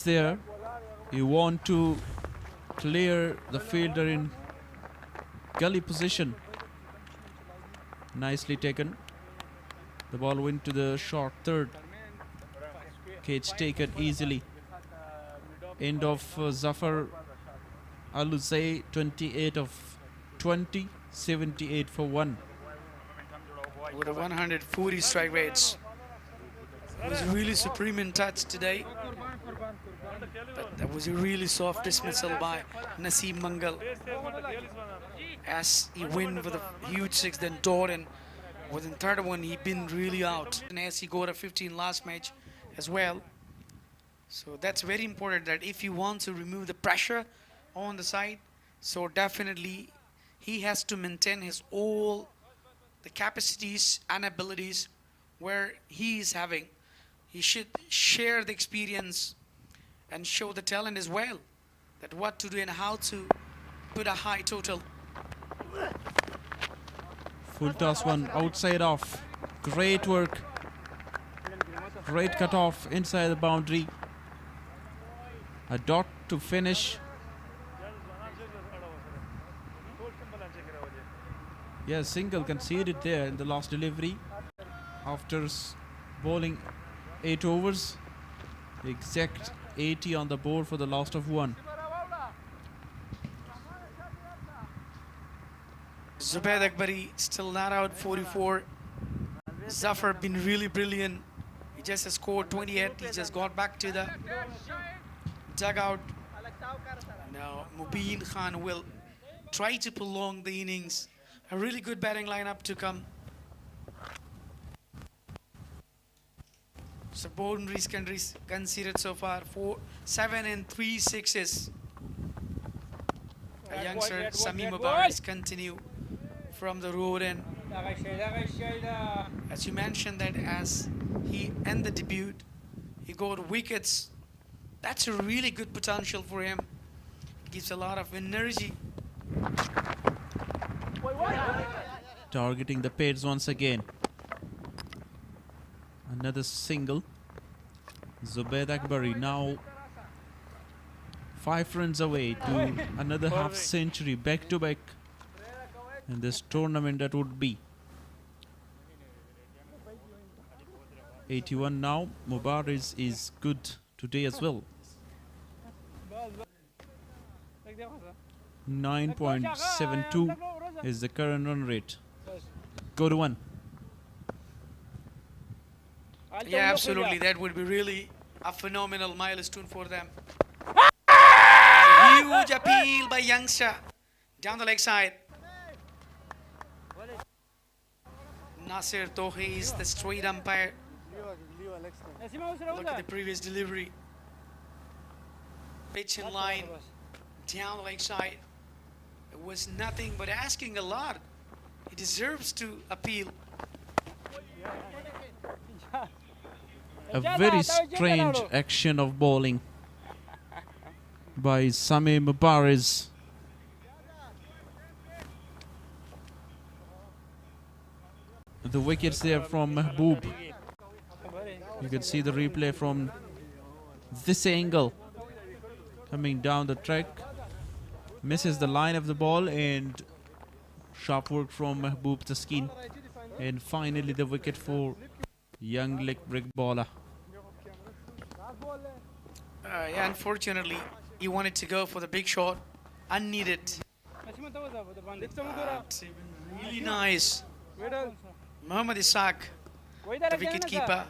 there. You want to clear the fielder in gully position. Nicely taken. The ball went to the short third. Catch taken easily. End of Zafar Aluzay, 28 of 20, 78 for 1. With a 140 strike rates. It was really supreme in touch today. But that was a really soft dismissal by Naseem Mangal. As he went with a huge 6, then Doran within third one he been really out. And as he got a 15 last match as well. So that's very important that if you want to remove the pressure on the side, so definitely he has to maintain his all the capacities and abilities where he is having. He should share the experience and show the talent as well, that what to do and how to put a high total. Full toss one outside off. Great work. Great cut off inside the boundary. A dot to finish. Yes, single conceded there in the last delivery after bowling 8 overs. Exact 80 on the board for the last of 1. Zubaid Akbari still not out, 44. Zafar been really brilliant. He just scored 28. He just got back to the dugout. Now Mubin Khan will try to prolong the innings. A really good batting lineup to come. So boundaries considered so far 7 and 3 sixes. A youngster Sami Mubarak continue from the road end. As you mentioned that as he ended the debut, he got wickets. That's a really good potential for him. Gives a lot of energy. Targeting the pads once again. Another single. Zubaid Akbari now 5 runs away to another half century back to back in this tournament. That would be 81 now. Mubarak is good today as well. 9.72 is the current run rate. Good one. Yeah, absolutely. That would be really a phenomenal milestone for them. Huge appeal by youngster down the leg side. Nasir Tohi is the straight umpire. Look at the previous delivery. Pitch in line, down the leg side. It was nothing but asking a lot. He deserves to appeal. A very strange action of bowling by Sami Mubarak. The wickets there from Mahboob. You can see the replay from this angle. Coming down the track. Misses the line of the ball and sharp work from Mahboob Taskin. And finally the wicket for young leg break bowler. Yeah, unfortunately, he wanted to go for the big shot. Unneeded. Really nice. Muhammad Ishaq, the wicket keeper,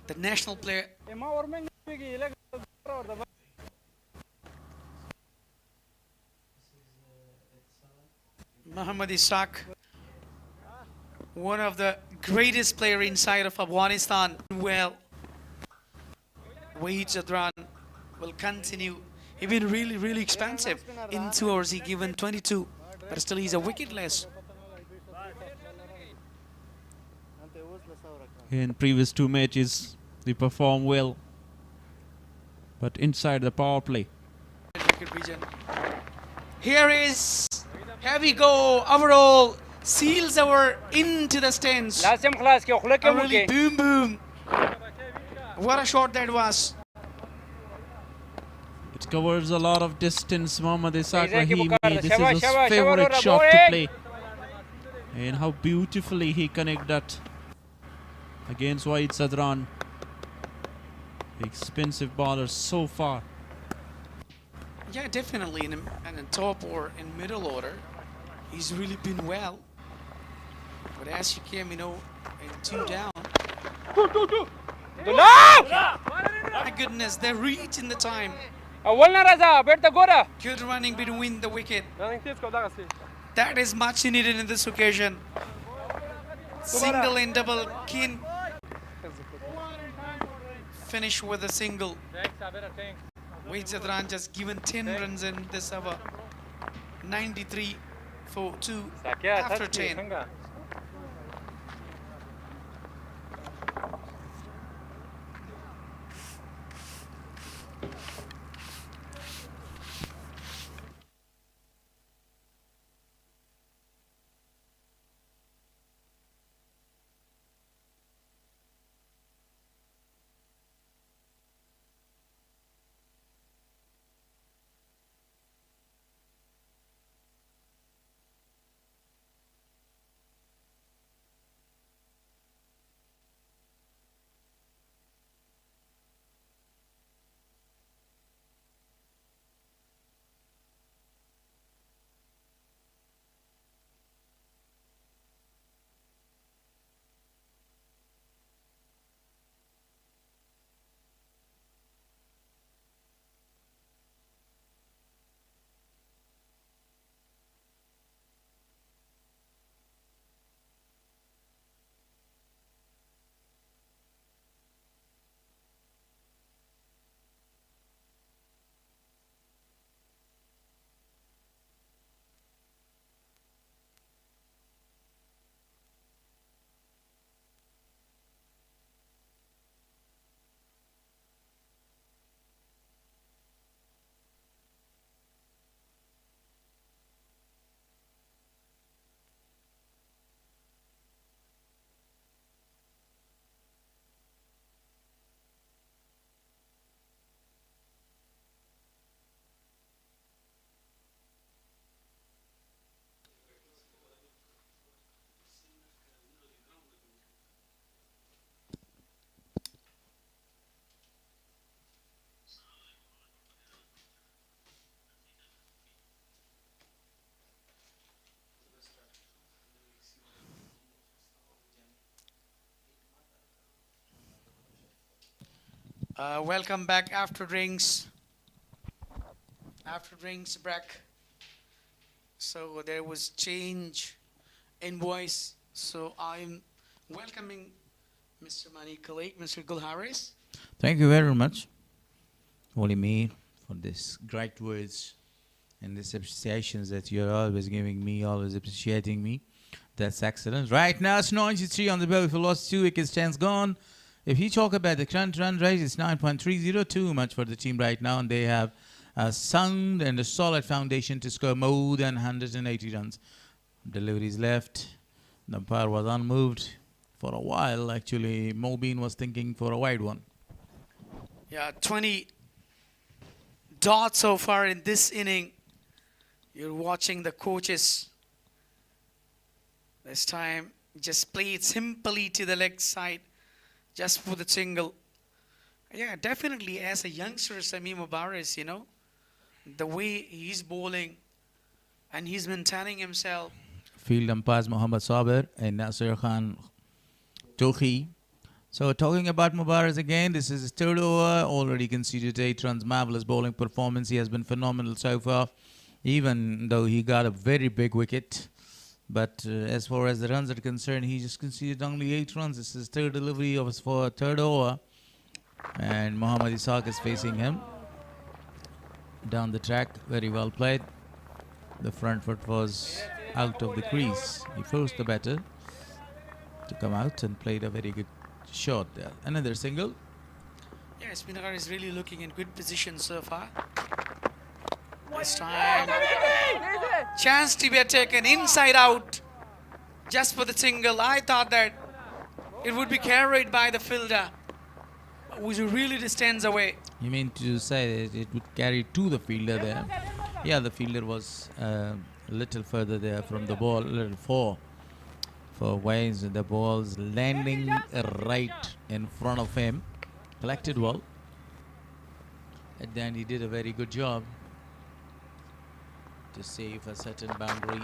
the national player. Muhammad Ishaq, one of the greatest player inside of Afghanistan. Well, Wahid Zadran will continue. He's been really expensive. In 2 hours he given 22, but still he's a wicketless. In previous 2 matches, they performed well, but inside the power play. Here we go. Overall, seals our into the stands. Really boom. What a shot that was. It covers a lot of distance. Mis-e-Ainak Rahimi. Shabash, This is his shabash, favorite shabash, shot to bowling. play. And how beautifully he connected that against Wahid Sadran. Expensive bowler so far. Yeah, definitely in the top or in middle order, he's really been well. But as he came, in 2 down, my goodness, they're reaching the time. أولنا رزا بيرتا غورا. Good running between the wicket. That is much needed in this occasion. Single and double, keen. Finish with a single. Wahid Sadran just given 10 runs in this over. 93 for 2 after 10. Welcome back after drinks. After drinks break. So there was change in voice. So I'm welcoming Mr. Mani colleague, Mr. Gul Harris. Thank you very much, Holy Mir, for this great words and these appreciations that you're always giving me, always appreciating me. That's excellent. Right now, it's 93 on the bell. If you lost 2 wickets, chance gone. If you talk about the current run rate, it's 9.30, too much for the team right now, and they have a sound and a solid foundation to score more than 180 runs. Deliveries left. The umpire was unmoved for a while. Actually, Mobeen was thinking for a wide one. Yeah, 20 dots so far in this inning. You're watching the coaches. This time, just play it simply to the leg side, just for the single. Yeah, definitely as a youngster, Samim Mubarak, the way he's bowling and he's maintaining himself. Field umpires Muhammad Sabir and Nasir Khan Tohi. So talking about Mubarak again, this is his 3rd over, already conceded 8 runs, marvellous bowling performance. He has been phenomenal so far, even though he got a very big wicket. But as far as the runs are concerned, he just conceded only 8 runs. This is his 3rd delivery of his 3rd over. And Muhammad Ishaq is facing him down the track. Very well played. The front foot was out of the crease. He forced the batter to come out and played a very good shot there. Another single. Yeah, Speenghar is really looking in good position so far. This time, chance to be taken inside out, just for the single. I thought that it would be carried by the fielder. was really distance away. You mean to say that it would carry to the fielder there? Yeah, the fielder was a little further there from the ball, a little for ways the ball's landing right in front of him. Collected well. And then he did a very good job to save a certain boundary.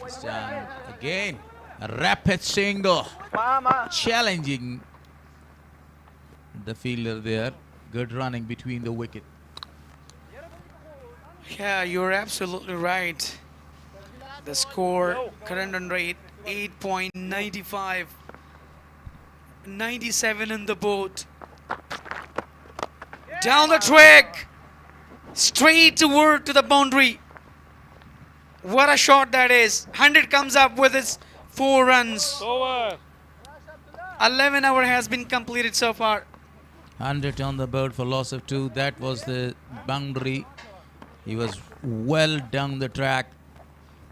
This time again, a rapid single, challenging the fielder there. Good running between the wicket. Yeah, you're absolutely right. The score, current run rate, 8.95. 97 in the boat. Down the track. Straight toward to the boundary. What a shot that is. 100 comes up with its 4 runs. Over. 11 hour has been completed so far. 100 on the board for loss of 2. That was the boundary. He was well down the track,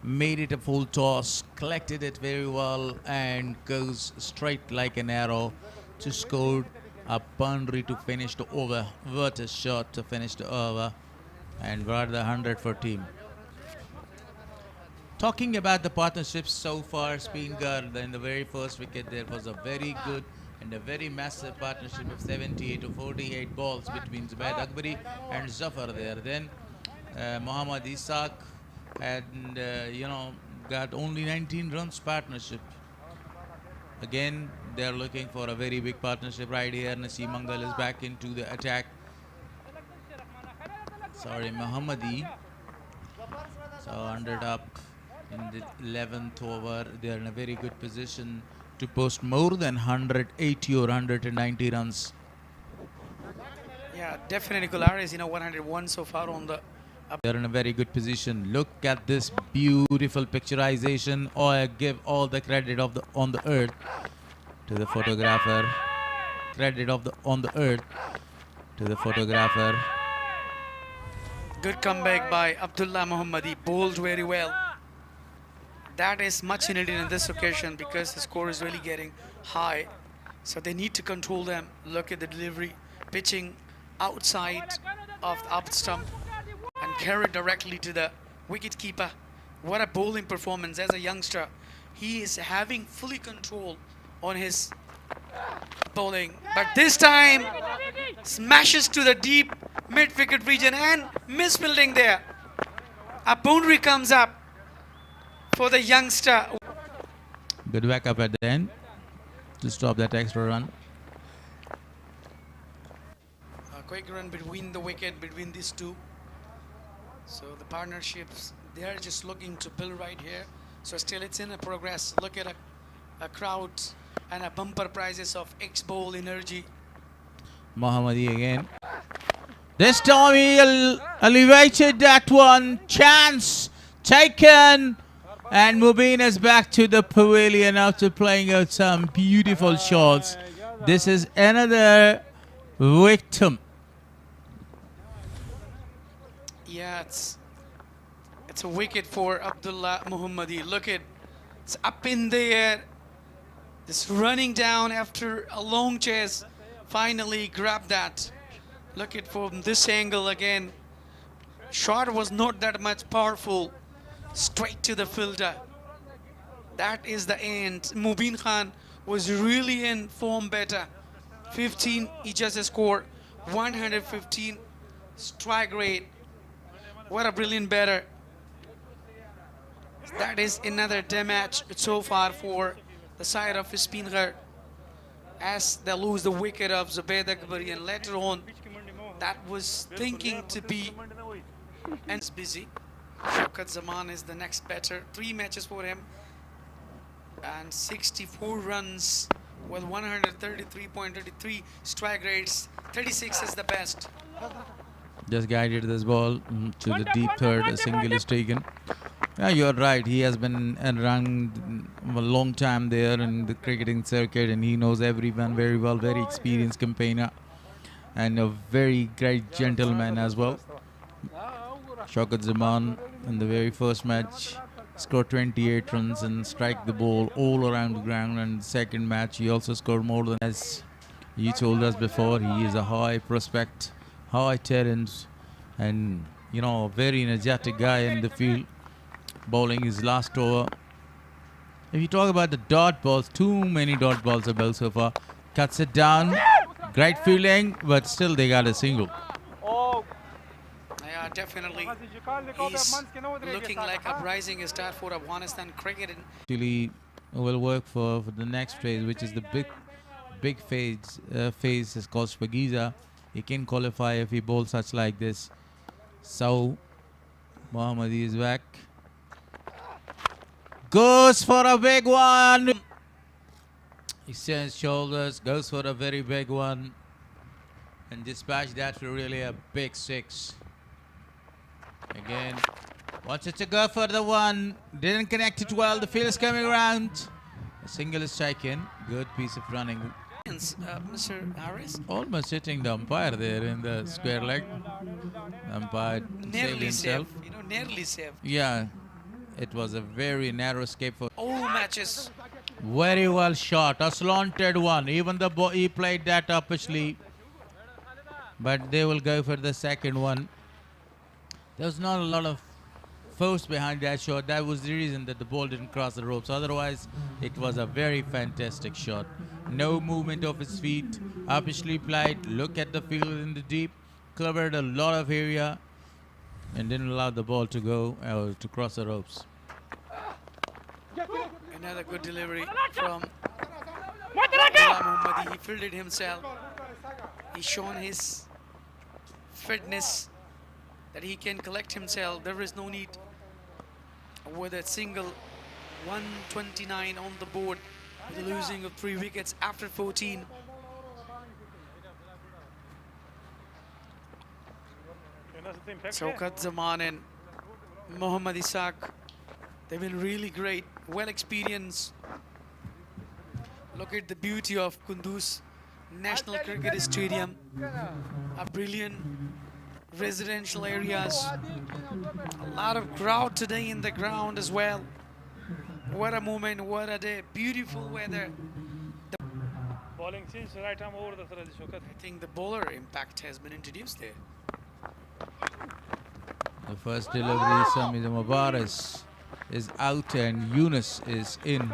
made it a full toss, collected it very well, and goes straight like an arrow to score a boundary to finish the over. What a shot to finish the over and brought the 100 for team. Talking about the partnerships so far, Speenghar, in the very first wicket, there was a very good and a very massive partnership of 78 to 48 balls between Zubaid Akbari and Zafar there. Then Muhammad Ishaq had, got only 19 runs partnership. Again, they're looking for a very big partnership right here. Naseem Mangal is back into the attack. Sorry, Muhammadi. So 100 up in the 11th over. They're in a very good position to post more than 180 or 190 runs. Yeah, definitely Gularis, 101 so far on the up. They're in a very good position. Look at this beautiful picturization. Oh, I give all the credit of the on the earth to the photographer. Credit of the on the earth to the photographer. Good comeback by Abdullah Muhammadi, bowled very well. That is much needed in this occasion because the score is really getting high. So they need to control them. Look at the delivery, pitching outside of the up stump and carry directly to the wicket keeper. What a bowling performance as a youngster. He is having fully control on his bowling. But this time, smashes to the deep mid-wicket region and misfielding there. A boundary comes up for the youngster. Good back up at the end to stop that extra run. A quick run between the wicket, between these two. So the partnerships, they are just looking to build right here. So still it's in a progress. Look at a crowd and a bumper prizes of X-Bowl energy. Muhammadi again. This time he elevated that one. Chance taken. And Mubin is back to the pavilion after playing out some beautiful shots. This is another victim. Yeah, it's a wicket for Abdullah Muhammadi. Look at it's up in the air. Just running down after a long chase. Finally grabbed that. Look at from this angle again. Shot was not that much powerful. Straight to the fielder. That is the end. Mubin Khan was really in form better. 15, he just scored 115 strike rate. What a brilliant batter. That is another day match so far for the side of Speenghar as they lose the wicket of Zubaid Akbari, and later on that was thinking to be and it's busy. Shaukat Zaman is the next batter. 3 matches for him and 64 runs with 133.33 strike rates. 36 is the best. Just guided this ball to the deep third. A single is taken. Yeah, you're right. He has been around a long time there in the cricketing circuit, and he knows everyone very well. Very experienced campaigner and a very great gentleman as well. Shaukat Zaman in the very first match scored 28 runs and strike the ball all around the ground, and the second match he also scored more than as You told us before he is a high prospect, high talent, and you know, a very energetic guy in the field, bowling his last over. If you talk about the dot balls, too many dot balls are bowled so far. Cuts it down, great fielding, but still they got a single. Yeah, definitely. He's looking like a rising star for Afghanistan cricket. Actually, will work for the next phase, which is the big phase. Phase is called Speenghar. He can qualify if he bowls such like this. So, Mohammadi is back. Goes for a big one. Extends shoulders, goes for a very big one. And dispatch that for really a big six. Again, wanted to go for the one. Didn't connect it well. The field is coming around. A single is taken. Good piece of running. Mr. Harris? Almost hitting the umpire there in the square leg. Umpire saved himself. Safe. You know, nearly safe. Yeah, it was a very narrow escape for All matches. very well shot. A slanted one. Even the he played that upishly. But they will go for the second one. There's not a lot of force behind that shot. That was the reason that the ball didn't cross the ropes. Otherwise, it was a very fantastic shot. No movement of his feet. Upishly played. Look at the field in the deep. Covered a lot of area. And didn't allow the ball to go to cross the ropes. Another good delivery from Mohammadi. He fielded himself. He's shown his fitness, that he can collect himself. There is no need with a single 129 on the board with the losing of 3 wickets after 14. Shaukat Zaman and Mohammad Ishaq, they've been really great, well experienced. Look at the beauty of Kunduz National Cricket Stadium, a brilliant residential areas, a lot of crowd today in the ground as well. What a moment, what a day, beautiful weather. Bowling since right arm over the I think the bowler impact has been introduced there. The first delivery, Sami Mubarak is out and Yunus is in.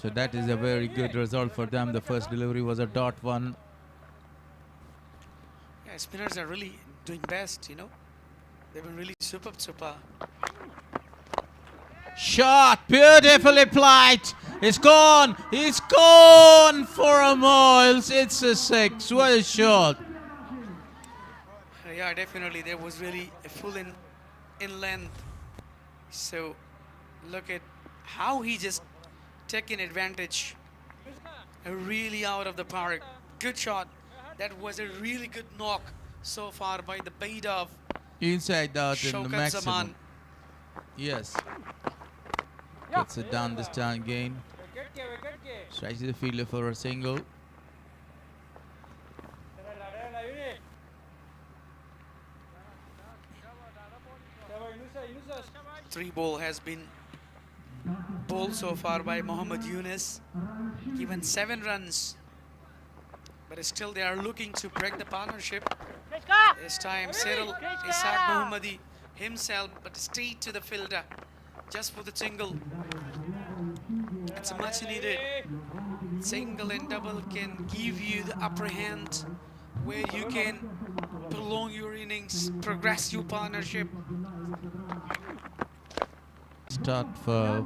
So that is a very good result for them. The first delivery was a dot one. Yeah, spinners are really doing best, you know. They've been really super. Shot, beautifully played. It's gone. It's gone for a mile. It's a six. What a shot. Yeah, definitely. There was really a full in length. So look at how he just taken advantage. Really out of the park. Good shot. That was a really good knock so far by the bait of Inside out in the Shaukat maximum. Zaman. Yes. Gets it down this time again. Strikes the fielder for a single. Three ball has been bowled so far by Mohammad Yunus. Given 7 runs. But still they are looking to break the partnership. This time Cyril Ishaq Mohammadi himself, but straight to the fielder. Just for the single. It's a much needed. Single and double can give you the upper hand where you can prolong your innings, progress your partnership. Start for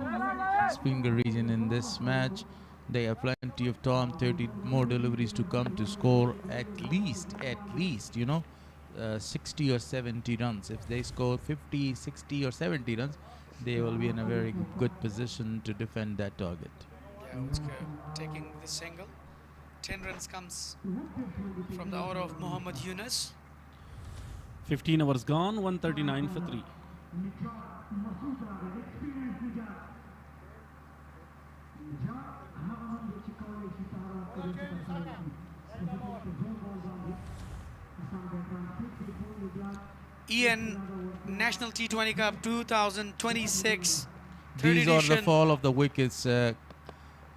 Speenghar region in this match. They have plenty of time, 30 more deliveries to come to score at least, you know, 60 or 70 runs. If they score 50, 60 or 70 runs, they will be in a very good position to defend that target. Yeah, let's go. Taking the single. 10 runs comes from the order of Mohammad Yunus. 15 overs gone, 139 for 3. Ian, National T20 Cup 2026. These are the fall of the wickets.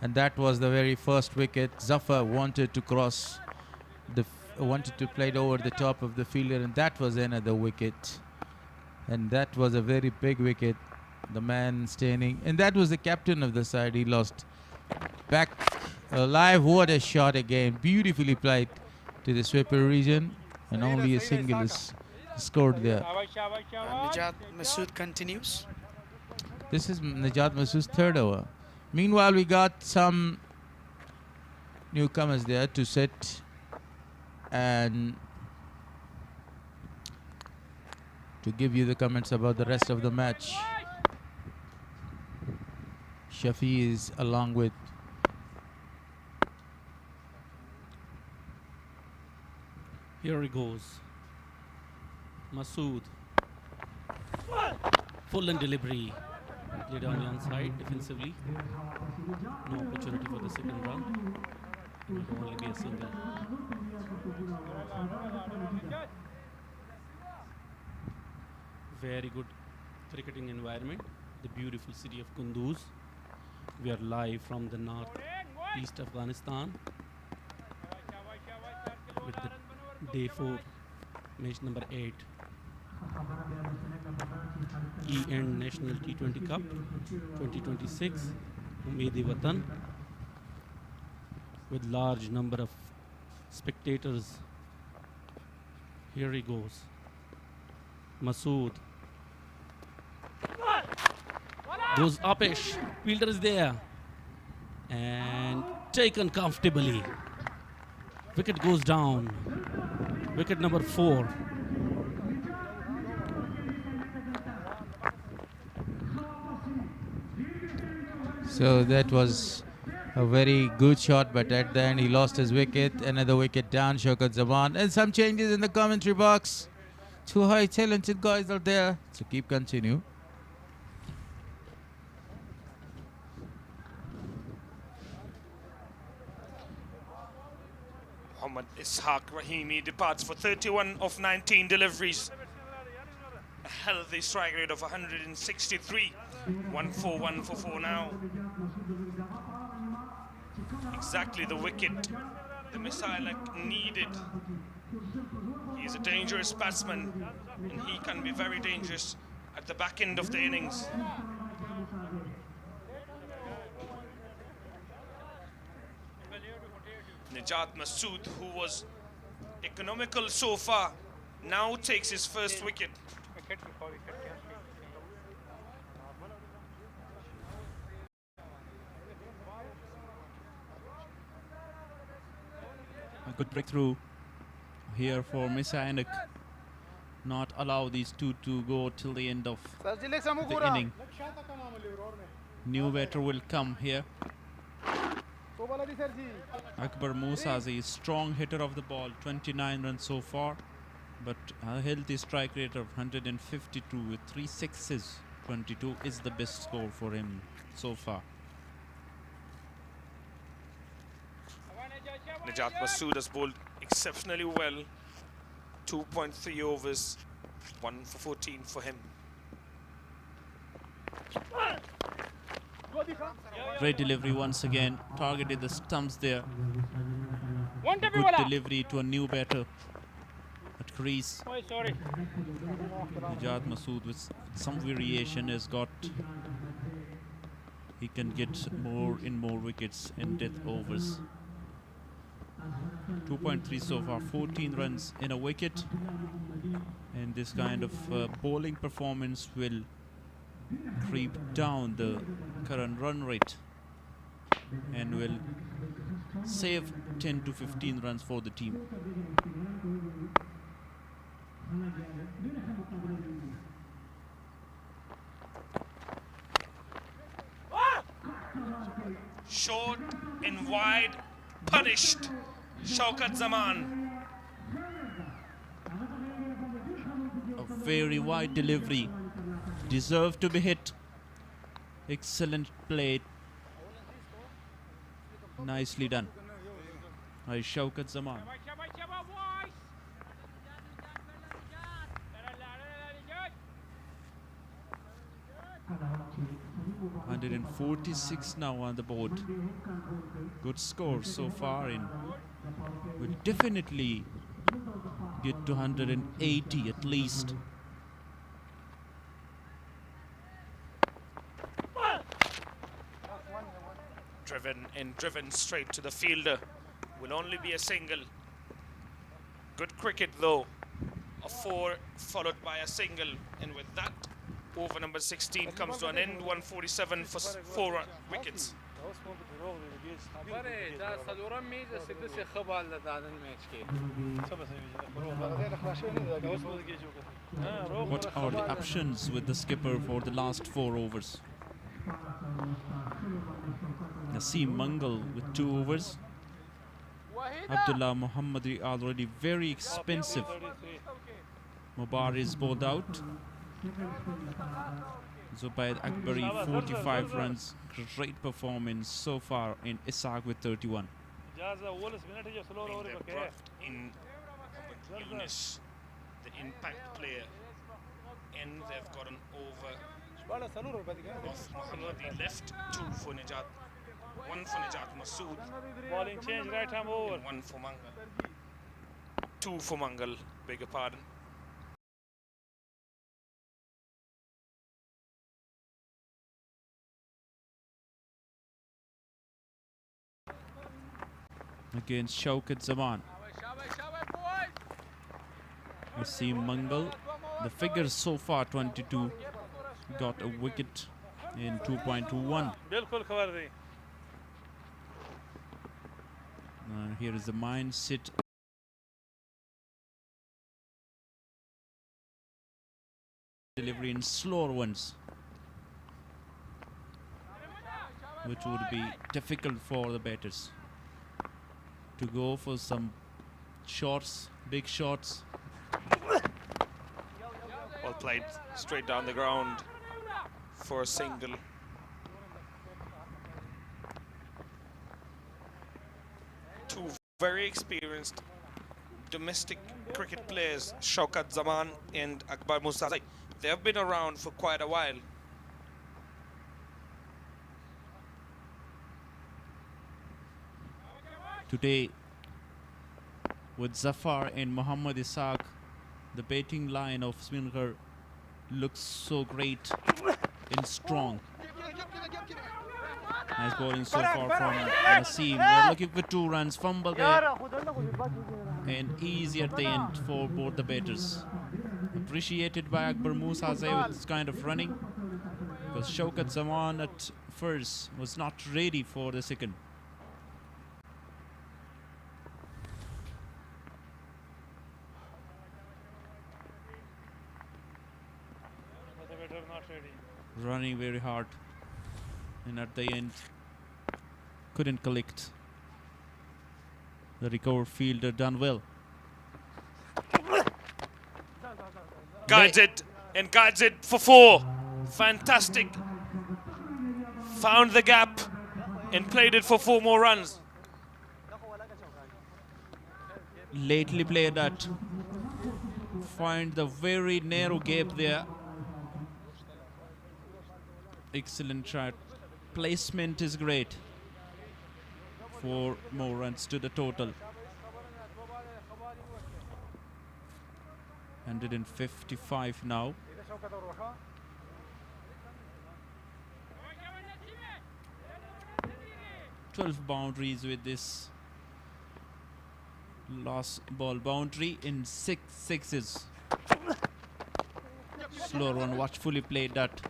and that was the very first wicket. Zafar wanted to cross wanted to play it over the top of the fielder, and that was another wicket. And that was a very big wicket. The man standing, and that was the captain of the side. He lost back alive. What a shot again, beautifully played to the sweeper region, and only a single is scored there. Najat Masood continues. This is Najat Masood's third over. Meanwhile, we got some newcomers there to sit and to give you the comments about the rest of the match. Shafi is along with here he goes. Masood. Full and delivery. Played on the onside defensively. No opportunity for the second run. It will only be a single. Very good cricketing environment. The beautiful city of Kunduz. We are live from the northeast Afghanistan with the day 4 match number 8 EN National T20 Cup 2026 Umeed-e-Watan, with large number of spectators. Here he goes. Masood goes upish. Fielder is there and taken comfortably. Wicket goes down. Wicket number 4. So that was a very good shot, but at the end he lost his wicket. Another wicket down, Shaukat Zaman. And some changes in the commentary box. Two high talented guys are there, so keep continue. Muhammad Ishaq Rahimi departs for 31 of 19 deliveries. A healthy strike rate of 163. 1-4, 1 for 4 now. Exactly the wicket the Mis-e-Ainak needed. He's a dangerous batsman, and he can be very dangerous at the back end of the innings. Najat Masood, who was economical so far, now takes his first wicket. A good breakthrough here for Mis-e-Ainak. Not allow these two to go till the end of the inning. New batter will come here. Akbar Musazi, strong hitter of the ball, 29 runs so far, but a healthy strike rate of 152 with 3 sixes. 22 is the best score for him so far. Najat Masood has bowled exceptionally well. 2.3 overs, 1 for 14 for him. Great delivery once again, targeted the stumps there. Good delivery to a new batter at crease. Najat Masood with some variation has got, he can get more wickets in death overs. 2.3 so far, 14 runs in a wicket, and this kind of bowling performance will creep down the current run rate and will save 10 to 15 runs for the team. Short and wide, punished. Shaukat Zaman. A very wide delivery, deserved to be hit. Excellent play, nicely done by Shaukat Zaman. 146 now on the board. Good score so far, and will definitely get to 180 at least. Driven straight to the fielder. Will only be a single. Good cricket though. A 4 followed by a single, and with that, over number 16 comes to an end. 147 for 4 wickets. What are the options with the skipper for the last 4 overs? Naseem Mangal with 2 overs. Abdullah Muhammadi already very expensive. Mubarak is bowled out. Zubair Akbari 45 runs. Great performance so far in Ishaq with 31. They've brought in Yunus, the impact player, and they've got an over of Muhammadi left. 2 for Najat. 1 for Najat Masood. Bowling change, right arm over. And 1 for Mangal. 2 for Mangal, beg your pardon. Against Shaukat Zaman. Naseem Mangal. The figures so far 22. Got a wicket in 2.21. Here is the mindset. Delivery in slower ones, which would be difficult for the batters to go for some shots, big shots. Well played, straight down the ground for a single. Two very experienced domestic cricket players, Shaukat Zaman and Akbar Musa. They have been around for quite a while. Today, with Zafar and Muhammad Ishaq, the batting line of Speenghar looks so great and strong. Nice bowling so far from Naseem. They're looking for 2 runs. Fumble there. And easy at the end for both the batters. Appreciated by Akbar Musa with this kind of running, because Shaukat Zaman at first was not ready for the second. Running very hard, and at the end couldn't collect. The recovered fielder done well. Guides it and guides it for 4. Fantastic. Found the gap and played it for 4 more runs. Lately played that. Find the very narrow gap there. Excellent shot. Placement is great. 4 more runs to the total. 155 now. "12 boundaries with this last ball boundary in 6 sixes. Slower one, watchfully played that.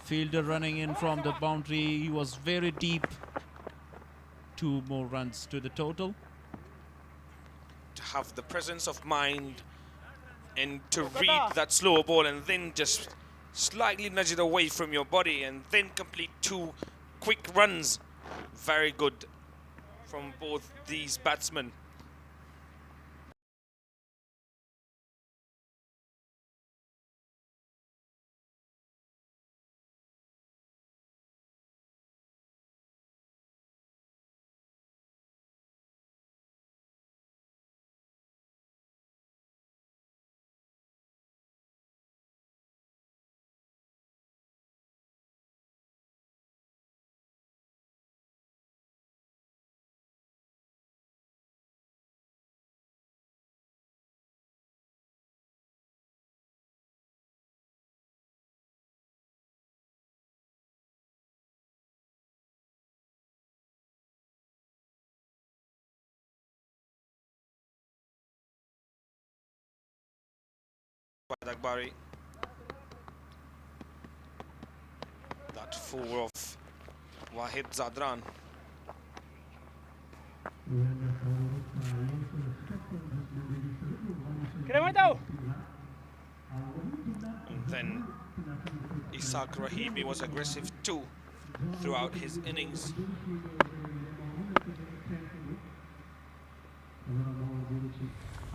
Fielder running in from the boundary. He was very deep. 2 more runs to the total. To have the presence of mind and to read that slower ball and then just slightly nudge it away from your body and then complete 2 quick runs. Very good from both these batsmen. Akbari. That four of Wahid Zadran. And then Ishaq Rahimi was aggressive too throughout his innings.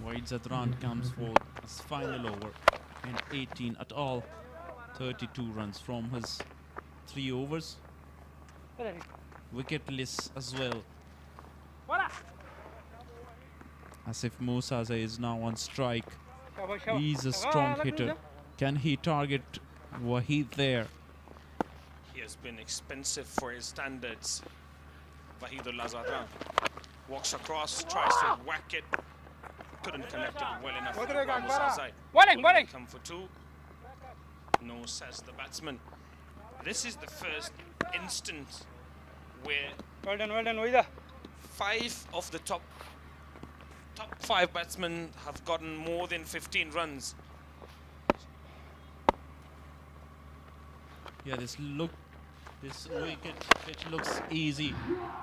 Wahid Zadran comes for his final over and 18 at all. 32 runs from his 3 overs. Wicketless as well. Asif Musaza is now on strike. He's a strong hitter. Can he target Wahid there? He has been expensive for his standards. Wahidullah Zadran walks across, tries to whack it. Couldn't connect it well enough. Come for 2. No, says the batsman. This is the first instance where 5 of the top 5 batsmen have gotten more than 15 runs. Yeah, this wicket pitch looks easy.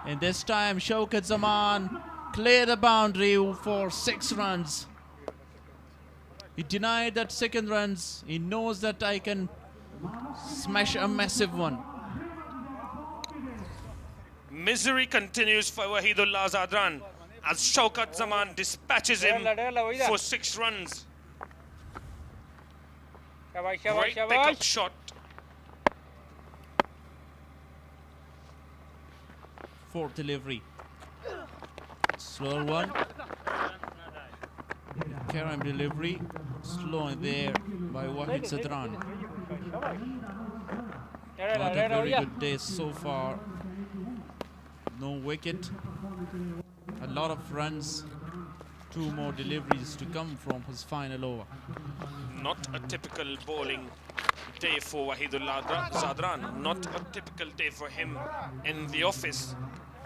And this time Shaukat Zaman cleared the boundary for 6 runs. He denied that second runs. He knows that I can smash a massive one. Misery continues for Wahidullah Zadran as Shaukat Zaman dispatches him for 6 runs. Great pickup shot. 4th delivery. Slower one. Karam delivery. Slow in there by Wahid Zadran. Not a very good day so far. No wicket. A lot of runs. 2 more deliveries to come from his final over. Not a typical bowling day for Wahidullah Zadran. Not a typical day for him in the office.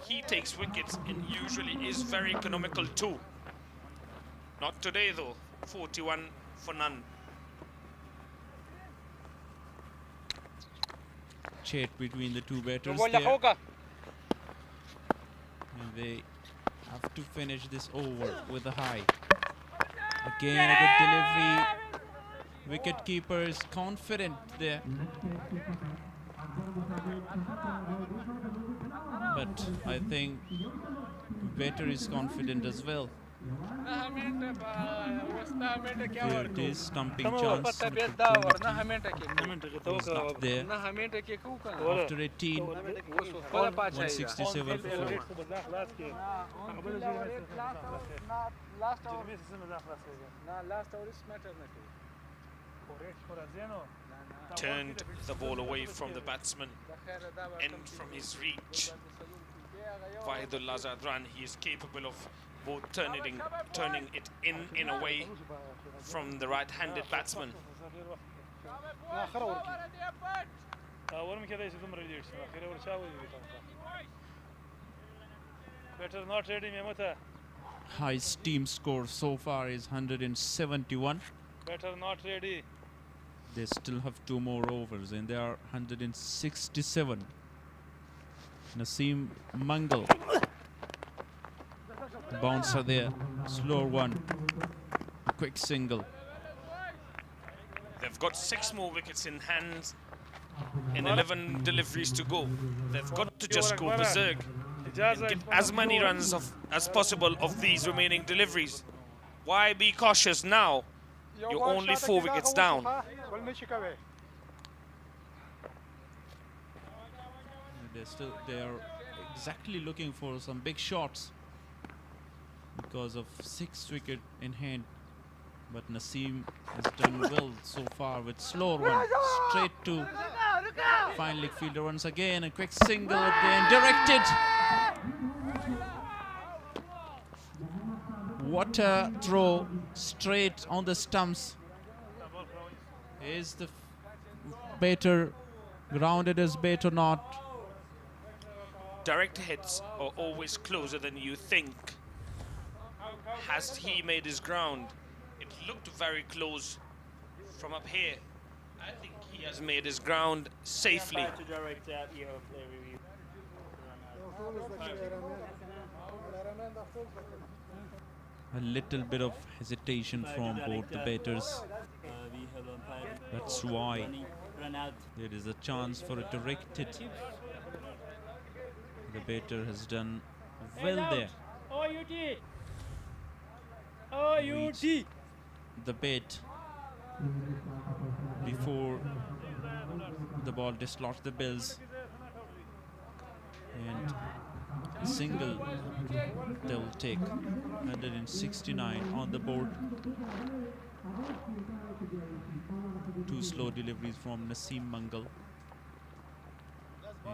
He takes wickets and usually is very economical too. Not today though. 41 for none. Chat between the 2 batters there. And they have to finish this over with a high. Again a good delivery. Wicket keeper is confident there. But I think batter is confident as well. There it is, stumping chance. He's not there. After 18, 167 for 4. Turned the ball away from the batsman and from his reach. Wahidullah Zadran, he is capable of both turning it in away from the right-handed batsman. Highest team score so far is 171. Better not ready. They still have 2 more overs and they are 167. Naseem Mangal. Bouncer there. Slow one. Quick single. They've got 6 more wickets in hand and 11 deliveries to go. They've got to just go berserk and get as many runs as possible of these remaining deliveries. Why be cautious now? You're only 4 wickets down. They are exactly looking for some big shots because of 6 wicket in hand. But Naseem has done well so far with slower one, straight to fine leg fielder once again. A quick single again, directed. What a throw, straight on the stumps. Is the batter grounded as bait or not? Direct hits are always closer than you think. Has he made his ground? It looked very close from up here, I think he has made his ground safely. A little bit of hesitation from both the batters. That's why there is a chance for a direct hit. The batter has done well there. Reached the bat before the ball dislodged the bills, and a single they will take. 169 on the board. Two slow deliveries from Naseem Mangal,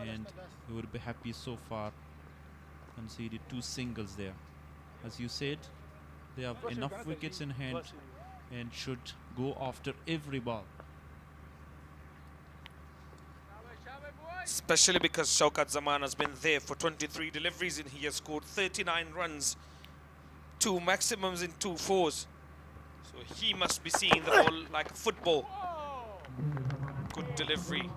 and he would be happy so far. Conceded two singles there. As you said, they have enough wickets in hand and should go after every ball. Especially because Shaukat Zaman has been there for 23 deliveries and he has scored 39 runs, 2 maximums in 2 fours. So he must be seeing the ball like a football. Good delivery.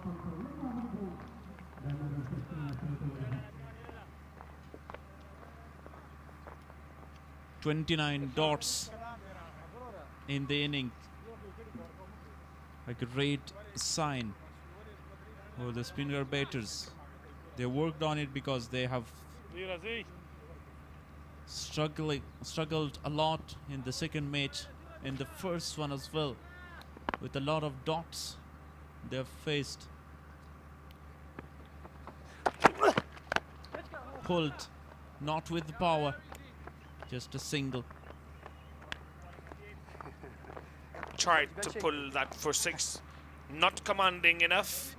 "29 dots in the inning. A great sign for the Speenghar batters. They worked on it because they have struggled a lot in the second match, in the first one as well, with a lot of dots they have faced. Pulled, not with the power, just a single. Tried to pull that for 6, not commanding enough.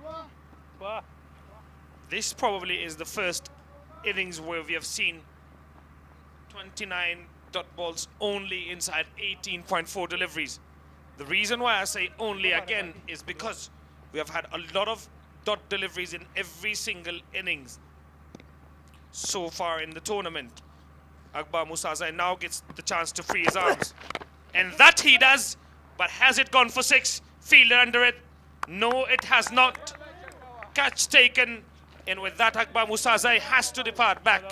This probably is the first innings where we have seen 29 dot balls only inside 18.4 deliveries. The reason why I say only again is because we have had a lot of dot deliveries in every single innings so far in the tournament. Akbar Musazai now gets the chance to free his arms, and that he does. But has it gone for 6? Fielder under it? No, it has not. Catch taken, and with that Akbar Musazai has to depart back.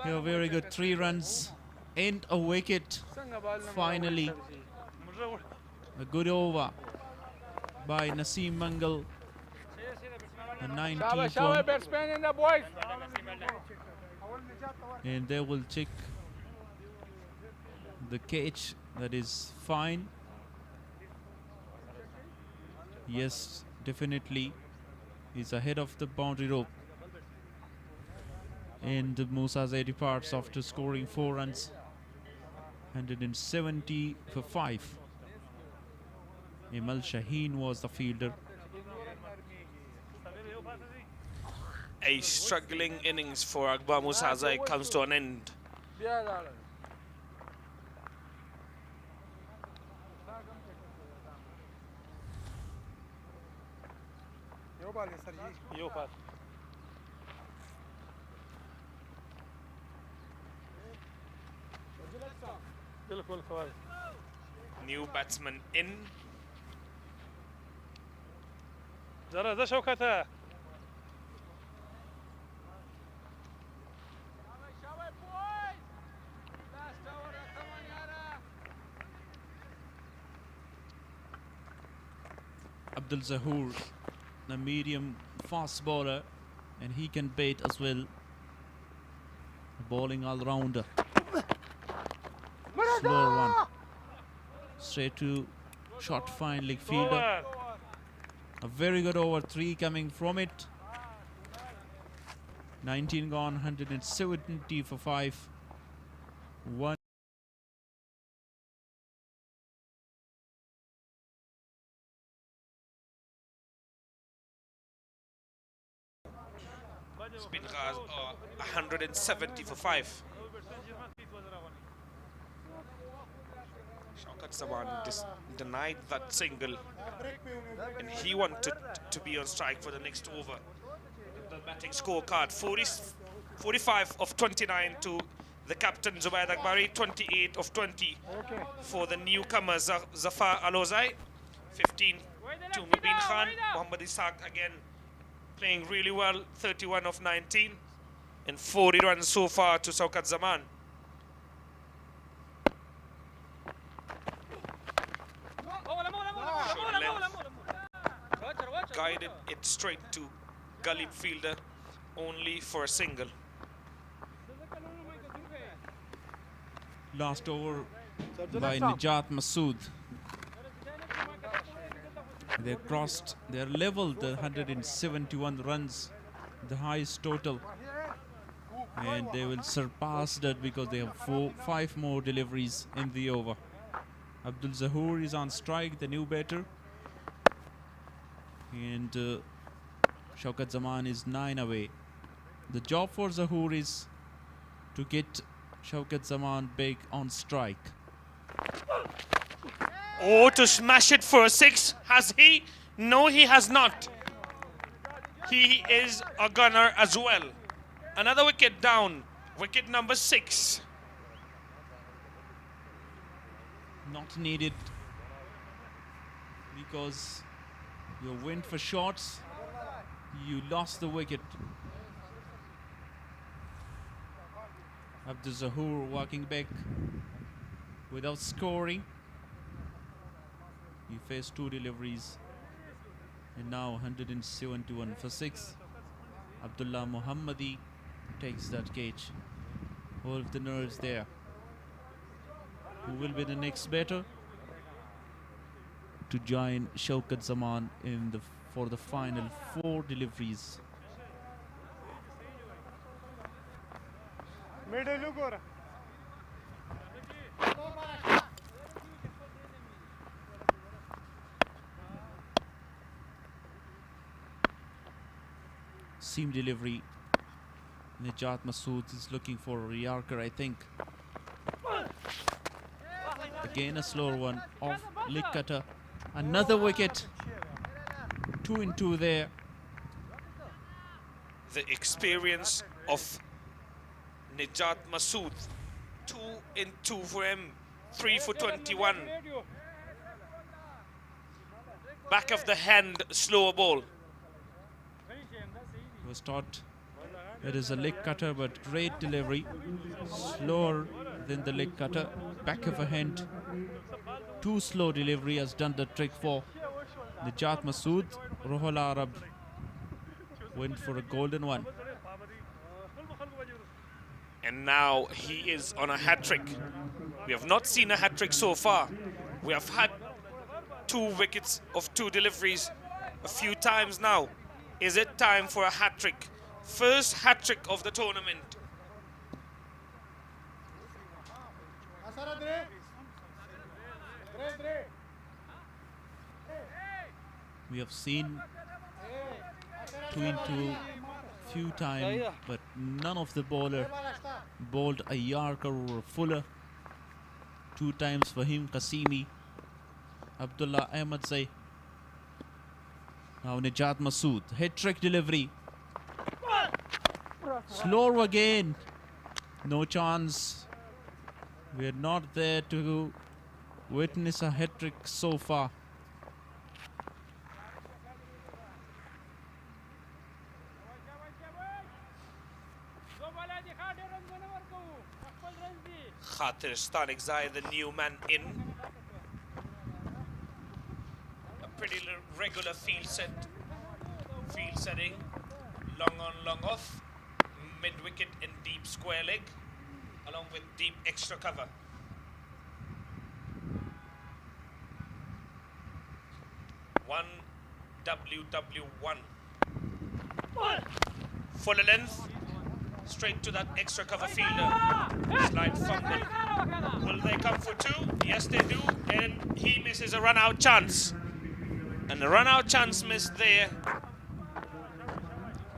Yeah, very good. 3 runs and a wicket. Finally, a good over by Naseem Mangal. The 19th one. And they will check the catch. That is fine. Yes, definitely. He's ahead of the boundary rope. And Musazai departs after scoring 4 runs. 170 for 5. Imal Shaheen was the fielder. A struggling innings for Akbar Musazai comes to an end. New batsman in. Abdul Zahoor, the medium fast bowler, and he can bat as well. Bowling all-rounder. Slow one. Straight to short fine leg fielder. A very good over, 3 coming from it. 19 gone, 170 for 5. 1. Speenghar 170 for 5. Shaukat Zaman denied that single, and he wanted to be on strike for the next over. The batting scorecard 45 of 29 to the captain Zubair Akbari, 28 of 20 for the newcomer Zafar Alozai, 15 to Mubin Khan. Muhammad Ishaq again playing really well, 31 of 19 and 40 runs so far to Shaukat Zaman. Guided it straight to gully fielder only for a single. Last over by Nijat Masood. They're leveled the 171 runs, the highest total. And they will surpass that because they have 5 more deliveries in the over. Abdul Zahoor is on strike, the new batter. And Shaukat Zaman is 9 away. The job for Zahoor is to get Shaukat Zaman back on strike. Oh, to smash it for a 6. Has he? No, he has not. He is a gunner as well. Another wicket down. Wicket number 6. Not needed because you went for shots. You lost the wicket. Abdul Zahoor walking back without scoring. He faced 2 deliveries and now 171 for 6. Abdullah Muhammadi takes that catch. All of the nerves there. Who will be the next batter to join Shaukat Zaman for the final 4 deliveries? Seam delivery. Nijat Masood is looking for a Yorker, I think. Again a slower one off leg cutter. Another wicket. 2 in 2 there. The experience of Nijat Masood. 2 in 2 for him. 3 for 21. Back of the hand, slower ball. Was taught it is a leg cutter, but great delivery. Slower than the leg cutter. Back of a hand. Too slow delivery has done the trick for Nijat Masood. Rohal Arab went for a golden one. And now he is on a hat-trick. We have not seen a hat-trick so far. We have had 2 wickets of 2 deliveries a few times now. Is it time for a hat-trick? First hat-trick of the tournament. We have seen 2 in 2 few times, but none of the bowler bowled a Yorker or a Fuller. 2 times Fahim Qasimi, Abdullah Ahmed Zai. Now Nijat Masood, hat-trick delivery. Slower again. No chance. We are not there to witness a hat-trick so far. Hattrick Zai, the new man in. A pretty regular field setting. Long on, long off. Mid-wicket and deep square leg, along with deep extra cover. One WW1. Full length, straight to that extra cover fielder. Slight fumble. Will they come for 2? Yes, they do. And he misses a run-out chance. And the run-out chance missed there.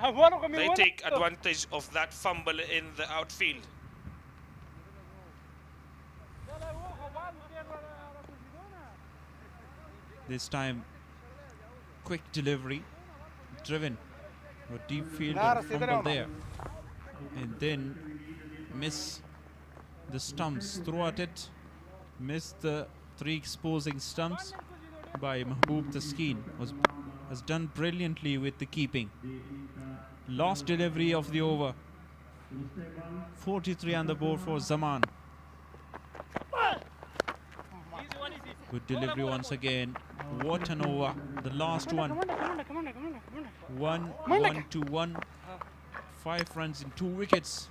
They take advantage of that fumble in the outfield. This time, quick delivery, driven, a deep field and fumble there. And then miss the stumps, throw at it, missed the 3 exposing stumps by Mahbub Taskeen. Has done brilliantly with the keeping. Last delivery of the over. 43 on the board for Zaman. Good delivery once again. What an over. The last one. 1-1-1. 5 runs in 2 wickets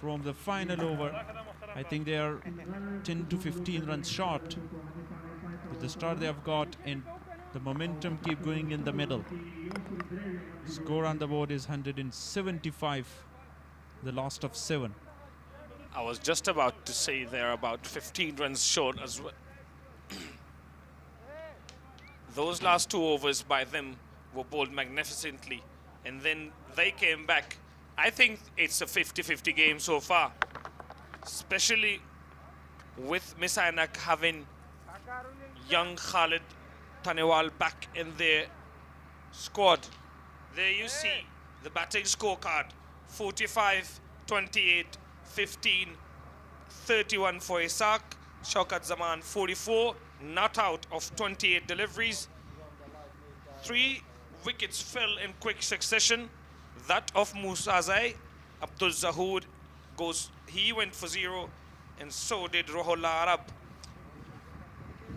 from the final over. I think they are 10 to 15 runs short with the start they have got, and the momentum keep going in the middle. Score on the board is 175, the last of 7. I was just about to say they're about 15 runs short as well. Those last 2 overs by them were bowled magnificently, and then they came back. I think it's a 50-50 game so far, especially with Mis-e-Ainak having young Khalid Tanewal back in their squad. There you see the batting scorecard: 45, 28, 15, 31 for Ishaq. Shaukat Zaman 44, not out of 28 deliveries. 3 wickets fell in quick succession. That of Musazai. Abdul Zahood he went for 0, and so did Rohullah Arab.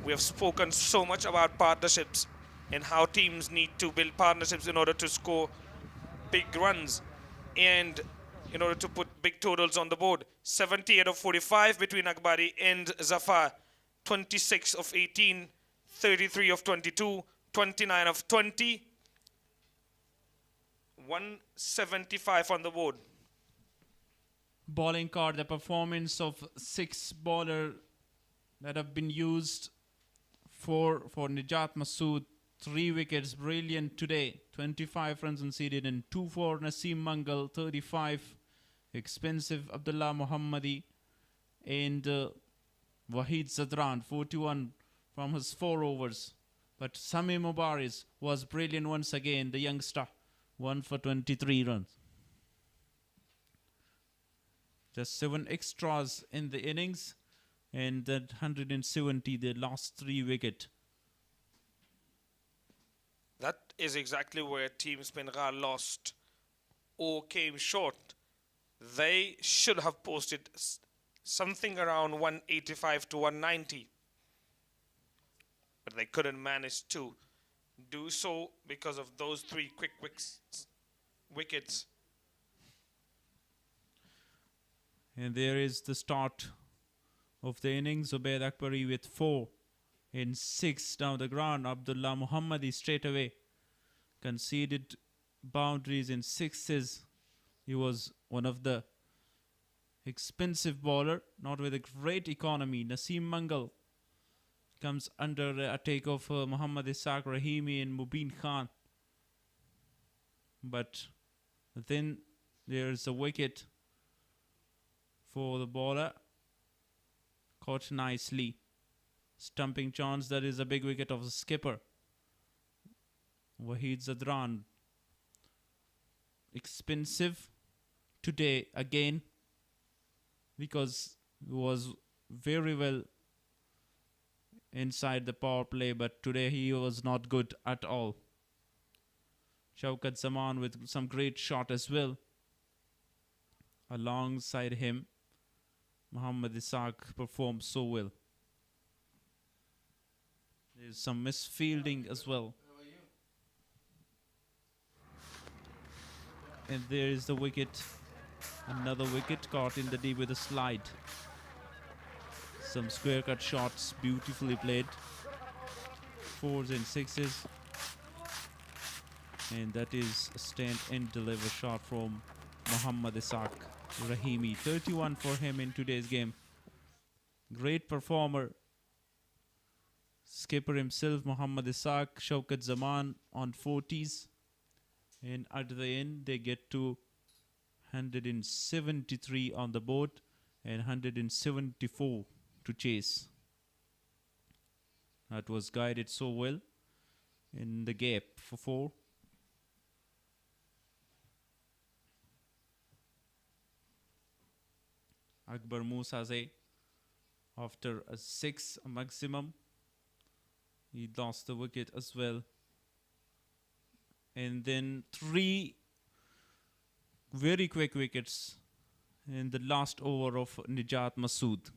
We have spoken so much about partnerships and how teams need to build partnerships in order to score big runs and in order to put big totals on the board. 78 of 45 between Akbari and Zafar. 26 of 18, 33 of 22, 29 of 20. 175 on the board. Bowling card, the performance of 6 bowler that have been used for Nijat Masood. 3 wickets, brilliant today. 25 runs conceded and 2 for Naseem Mangal, 35. Expensive Abdullah Muhammadi and Wahid Zadran, 41 from his 4 overs. But Sami Mubarak was brilliant once again, the youngster. 1 for 23 runs. Just 7 extras in the innings, and that 170, the last 3 wicket. That is exactly where Team Speenghar lost or came short. They should have posted something around 185 to 190. But they couldn't manage to do so because of those 3 quick wickets. And there is the start of the innings. Ubaid Akbari with 4 and 6 down the ground. Abdullah Muhammadi straight away conceded boundaries in 6s. He was one of the expensive bowler, not with a great economy. Naseem Mangal comes under a take of Muhammad Ishaq Rahimi and Mubin Khan. But then there's a wicket for the bowler. Caught nicely. Stumping chance, that is a big wicket of the skipper. Wahid Zadran. Expensive today again because he was very well inside the power play, but today he was not good at all. Shaukat Zaman with some great shot as well. Alongside him, Muhammad Ishaq performed so well. There's some misfielding as well. And there is the wicket. Another wicket caught in the deep with a slide. Some square cut shots beautifully played. 4s and 6s. And that is a stand and deliver shot from Muhammad Ishaq Rahimi. 31 for him in today's game. Great performer. Skipper himself, Muhammad Ishaq, Shaukat Zaman on 40s. And at the end, they get to 173 on the board and 174 to chase. That was guided so well in the gap for 4. Akbar Musaze, after a 6 maximum, he lost the wicket as well. And then 3 very quick wickets in the last over of Nijat Masood.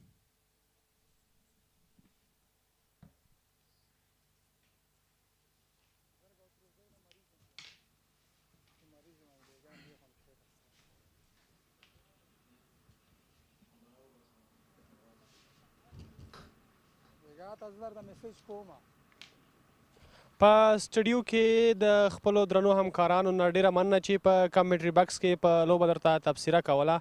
په سټډیو کې د خپلو درنو همکارانو نه ډېره مننه چې په کمنټري بکس کې په لوبه درته تبصره کوله.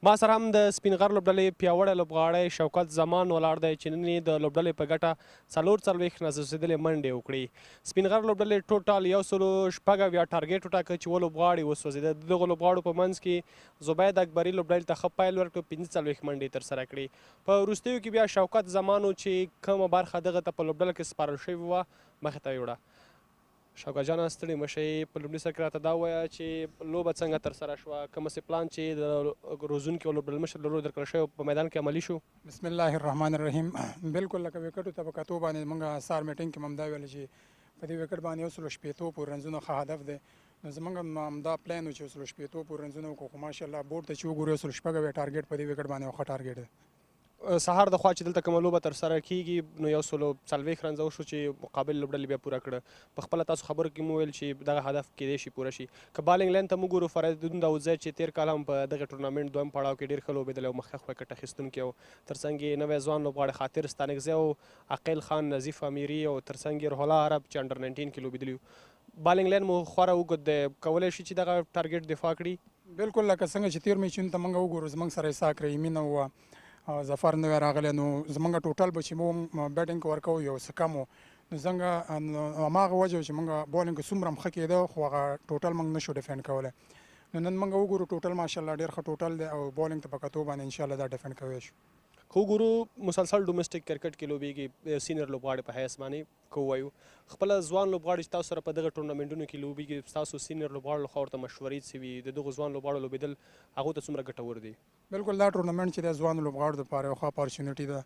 ما سره هم د سپینغر لوبډلې پیاوړی لوبغاړی شوکت زمان ولاړ دی چې نن یې د لوبډلې په ګټه 44 نازوسېدلې منډې وکړې. سپینغر لوبډلې ټوټال 106 ټارګېټ وټاکه چې 7 لوبغاړي وسوځېده. د دغو لوبغاړو په منځ کې زبید اکبري لوبډلې ته ښه پیل ورکړ، 45 منډې ترسره کړې. په وروستیو کې بیا شوکت زمانو چې کومه برخه دغه ته په لوبډله کې سپارل شوې وه مخې ته یې وړه. شوکت جانه ستړي مه شئ، په لومړي سر کې راته دا ووایه چې لوبه څنګه ترسره شوه، کوم هسې پلان چې د روزونکي او لوبډلمشر له لوري درکړل شوی په میدان کې عملي شو؟ بسم الله الرحمن الرحیم. بالکل لکه وکټو ته په کتو باندې موږ سار میټینګ کې هم دا ویل چې په دې وکټ باندې 116 پورې رنزونه ښه هدف دی. نو زموږ همدا پلان و چې 116 پورې رنزونه وکړو، خو ماشاءالله بورډ ته چې وګورو 106 ټارګېټ په دې وکټ باندې یو ښه ټارګېټ دی. سهار د خوا چې دلته کومه لوبه ترسره کیږي نو 140 رنزه وشو چې مقابل لوبډلې بیا پوره کړه. په خپله تاسو خبرو کې مو ویل چې دغه هدف کیدای شي پوره شي. که بالنګ لاین ته موږ ګورو، فریدون داودزی چې تېر کال هم په دغه ټورنامنټ دویم پړاو کې ډېر ښه لوبېدلی او مخکښ وکټ اخیستونکی و. تر څنګ یې نوی ځوان لوبغاړی خاطر ستانکزی او عقیل خان نظیف امیري او تر څنګ یې روح الله عرب چې انډر 19 کې لوبېدلي وو. بالنګ لاین مو خورا اوږد دی، کولی شي چې دغه ټارګېټ دفاع کړي؟ بالکل لکه څنګه چې تېر میچونو ته موږ وګورو، زموږ سره اسحاق رحیمي نه وه، ظفر نوی راغلی، نو زموږ ټوټل به چې مو بیټینګ کې ورکوو یو څه کم و. نو څنګه هماغه وجه چې موږ بولینګ کې څومره هم ښه کېده خو هغه ټوټل موږ نشو ډیفینډ کولی. نو نن موږ وګورو ټوټل ماشاءالله ډېر ښه ټوټل دی او بولینګ ته په کتو باندې انشاءالله دا ډیفینډ کوی شو. که وګورو مسلسل ډومسټک کرکټ کې لوبېږي، سینیر لوبغاړي په حیث باندې که ووایو خپله ځوان لوبغاړي چې تاسو سره په دغه ټورنامنټونو کې لوبېږي، ستاسو سینیر لوبغاړو لخوا ورته مشورې څه وي، د دغو ځوان لوبغاړو لوبېدل هغو ته څومره ګټور دي؟ بالکل دا ټورنامنټ چې د ځوانو لوبغاړو دپاره یو ښه اپارچونیټي ده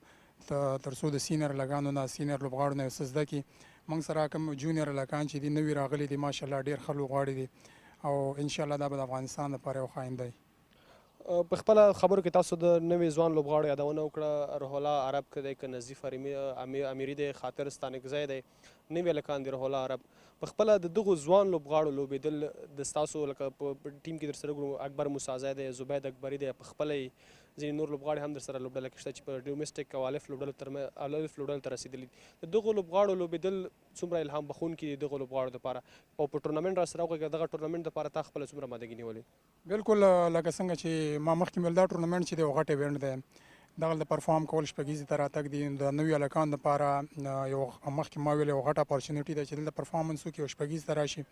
تر څو د سینیر لګانو نه سینیر لوبغاړو نه یو څه زده کړي. موږ سره کوم جونیر لګان چې دي نوي راغلي دي ماشاءالله ډېر ښه لوبغاړي دي او انشاءالله دا به د افغانستان لپاره یو ښه آینده وي. په خپله خبرو کې تاسو د نوي ځوان لوبغاړو یادونه وکړه، روح الله عرب که دی که نظیف امیري دی، خاطر ستانکزی دی، نوي هلکان دي روح الله عرب. په خپله د دغو ځوان لوبغاړو لوبېدل د ستاسو لکه په ټیم کې در سره ګورو اکبر موسازی دی، زبید اکبري دی، په خپله یې ځینې نور لوبغاړي هم در سره لوبډله کې شته چې په ډومسټک او الف لوبډلو ته رسېدلي دي. د دغو لوبغاړو لوبېدل څومره الهام بخښونکي دي دغو لوبغاړو دپاره او په ټورنامنټ را سره وغږېږه، دغه ټورنامنټ دپاره تا خپله څومره مادګي نیولې؟ بالکل لکه څنګه چې ما مخکې ویل دا ټورنامنټ چې دی یو غټ ایونټ دی، دغه د پرفارم کول شپږیزې ته راتګ دي. د نوي هلکانو دپاره یو مخکې ما ویل یو غټ اپارچونیټي ده چې دلته پرفارمنس وکړي او شپږیزې ته راشي.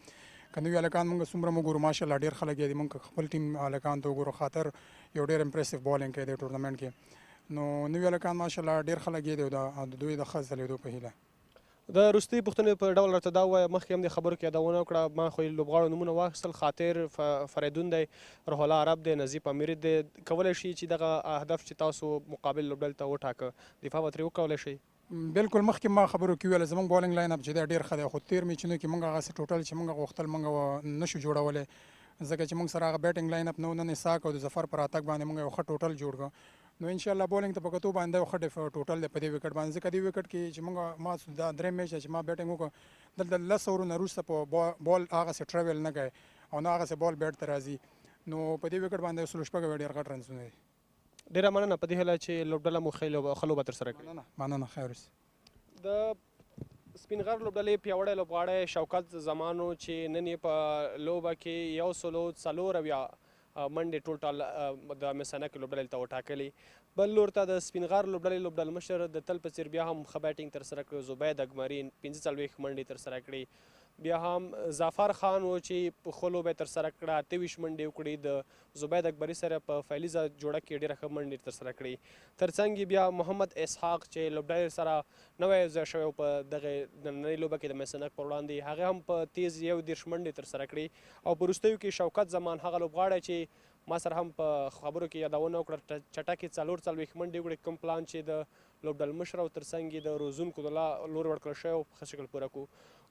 که نوي هلکان موږ څومره وګورو ماشاءالله ډېر ښه لګیا دي. موږ خپل ټیم هلکانو ته وګورو، خاطر یو ډېر امپریسیو بالینګ کوي د ټورنامنټ کې. نو نوي هلکان ماشاءالله ډېر ښه لګیا دي او د دوی د ښه ځلېدو په هیله. د وروستۍ پوښتنې په ډول راته دا ووایه، مخکې هم د خبرو کې یادونه وکړه، ما خو یې لوبغاړو نومونه واخیستل، خاطر فریدون دی، روح الله عرب دی، نظیف امیري دی. کولی شي چې دغه هدف چې تاسو مقابل لوبډلې ته وټاکه دفاع به ترې وکولی شئ؟ بالکل مخکې ما خبرو کې ویل زموږ بالنګ لاین اپ چې دی ډېر ښه دی، خو تېر میچونو کې موږ هغسې ټوټل چې موږ غوښتل موږ نشو جوړولی، ځکه چې موږ سره هغه بیټینګ لاین اپ نه و. نن اسحاق او د ظفر په راتګ باندې موږ یو ښه ټوټل جوړ کړو. نو انشاءالله بولینګ ته په کتو باندې یو ښه ټوټل دی په دې وکټ باندې، ځکه دې وکټ کې چې موږ ما دا درېیم میچ چې ما بیټینګ وکړو دلته 10 اورونه وروسته په بال هغسې ټریول نه کوي او نه هغسې بال بیټ ته راځي. نو په دې وکټ باندې 106 ډېر غټ رنزونه دي. ډېره مننه په دې هیله چې لوبډله مو ښه لوبه ترسره کړي. مننه خیر اوسې. د سپینغر لوبډلې پیاوړی لوبغاړی شوکت زمانو چې نن یې په لوبه کې 104 منډې ټوټال د مس-e-Ainak لوبډلې ته وټاکلې. بل لور ته د سپینغر لوبډلې لوبډلمشر د تل په څېر بیا هم ښه بیټینګ ترسره کړ، زبید اکبري 45 منډې ترسره کړې. بیا هم ظفر خان و چې په ښه لوبه یې ترسره کړه، 28 منډې وکړې. د زبید اکبري سره په فعلیزه جوړه کې ډېره ښه منډې ترسره کړې. تر څنګ بیا محمد اسحاق چې لوبډلې سره نوی ځای شوی په دغه نننۍ لوبه کې د مس-e-Ainak پر وړاندې، هغې هم په تیز 11 منډې ترسره کړې. او په وروستیو کې شوکت زمان هغه لوبغاړی چې ما سره هم په خبرو کې یادونه وکړه چټکې 44 منډې وکړې کوم پلان چې د لوبډل مشر او ترڅنګ یې د روزونکو د لوري ورکړل شوی په ښه شکل پوره کړو.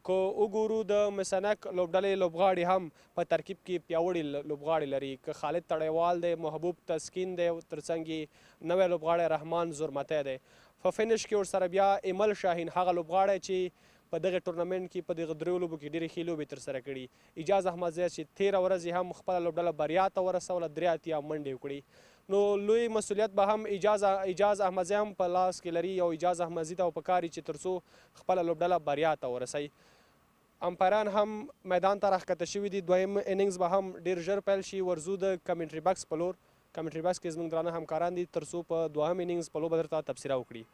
که وګورو د مس-e-Ainak لوبډلې لوبغاړي هم په ترکیب کې پیاوړي لوبغاړي لري. که خالد تړیوال دی، محبوب تسکین دی، ترڅنګ یې نوی لوبغاړی رحمان زرمتی دی. په فینش کې ورسره بیا ایمل شاهین هغه لوبغاړی چې په دغه ټورنمنټ کې په دغه دریو لوبو کې ډېرې ښې لوبې ترسره کړي. اجاز احمدزی چې 13 ورځې هم خپله لوبډله بریا ته ورسوله، 83 منډې وکړي. نو لوی مسؤلیت به هم اجاز احمدزی هم په لاس کې لري او اجاز احمدزي ته پکار چې تر څو خپله لوبډله بریا ته ورسوي. امپایران هم میدان ته راښکته شوي دي. دویم اننګز به هم ډېر ژر پیل شي. ورځو د کمنټري بکس په لور. کمنټري بکس کې زموږ درانه همکاران دي تر څو په دوهم اننګز په لوبه درته تبصره وکړي.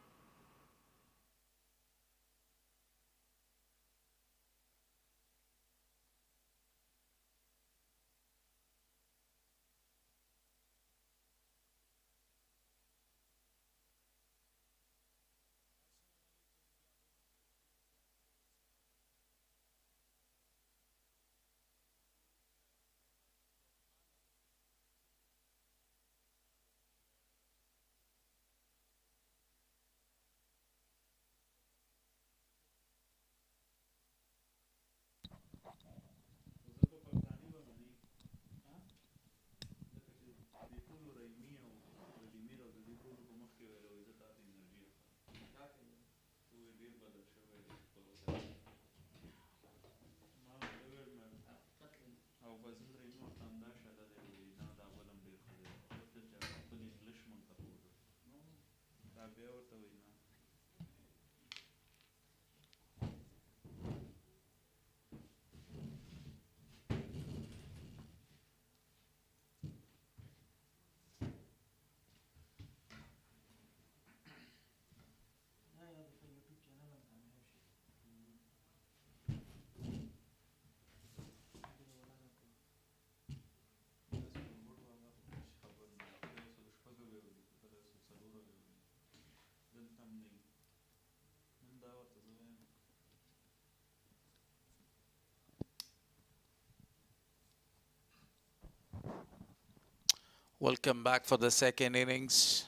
Welcome back for the second innings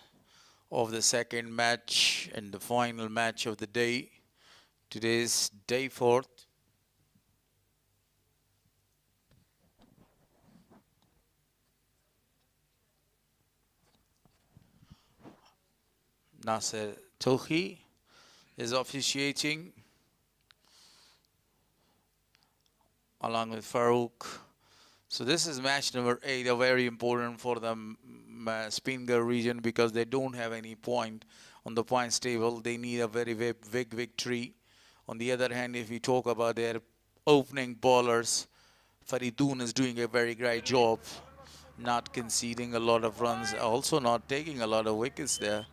of the second match and the final match of the day. Today's day 4th. Nasser Tohi is officiating along with Farouk. So this is match number 8, very important for the Speenghar region because they don't have any point on the points table. They need a very big victory. On the other hand, if we talk about their opening bowlers, Faridoon is doing a very great job, not conceding a lot of runs, also not taking a lot of wickets there.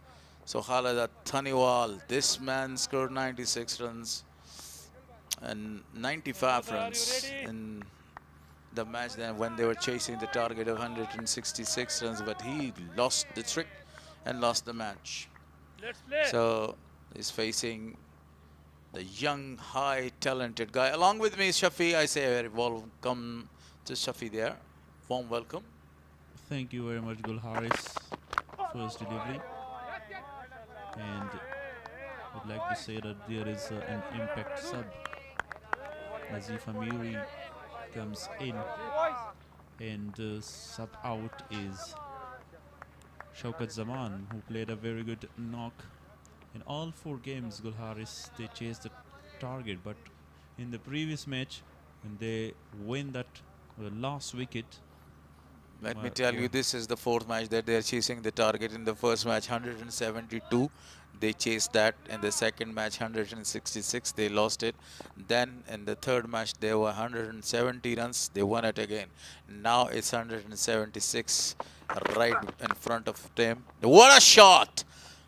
So Khalid Thaniwal, this man scored 96 runs and 95 runs in the match then when they were chasing the target of 166 runs, but he lost the trick and lost the match. So he's facing the young, high, talented guy. Along with me is Shafi. I say a very welcome to Shafi there. Warm welcome. Thank you very much, Gul Haris, first delivery. And I'd like to say that there is an impact sub. Nazif Amiri comes in, and sub out is Shaukat Zaman, who played a very good knock. In all 4 games, Gul Haris, they chased the target, but in the previous match, when they win that last wicket, let me tell you, this is the 4th match that they're chasing the target. In the first match, 172. They chased that. In the second match, 166. They lost it. Then in the third match, they were 170 runs. They won it again. Now it's 176 right in front of them. What a shot!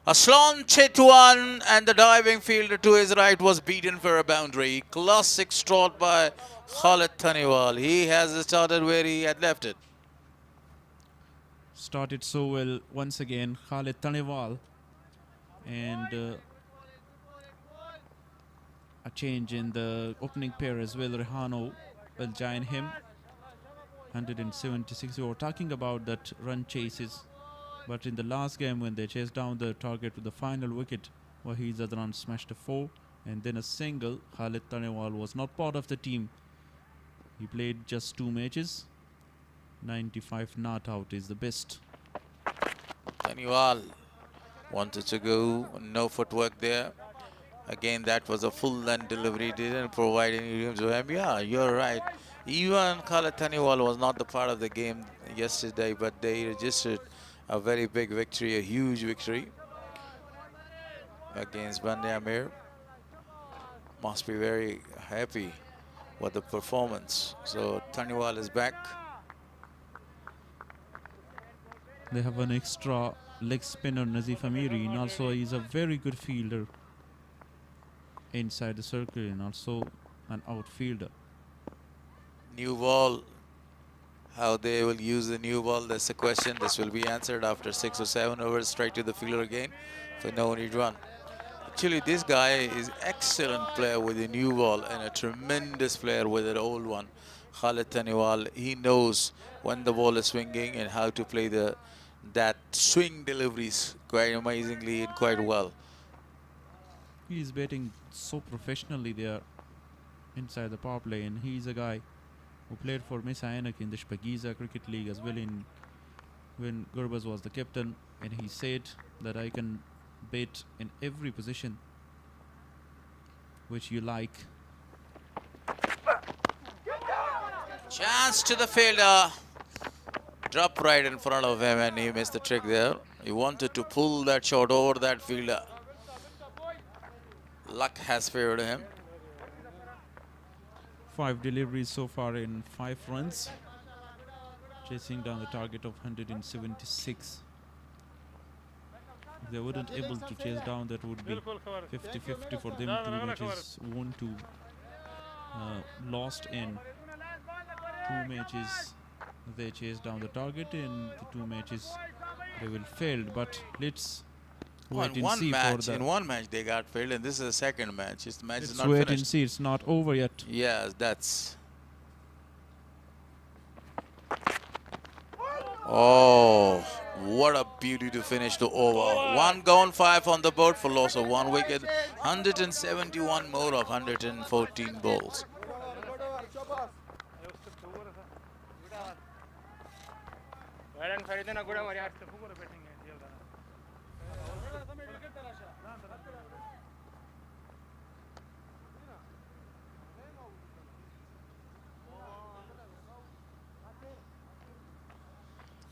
A slanted one, and the diving fielder to his right was beaten for a boundary. Classic strike by Khalid Thaniwal. He has started where he had left it. Started so well once again, Khalid Thaniwal, and a change in the opening pair as well. Rehano will join him. 176. We were talking about that run chases, but in the last game when they chased down the target with the final wicket, Wahid Zadran smashed a 4 and then a single. Khalid Tanewal was not part of the team. He played just 2 matches. 95 not out is the best. Tanewal wanted to go, no footwork there. Again, that was a full-length delivery, didn't provide any room to him. Yeah, you're right. Even Khalid Tanewal was not the part of the game yesterday, but they registered a very big victory, a huge victory against Bande Amir. Must be very happy with the performance. So Tanewal is back. They have an extra leg spinner, Nazif Amiri, and also he's a very good fielder inside the circle and also an outfielder. New ball. How they will use the new ball, that's the question. This will be answered after 6 or 7 overs, straight to the fielder again for no need run. Actually, this guy is excellent player with a new ball and a tremendous player with an old one. Khalid Tanewal, he knows when the ball is swinging and how to play that swing deliveries quite amazingly and quite well. He's batting so professionally there inside the power play, and he's a guy who played for Mis-e-Ainak in the Speenghar Cricket League as well when Gurbaz was the captain, and he said that I can bat in every position which you like. Chance to the fielder. Drop right in front of him and he missed the trick there. He wanted to pull that shot over that fielder. Luck has favored him. 5 deliveries so far in 5 runs, chasing down the target of 176. If they weren't able to chase down, that would be 50-50 for them. 2 matches won to lost in 2 matches. They chased down the target, and the 2 matches they will failed. But let's wait and see for the. In one match they got failed, and this is the second match. The match is not wait finished. and see. It's not over yet. Yes, that's. Oh, what a beauty to finish the over. 1 gone, 5 on the board for loss of 1 wicket. 171 more of 114 balls.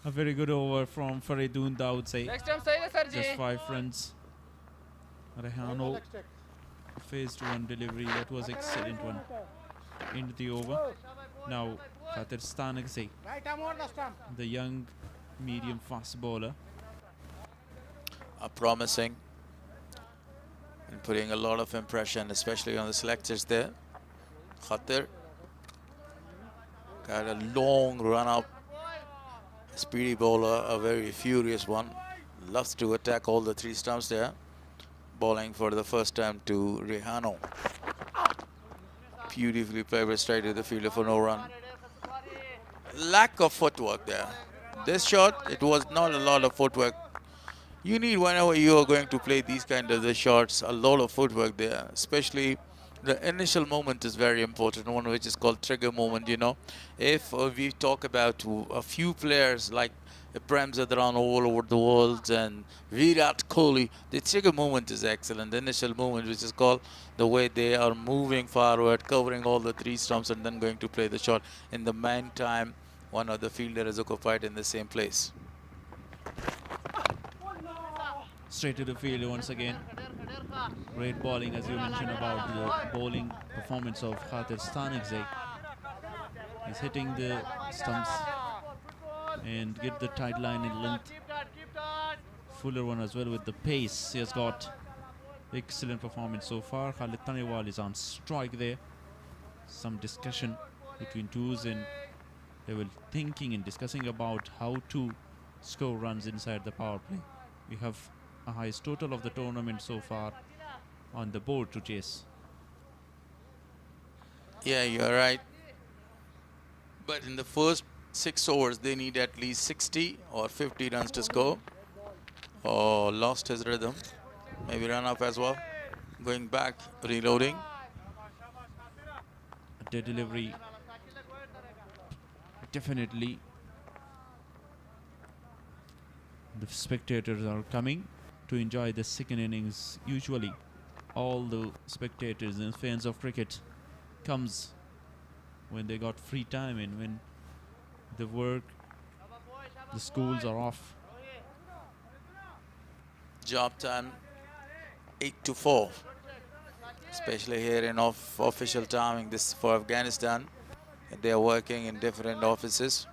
A very good over from Faridun Dawood say. Just 5 runs. Rehano faced 1 delivery. That was excellent one. Into the over. Now Hattrick say, the young medium fast bowler. Promising and putting a lot of impression, especially on the selectors there. Khatir got a long run up. Speedy bowler, a very furious one. Loves to attack all the 3 stumps there. Bowling for the first time to Rehano. Beautifully played straight to the fielder for no run. Lack of footwork there. This shot, it was not a lot of footwork. You need, whenever you are going to play these kind of the shots, a lot of footwork there. Especially the initial moment is very important, one which is called trigger moment, you know. If we talk about a few players like Prem Zadran all over the world and Virat Kohli, the trigger moment is excellent. The initial moment, which is called the way they are moving forward, covering all the 3 stumps and then going to play the shot. In the meantime, one of the fielder is occupied in the same place. Straight to the field once again. Great bowling, as you mentioned about the bowling performance of Hattrick. He's hitting the stumps and get the tight line in length. Fuller one as well with the pace. He has got excellent performance so far. Khalid Tanewal is on strike there. Some discussion between twos, and they were thinking and discussing about how to score runs inside the power play. We have a highest total of the tournament so far on the board to chase. Yeah, you're right. But in the first 6 overs, they need at least 60 or 50 runs to score. Oh, lost his rhythm. Maybe run up as well. Going back, reloading. The delivery definitely. The spectators are coming to enjoy the second innings. Usually all the spectators and fans of cricket comes when they got free time and when the work, the schools are off. Job time 8 to 4, especially here in official timing. This is for Afghanistan. They are working in different offices.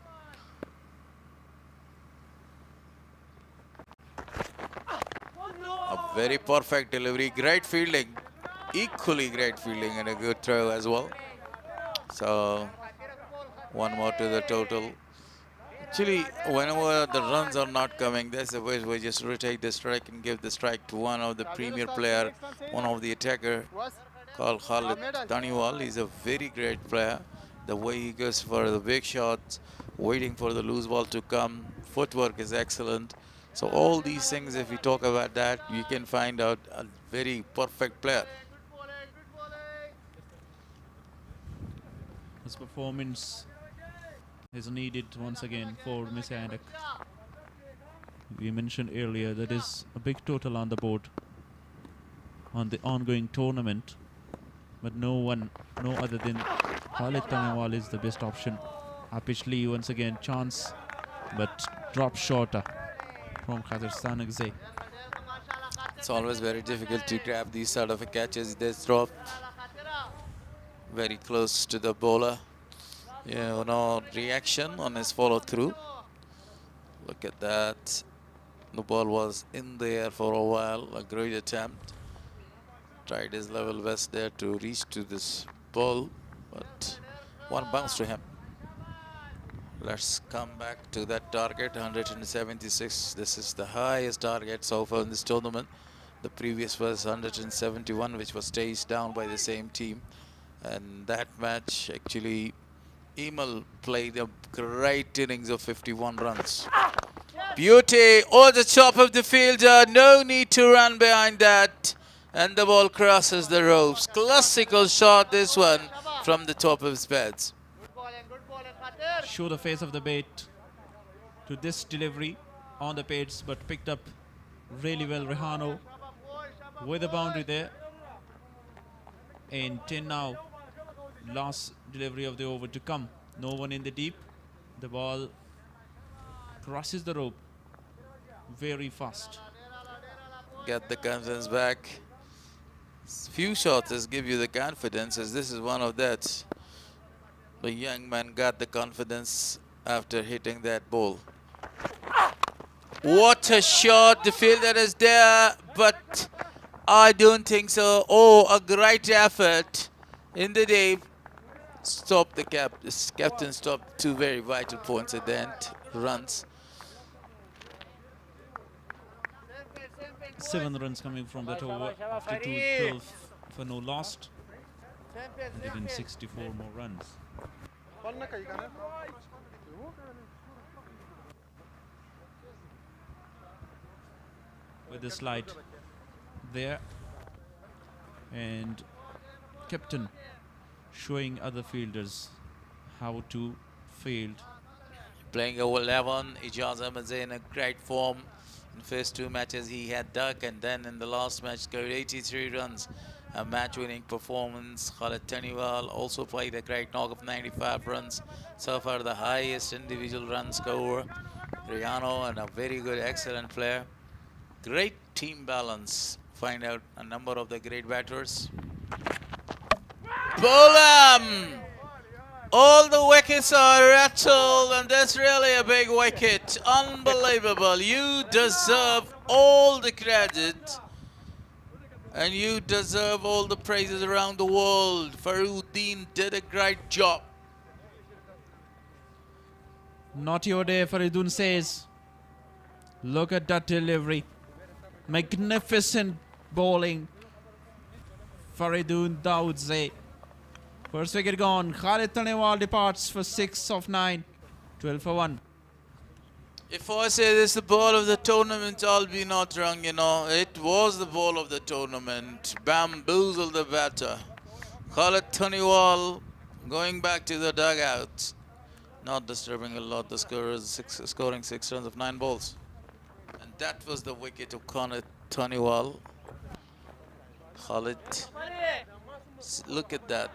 A very perfect delivery, great fielding, equally great fielding and a good throw as well. So one more to the total. Actually, whenever the runs are not coming, that's the way we just rotate the strike and give the strike to one of the premier player, one of the attacker called Khalid Taniwal. He's a very great player. The way he goes for the big shots, waiting for the loose ball to come, footwork is excellent. So all these things, if we talk about that, you can find out a very perfect player. His performance is needed once again for Mis-e-Ainak. We mentioned earlier that is a big total on the board on the ongoing tournament, but no other than Khalid Taniwal is the best option. Apishli once again chance, but drop shorter from Hattrick. It's always very difficult to grab these sort of catches. This drop very close to the bowler. Yeah, no reaction on his follow through. Look at that. The ball was in the air for a while. A great attempt. Tried his level best there to reach to this ball, but one bounce to him. Let's come back to that target, 176. This is the highest target so far in this tournament. The previous was 171, which was staged down by the same team. And that match, actually, Emal played a great innings of 51 runs. Beauty, over the top of the fielder, no need to run behind that. And the ball crosses the ropes. Classical shot, this one, from the top of his pads. Show the face of the bait to this delivery on the pads, but picked up really well Rehano with the boundary there. And 10 now. Last delivery of the over to come. No one in the deep. The ball crosses the rope very fast. Get the confidence back. Few shots give you the confidence, as this is one of that. The young man got the confidence after hitting that ball. What a shot. The fielder is there, but I don't think so. Oh, a great effort in the day. Stop the captain stopped two very vital points at the end. Runs. 7 runs coming from that over after 12 for no lost. 164 more runs. With the slide there, and captain showing other fielders how to field. Playing over 11, Ijaz Ahmed Zain in a great form. In first 2 matches he had duck, and then in the last match scored 83 runs. A match-winning performance. Khalid Taniwal also played a great knock of 95 runs. So far the highest individual run scorer. Riano, and a very good, excellent player. Great team balance. Find out a number of the great batters. Bolam! All the wickets are rattled, and that's really a big wicket. Unbelievable. You deserve all the credit, and you deserve all the praises around the world. Faruddin did a great job. Not your day, Faridun says. Look at that delivery. Magnificent bowling. Faridun Daudze. First wicket gone. Khalid Taniwal departs for 6 of 9. 12 for 1. If I say this is the ball of the tournament, I'll be not wrong, you know. It was the ball of the tournament. Bamboozled the batter. Khalid Taniwal going back to the dugout. Not disturbing a lot. The score is scoring 6 runs of 9 balls. And that was the wicket of Khalid Taniwal. Khalid, look at that.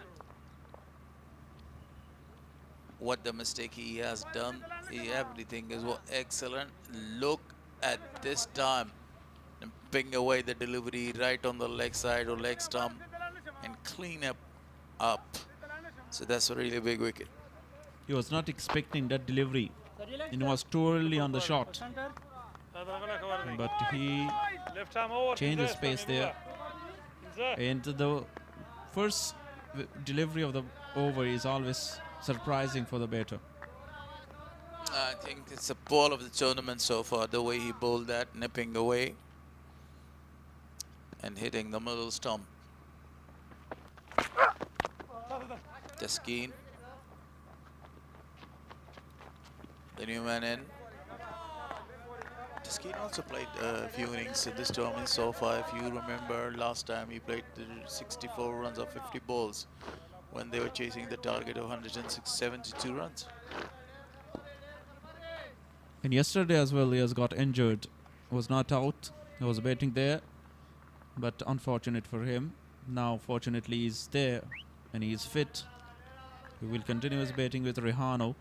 What the mistake he has done. Everything is excellent. Look at this time. And ping away the delivery right on the leg side or leg stump and clean up. So that's a really big wicket. He was not expecting that delivery. It was too early on the shot. But he changed his pace there. And the first delivery of the over is always surprising for the batter. I think it's the ball of the tournament so far, the way he bowled that, nipping away and hitting the middle stump. Taskeen, the new man in. Taskeen also played a few innings in this tournament so far. If you remember, last time he played 64 runs of 50 balls when they were chasing the target of 172 runs. And yesterday as well, he has got injured. Was not out. He was batting there. But unfortunate for him. Now, fortunately, he's there and he is fit. He will continue his batting with Rehano.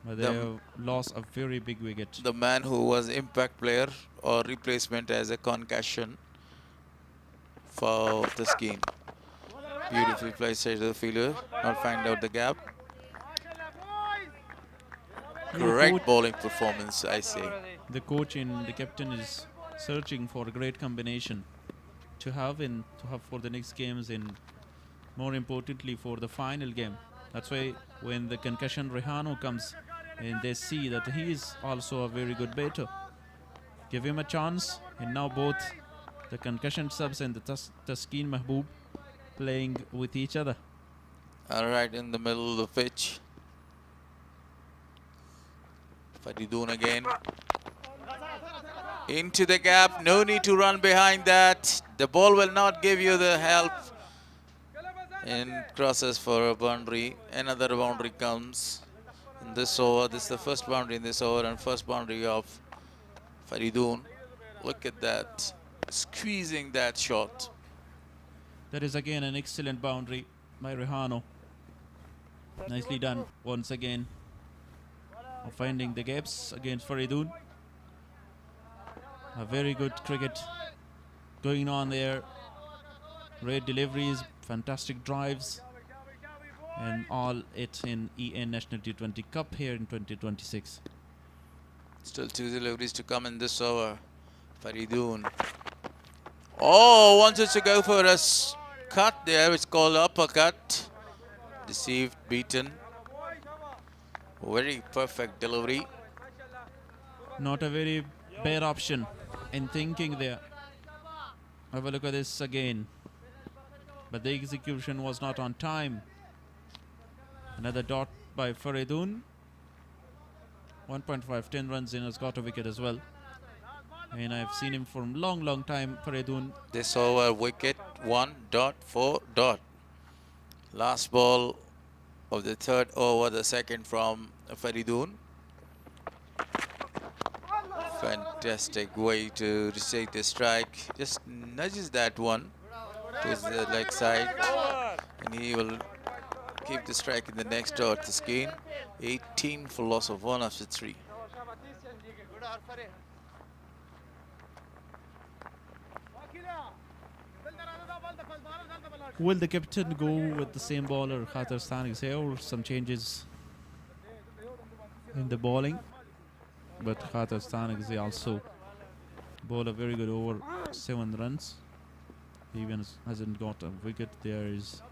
But they have lost a very big wicket. The man who was impact player or replacement as a concussion for the scheme. Beautifully placed side of the fielder. Not find out the gap. Correct bowling performance, I say. The coach and the captain is searching for a great combination to have for the next games and more importantly for the final game. That's why when the concussion Rehano comes and they see that he is also a very good batter, give him a chance. And now both the concussion subs and the Taskeen Mahboob playing with each other. Alright, in the middle of the pitch. Faridoon again. Into the gap, no need to run behind that. The ball will not give you the help. And crosses for a boundary. Another boundary comes in this over. This is the first boundary in this over and first boundary of Faridoon. Look at that. Squeezing that shot. That is again an excellent boundary by Rehano. Nicely done once again. Finding the gaps against Faridoon. A very good cricket going on there. Great deliveries, fantastic drives, and all it in EN National T20 Cup here in 2026. Still 2 deliveries to come in this over. Faridoon. Oh, wanted to go for a cut there. It's called uppercut. Deceived, beaten. Very perfect delivery. Not a very bad option in thinking there. Have a look at this again. But the execution was not on time. Another dot by Faridoon. 1.5, 10 runs in, has got a wicket as well. And I've seen him for a long time, Faridoon. This over wicket 1.4. Last ball of the third over, the second from Faridoon. Fantastic way to receive the strike. Just nudges that one to the leg side. And he will keep the strike in the next over to Skeen. 18 for loss of 1 after 3. Will the captain go with the same bowler, Hattrick is here, or some changes in the bowling? But Hattrick is also bowled a very good over, 7 runs. He even hasn't got a wicket. There is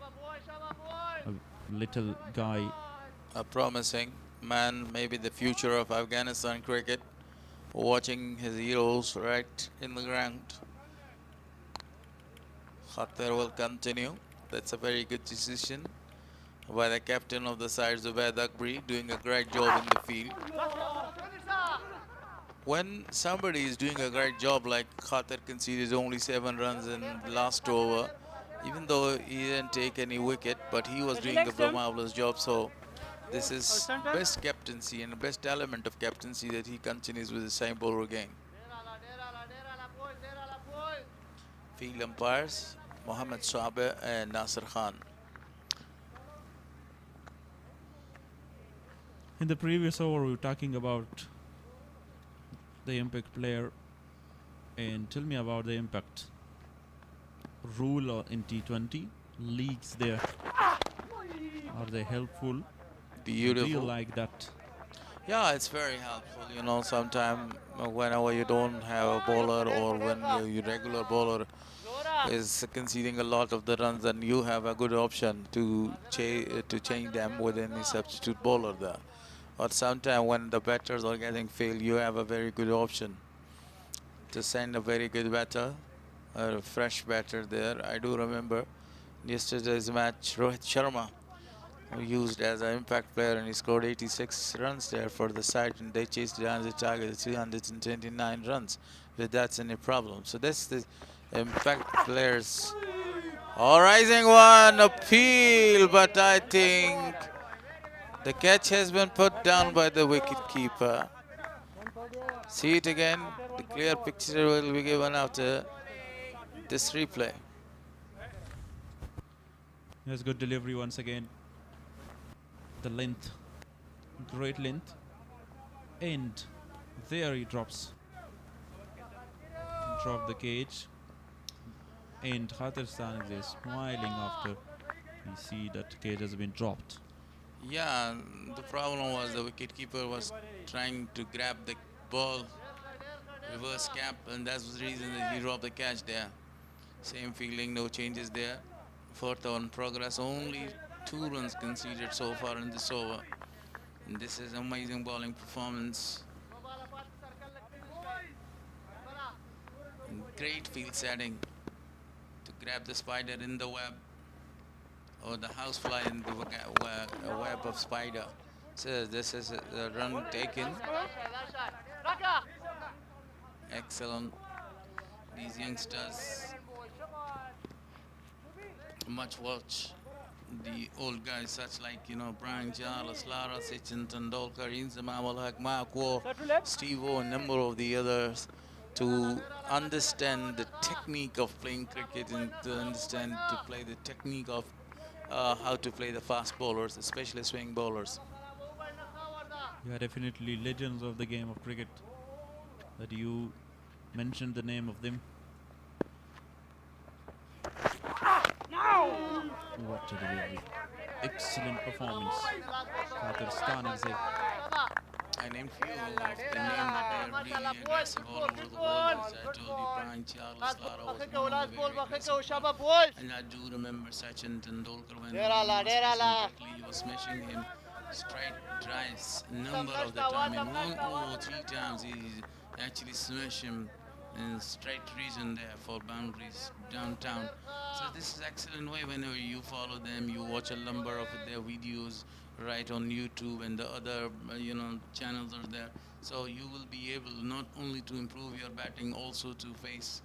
a little guy. A promising man, maybe the future of Afghanistan cricket. Watching his heroes right in the ground. Hattrick will continue. That's a very good decision. by the captain of the side, Zubair Akbari, doing a great job in the field. When somebody is doing a great job, like Hattrick conceded only 7 runs in the last over, even though he didn't take any wicket, but he was doing a marvelous job. So this is best captaincy and the best element of captaincy that he continues with the same bowler again. Field umpires, Mohammad Saber and Nasir Khan. In the previous over, we were talking about the impact player, and tell me about the impact rule in T20 leagues there. Are they helpful? Beautiful. Do you like that? Yeah, it's very helpful. You know, sometimes whenever you don't have a bowler or when your regular bowler is conceding a lot of the runs, then you have a good option to change them with any substitute bowler there. But sometimes when the batters are getting failed, you have a very good option to send a very good batter, a fresh batter there. I do remember yesterday's match, Rohit Sharma used as an impact player, and he scored 86 runs there for the side, and they chased down the target at 329 runs without any problem. So that's the impact players. Oh, rising one, appeal, but I think the catch has been put down by the wicket-keeper. See it again. The clear picture will be given after this replay. Yes, good delivery once again. The length, great length, and there he drops. Drop the cage, and Hattrick is smiling after we see that cage has been dropped. Yeah, the problem was the wicketkeeper was trying to grab the ball, reverse cap, and that's the reason that he dropped the catch there. Same feeling, no changes there. Fourth on progress, only 2 runs conceded so far in this over. And this is amazing bowling performance. And great field setting to grab the spider in the web, or the housefly in the web of spider. So this is a run taken. Excellent. These youngsters much watch the old guys such like, you know, Brian Charles, Lara, Sachin Tendulkar, Inzamam Al-Haq, Mark Waugh, Steve O, and a number of the others, to understand the technique of playing cricket and to understand to play the technique of how to play the fast bowlers, especially swing bowlers. You are definitely legends of the game of cricket. That you mentioned the name of them. What a delivery. Excellent performance. Hattrick. I named few of the name that are really aggressive all over the world. As I told you, Brian Charles, Lara was one of the very aggressive. And I do remember Sachin Tendulkar when he was smashing him straight drives number of the time. In 1 over 3 times, he actually smashed him in straight region there for boundaries downtown. So this is excellent way. Whenever you follow them, you watch a number of their videos right on YouTube, and the other channels are there. So you will be able not only to improve your batting, also to face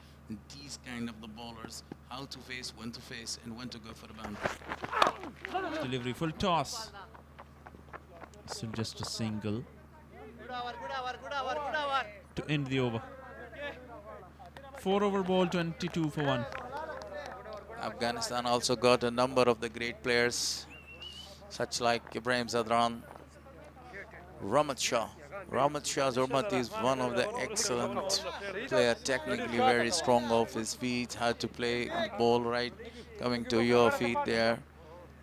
these kind of the bowlers, how to face, when to face, and when to go for the boundary. Delivery, full toss. Still just a single to end the over. 4 over ball, 22 for 1. Afghanistan also got a number of the great players, such like Ibrahim Zadran, Rahmat Shah. Rahmat Shah Zurmati is one of the excellent player, technically very strong off his feet, how to play the ball right, coming to your feet there.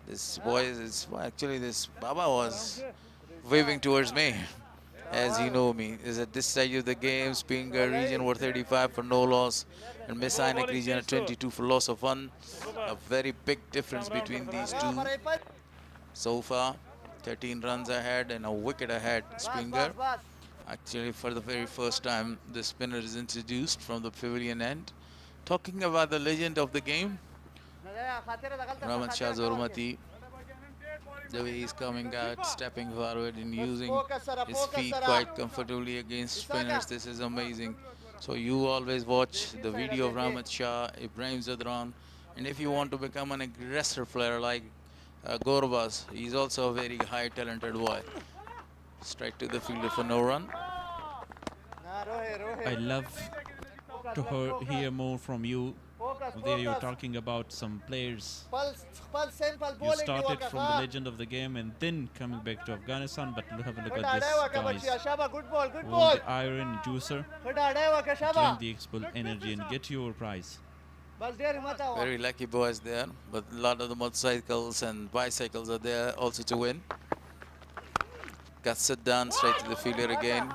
This boy is actually, this Baba was waving towards me, as you know me. Is at this stage of the game, Speenghar region were 35 for no loss, and Mis-e-Ainak region at 22 for loss of 1. A very big difference between these two. So far, 13 runs ahead and a wicket ahead. Speenghar, actually for the very first time, the spinner is introduced from the pavilion end. Talking about the legend of the game, Rahmat Shah Zurmati, The way he's coming out, stepping forward and using his feet quite comfortably against spinners. This is amazing. So you always watch the video of Rahmat Shah, Ibrahim Zadran, and if you want to become an aggressor player like Gorbaz, he's also a very high talented boy. Straight to the fielder for no run. I love to hear more from you. There you're talking about some players. You started from the legend of the game and then coming back to Afghanistan, but have a look at this, guys. Hold the iron juicer, drink the X-Bull energy and get your prize. Very lucky boys there, but a lot of the motorcycles and bicycles are there also to win. Got sit down straight to the fielder again.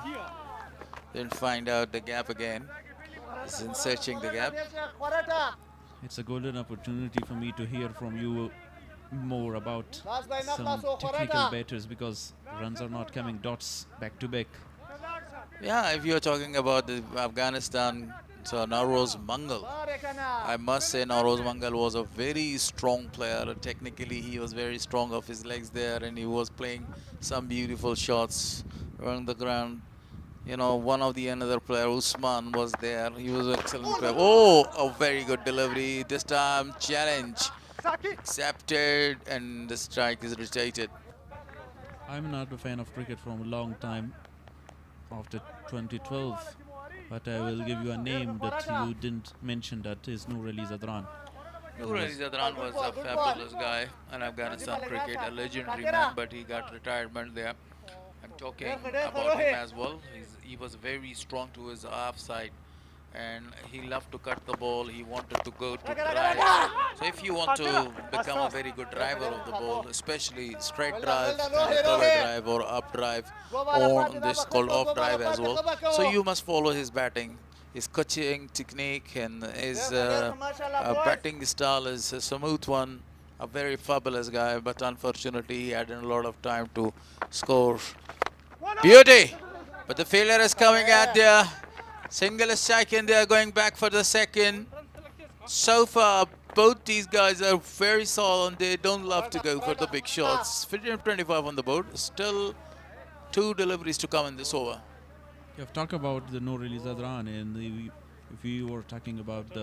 Didn't find out the gap again. He's in searching the gap. It's a golden opportunity for me to hear from you more about some technical batters because runs are not coming dots back to back. Yeah, if you're talking about the Afghanistan, so Nawroz Mangal, I must say Nawroz Mangal was a very strong player. Technically, he was very strong off his legs there, and he was playing some beautiful shots around the ground. You know, one of the another player, Usman, was there. He was an excellent player. Oh, a very good delivery. This time, challenge accepted, and the strike is rejected. I'm not a fan of cricket from a long time after 2012, but I will give you a name that you didn't mention, that is Noor Ali Zadran. Noor Ali Zadran was a fabulous guy in Afghanistan cricket, a legendary man, but he got retirement there. I'm talking about him as well. He was very strong to his off side, and he loved to cut the ball. He wanted to go to drive. So if you want to become a very good driver of the ball, especially straight drive, cover drive or up drive, or this called off drive as well, so you must follow his batting. His coaching technique and his batting style is a smooth one. A very fabulous guy, but unfortunately he hadn't a lot of time to score. Beauty! But the fielder is coming at there. Single is second, they are going back for the second. So far, both these guys are very solid. They don't love to go for the big shots. 25 on the board. Still 2 deliveries to come in this over. You have talked about the Noor Ali Zadran, and if you were talking about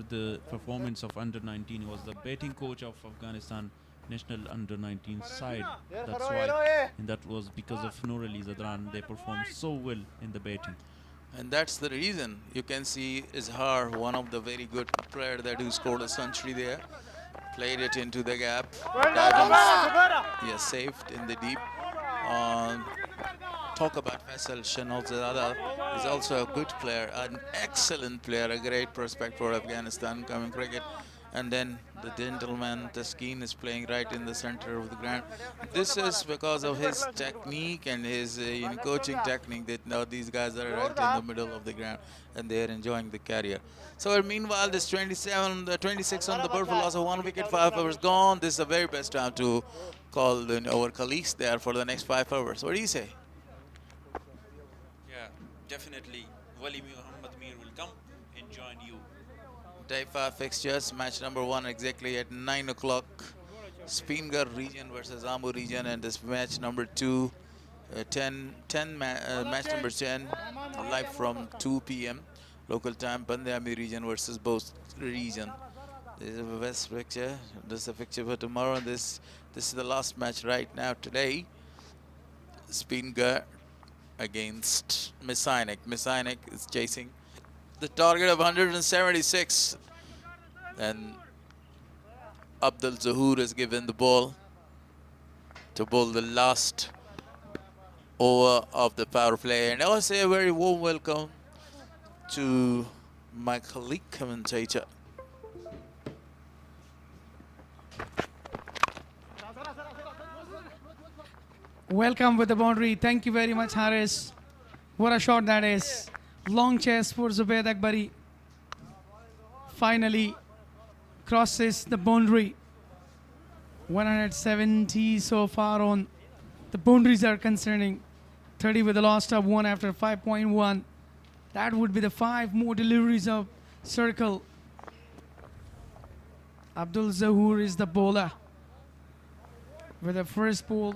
the performance of under-19, he was the batting coach of Afghanistan national under-19 side. That's why, and that was because of Noor Ali Zadran. They performed so well in the batting. And that's the reason. You can see Izhar, one of the very good players that who scored a century there. Played it into the gap. Yes, saved in the deep. Talk about Faisal Shanozada. He's also a good player, an excellent player, a great prospect for Afghanistan coming cricket. And then the gentleman, Taskeen, is playing right in the center of the ground. This is because of his technique and his coaching technique that now these guys are right in the middle of the ground and they're enjoying the career. So meanwhile, this 26 on the board for loss of 1 wicket, 5 overs gone. This is the very best time to call our colleagues there for the next 5 overs. What do you say? Yeah, definitely. Wali Muhammad Mir will come and join you. Day 5 fixtures, match number 1 exactly at 9 o'clock. Speenghar region versus Amur region, and this match number 2, match number 10, live from 2 p.m. local time, Bandiami region versus both region. This is the best picture. This is the picture for tomorrow. This is the last match right now today. Speenghar against Mis-e-Ainak. Mis-e-Ainak is chasing the target of 176, and Abdul Zahoor is given the ball to bowl the last over of the power play. And I want to say a very warm welcome to my colleague commentator. Welcome with the boundary. Thank you very much, Harris. What a shot that is. Long chase for Zubaid Akbari. Finally crosses the boundary. 170 so far on the boundaries are concerning. 30 with the loss of 1 after 5.1. That would be the 5 more deliveries of circle. Abdul Zahoor is the bowler. with the first ball.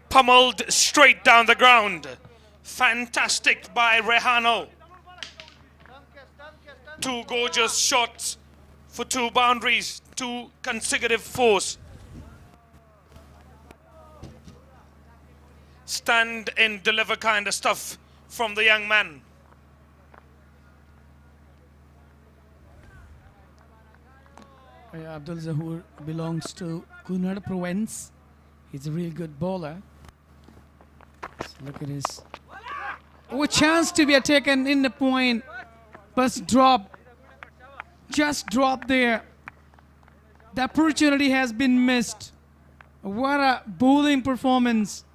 Pummeled straight down the ground. Fantastic by Rehano. Two gorgeous shots for two boundaries, two consecutive fours. Stand and deliver kind of stuff from the young man. Abdul Zahur belongs to Cunard province. He's a real good bowler. So look at his. Oh, a chance to be taken in the point. But drop. Just drop there. The opportunity has been missed. What a bowling performance.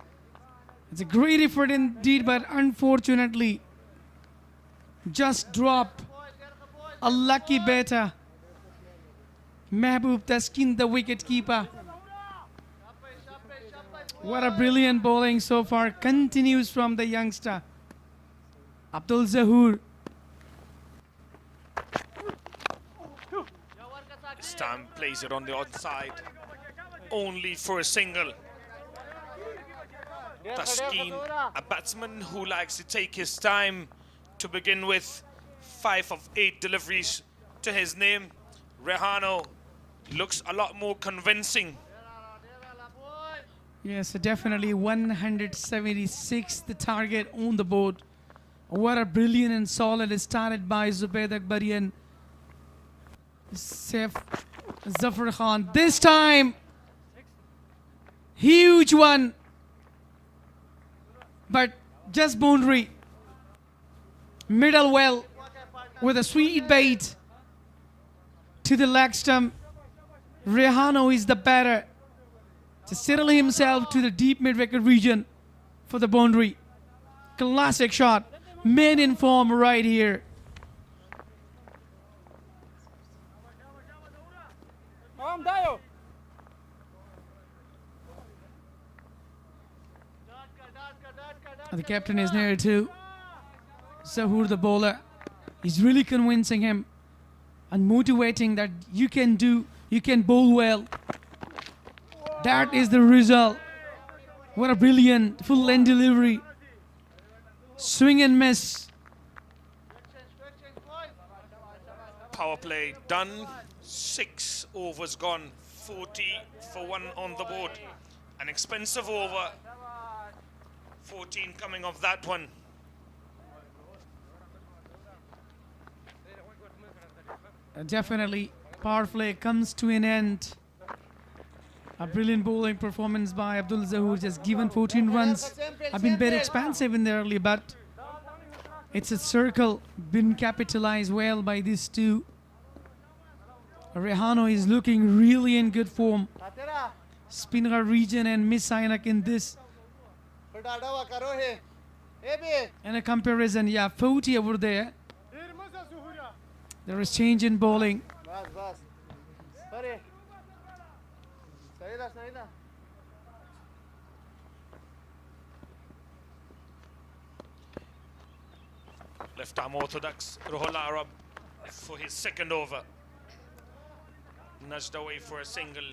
It's a great effort indeed, but unfortunately, just drop. A lucky batter. Mehboob Taskin, the wicket keeper. What a brilliant bowling so far. Continues from the youngster, Abdul Zahur. This time plays it on the odd side. Only for a single. Taskin, a batsman who likes to take his time to begin with. 5 of 8 deliveries to his name. Rehano looks a lot more convincing. Yes, definitely 176 the target on the board. What a brilliant and solid started by Zubaid Akbari and Saif Zafar Khan. This time, huge one, but just boundary. Middle well with a sweet bait to the leg stump. Rehano is the batter to settle himself to the deep mid-wicket region for the boundary. Classic shot, man in form right here. The captain is near too. Zahur, the bowler, is really convincing him and motivating that you can bowl well. That is the result. What a brilliant full length delivery. Swing and miss. Power play done. 6 overs gone. 40 for 1 on the board. An expensive over. 14 coming off that one. Definitely, power play comes to an end. A brilliant bowling performance by Abdul Zahur, just given 14 runs. Have been very expansive in the early, but it's a circle, been capitalized well by these two. Rehano is looking really in good form. Speenghar region and Mis-e-Ainak in this. In a comparison, yeah, 40 over there. There is change in bowling. Left arm orthodox, Ruhul Arab for his second over. Nudged away for a single.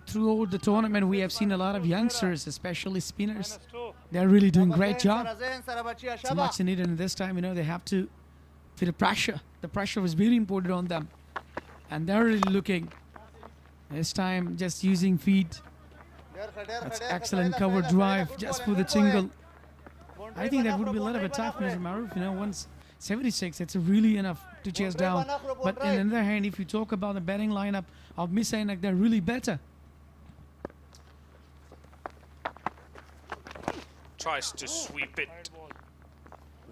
Throughout the tournament, we have seen a lot of youngsters, especially spinners. They're really doing a great job. It's much needed, and this time, they have to feel the pressure. The pressure was very important on them, and they're really looking. This time, just using feet. That's excellent cover drive just for the single. I think that would be a lot of a tough, Mr. Maruf. 176, it's really enough to chase down. But on the other hand, if you talk about the batting lineup of Mis-e-Ainak, they're really better. Tries to sweep it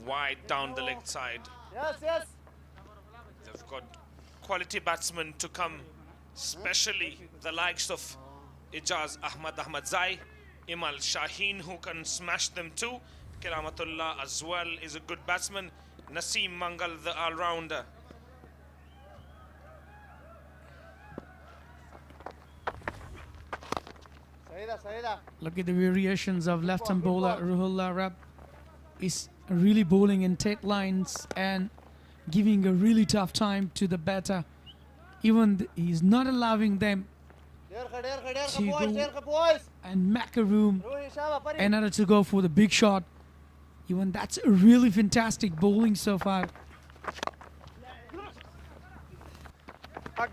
wide down the leg side. They've got quality batsmen to come, especially the likes of Ijaz Ahmadzai, Imal Shaheen, who can smash them too. Kiramatullah as well is a good batsman. Naseem Mangal, the all-rounder. Look at the variations of left-arm bowler Ruhullah Rab is really bowling in tight lines and giving a really tough time to the batter. Even he's not allowing them to go and make a room in order to go for the big shot. Even that's a really fantastic bowling so far.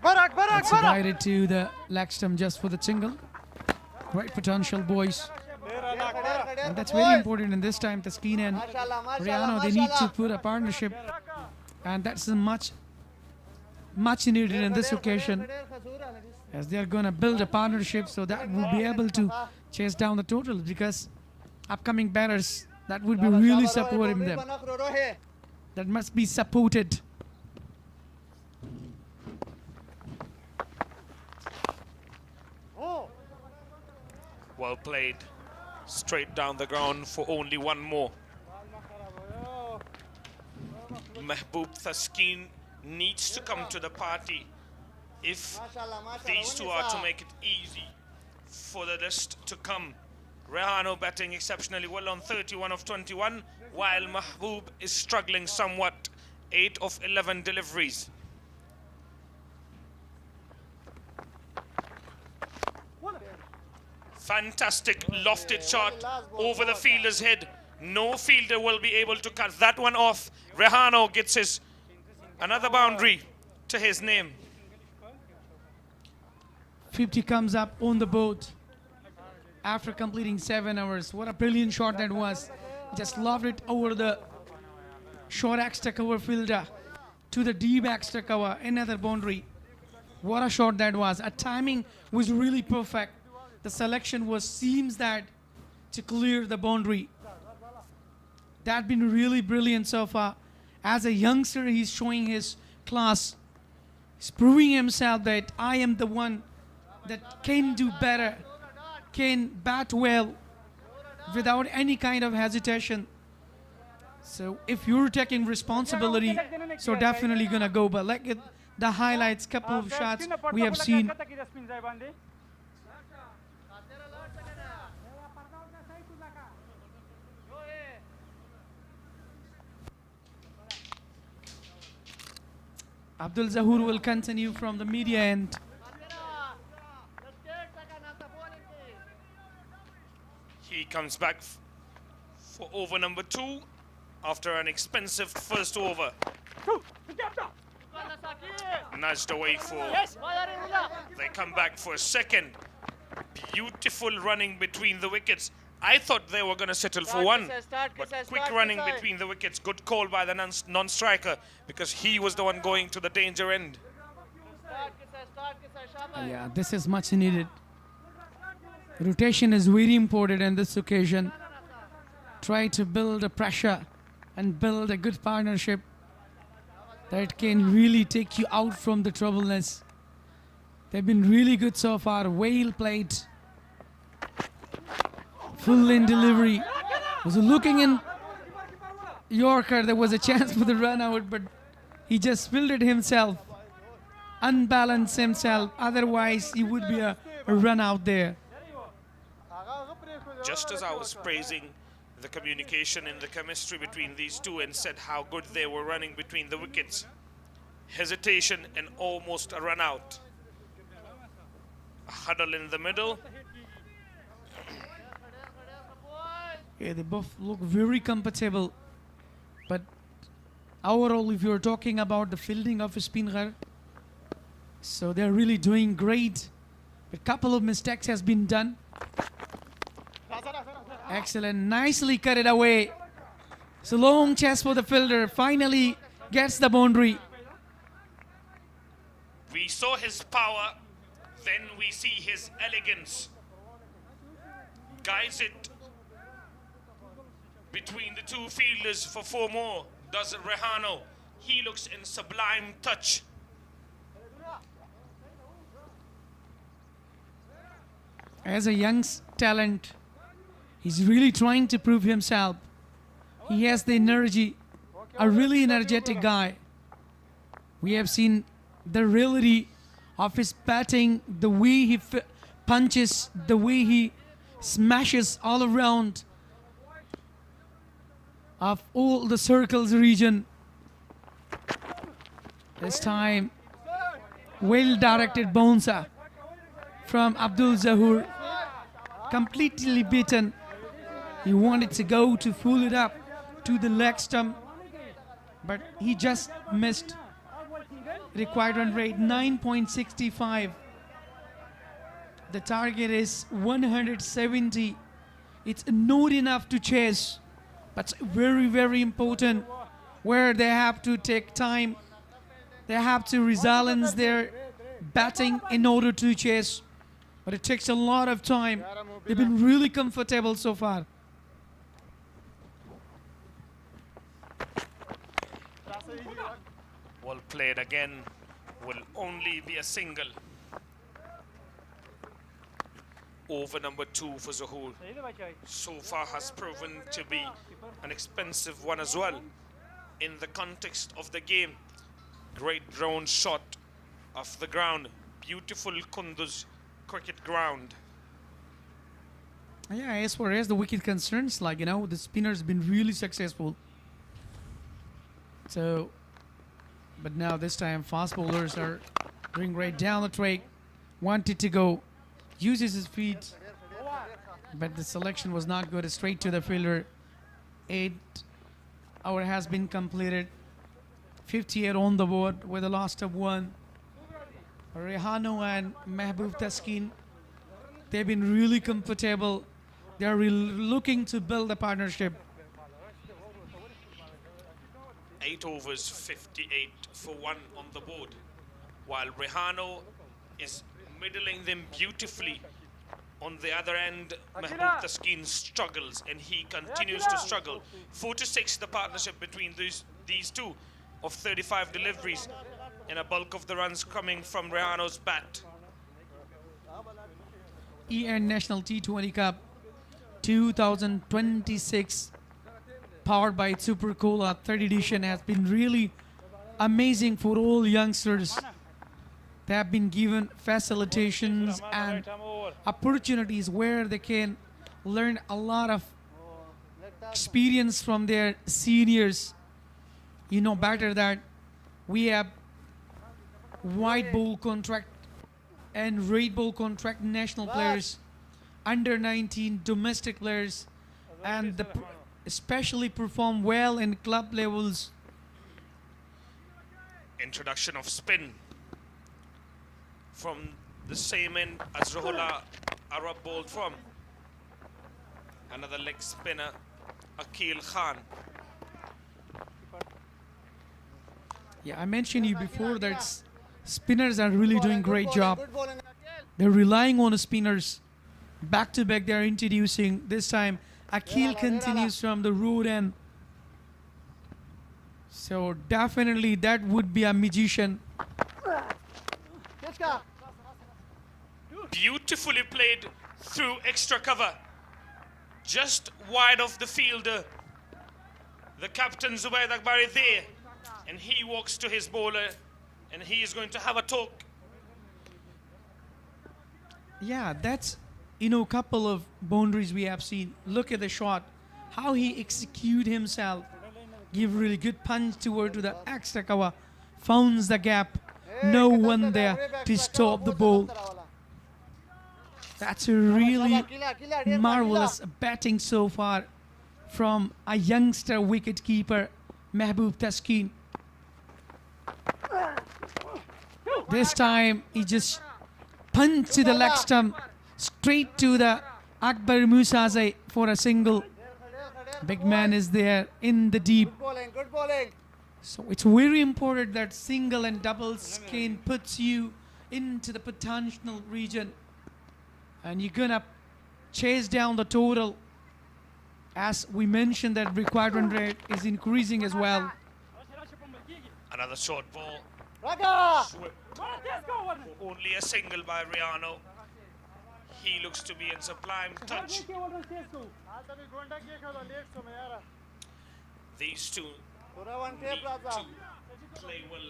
That's guided to the leg stump just for the single. Great potential, boys. And that's very important in this time. Taskin and Riano, they need to put a partnership, and that's much needed in this occasion, as they are going to build a partnership so that will be able to chase down the total, because upcoming batters that would be really supporting them. That must be supported. Well played. Straight down the ground for only one more. Mahbub Taskin needs to come to the party if these two are to make it easy for the list to come. Rehano batting exceptionally well on 31 of 21, while Mahbub is struggling somewhat, 8 of 11 deliveries. Fantastic lofted shot over the fielder's head. No fielder will be able to cut that one off. Rehano gets his another boundary to his name. 50 comes up on the board after completing 7 hours. What a brilliant shot that was. Just loved it over the short extra cover fielder to the deep extra cover. Another boundary. What a shot that was. A timing was really perfect. The selection seems that to clear the boundary. That's been really brilliant so far. As a youngster, he's showing his class. He's proving himself that I am the one that can do better, can bat well without any kind of hesitation. So if you're taking responsibility, so definitely gonna go. But like the highlights, couple of shots we have seen. Abdul Zahur will continue from the media end. He comes back for over number 2 after an expensive first over. Nudged away for... They come back for a second. Beautiful running between the wickets. I thought they were going to settle for one, but quick running between the wickets. Good call by the non-striker, because he was the one going to the danger end. Yeah, this is much needed. Rotation is very important in this occasion. Try to build a pressure and build a good partnership that can really take you out from the troubleness. They've been really good so far. Well played. Full in delivery. Was looking in Yorker. There was a chance for the run out, but he just fielded himself, unbalanced himself. Otherwise, he would be a run out there. Just as I was praising the communication and the chemistry between these two and said how good they were running between the wickets, hesitation and almost a run out. A huddle in the middle. Yeah, they both look very comfortable. But overall, if you're talking about the fielding of Speenghar, so they're really doing great. A couple of mistakes has been done. Excellent, nicely cut it away. It's a long chase for the fielder. Finally gets the boundary. We saw his power, then we see his elegance. Guides it between the two fielders for 4 more. Does Rehano. He looks in sublime touch. As a young talent, he's really trying to prove himself. He has the energy, a really energetic guy. We have seen the reality of his batting, the way he punches, the way he smashes all around of all the circles region. This time, well-directed bouncer from Abdul Zahur, completely beaten. He wanted to go to pull it up to the leg stump, but he just missed. Required run rate 9.65. The target is 170. It's not enough to chase, but very, very important where they have to take time. They have to resilience their batting in order to chase, but it takes a lot of time. They've been really comfortable so far. Well played again, will only be a single. Over number 2 for Zahur. So far has proven to be an expensive one as well in the context of the game. Great drone shot off the ground. Beautiful Kunduz cricket ground. Yeah, as far as the wicket concerns, like, you know, the spinner's been really successful. So, but now this time fast bowlers are doing right down the track. Wanted to go, uses his feet, but the selection was not good. Straight to the fielder. 8 hour has been completed. 58 on the board with a loss of 1. Rehano and Mehboob Taskin, they've been really comfortable. They're looking to build a partnership. 8 overs, 58 for 1 on the board, while Rehano is middling them beautifully. On the other end, Mehboob Taskin struggles, and he continues to struggle. 4 to 6 the partnership between these two of 35 deliveries, and a bulk of the runs coming from Rehano's bat. EN National T20 Cup 2026, powered by Super Cola, 3rd edition, has been really amazing for all youngsters. They have been given facilitations and opportunities where they can learn a lot of experience from their seniors. You know better that we have white ball contract and red ball contract national players, under 19 domestic players, and especially perform well in club levels. Introduction of spin from the same end as Rohula Arab bowled from. Another leg spinner, Akil Khan. Yeah, I mentioned you before that spinners are really doing great job. They're relying on the spinners. Back to back they're introducing. This time Akil continues from the road end. So definitely that would be a magician. Beautifully played through extra cover. Just wide of the fielder. The captain Zubair Akbari there. And he walks to his bowler, and he is going to have a talk. Yeah, that's, you know, a couple of boundaries we have seen. Look at the shot, how he execute himself. Give really good punch toward to the extra cover. Founds the gap. No one there to stop the ball. That's a really marvelous batting so far from a youngster wicketkeeper, Mehboob Taskin. This time he just punched to the leg stump, straight to the Akbar Musazai for a single. Big man is there in the deep. So it's very important that single and double skin puts you into the potential region, and you're gonna chase down the total. As we mentioned, that required run rate is increasing as well. Another short ball. Swift. Only a single by Riano. He looks to be in sublime touch. These two need to play well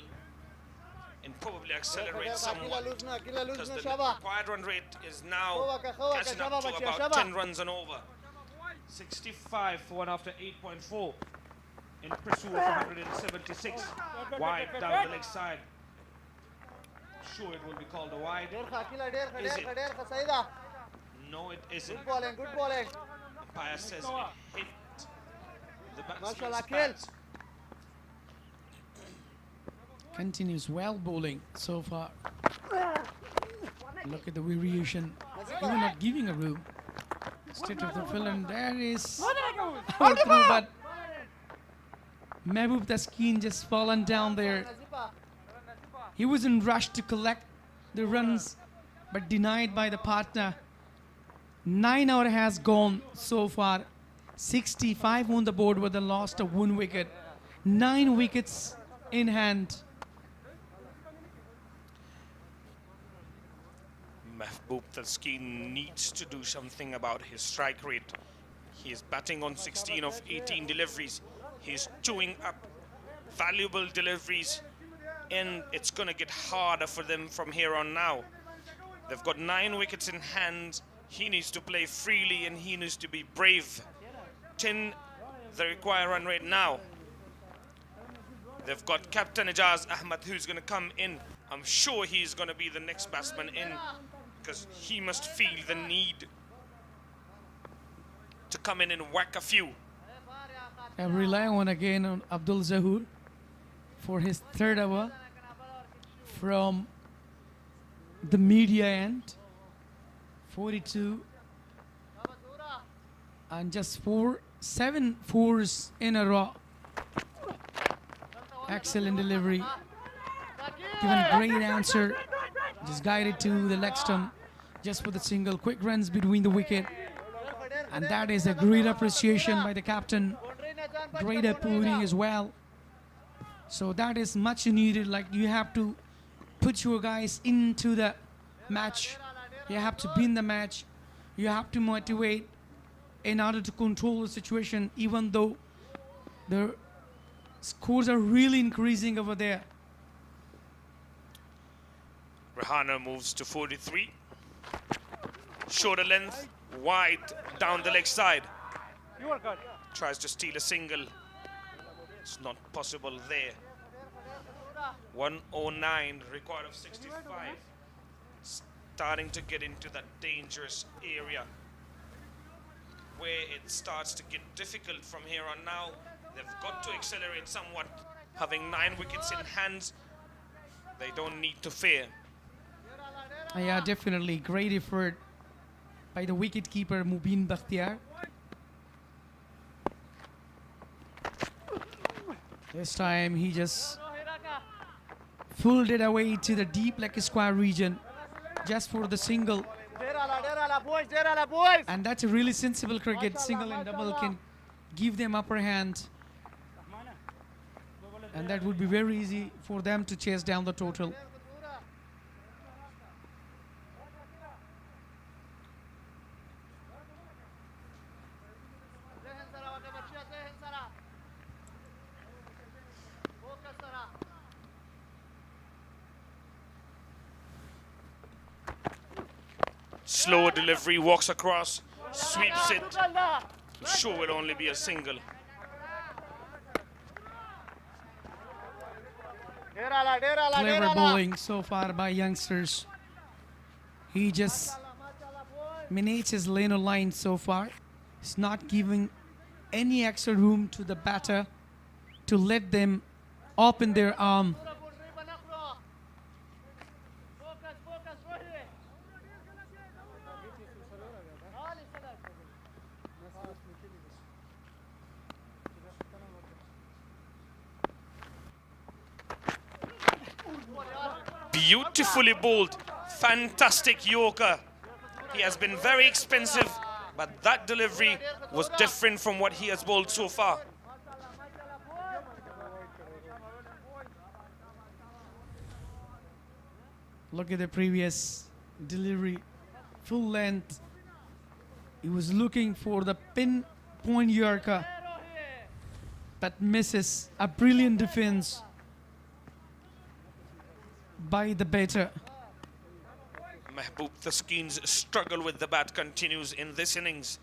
and probably accelerate somewhat, because the required run rate is now catching up to about 10 runs and over. 65 for one after 8.4 in pursuit of 176. Wide down the leg side. Sure, it will be called a wide. Is it? No, it isn't. Good bowling. Umpire says it hit the batsman's bat. Continues well bowling so far. Look at the variation. Even not giving a room. State of the film. There is out through, but Mehboob Taskin just fallen down there. He was in rush to collect the runs, but denied by the partner. 9 hours has gone so far. 65 on the board with the loss of 1 wicket. 9 wickets in hand. Mehboob Taskin needs to do something about his strike rate. He is batting on 16 of 18 deliveries. He's chewing up valuable deliveries, and it's going to get harder for them from here on now. They've got 9 wickets in hand. He needs to play freely, and he needs to be brave. 10 the required run rate now. They've got Captain Ijaz Ahmad, who's going to come in. I'm sure he's going to be the next batsman in, because he must feel the need to come in and whack a few. I'm relying on again on Abdul Zahur for his 3rd over from the media end. 42 and just 7 fours in a row. Excellent delivery. Given a great answer. Just guided to the leg stump just for the single. Quick runs between the wicket. And that is a great appreciation by the captain. Great putting as well. So that is much needed. Like, you have to put your guys into the match. You have to be in the match. You have to motivate in order to control the situation, even though the scores are really increasing over there. Rahana moves to 43. Shorter length, wide down the leg side. Tries to steal a single. It's not possible there. 109, required of 65. Starting to get into that dangerous area where it starts to get difficult from here on now. They've got to accelerate somewhat. Having 9 wickets in hands, they don't need to fear. Yeah, definitely. Great effort by the wicketkeeper Mubin Bakhtiar. This time he just pulled it away to the deep leg square region just for the single. And that's a really sensible cricket. Single and double can give them upper hand. And that would be very easy for them to chase down the total. Slow delivery, walks across, sweeps it. Sure, will only be a single. Clever bowling so far by youngsters. He just manages his lane of line so far. He's not giving any extra room to the batter to let them open their arm. Beautifully bowled, fantastic Yorker. He has been very expensive, but that delivery was different from what he has bowled so far. Look at the previous delivery, full length. He was looking for the pinpoint Yorker, but misses. A brilliant defense. by the batter. Mahbub Taskeen's struggle with the bat continues in this innings.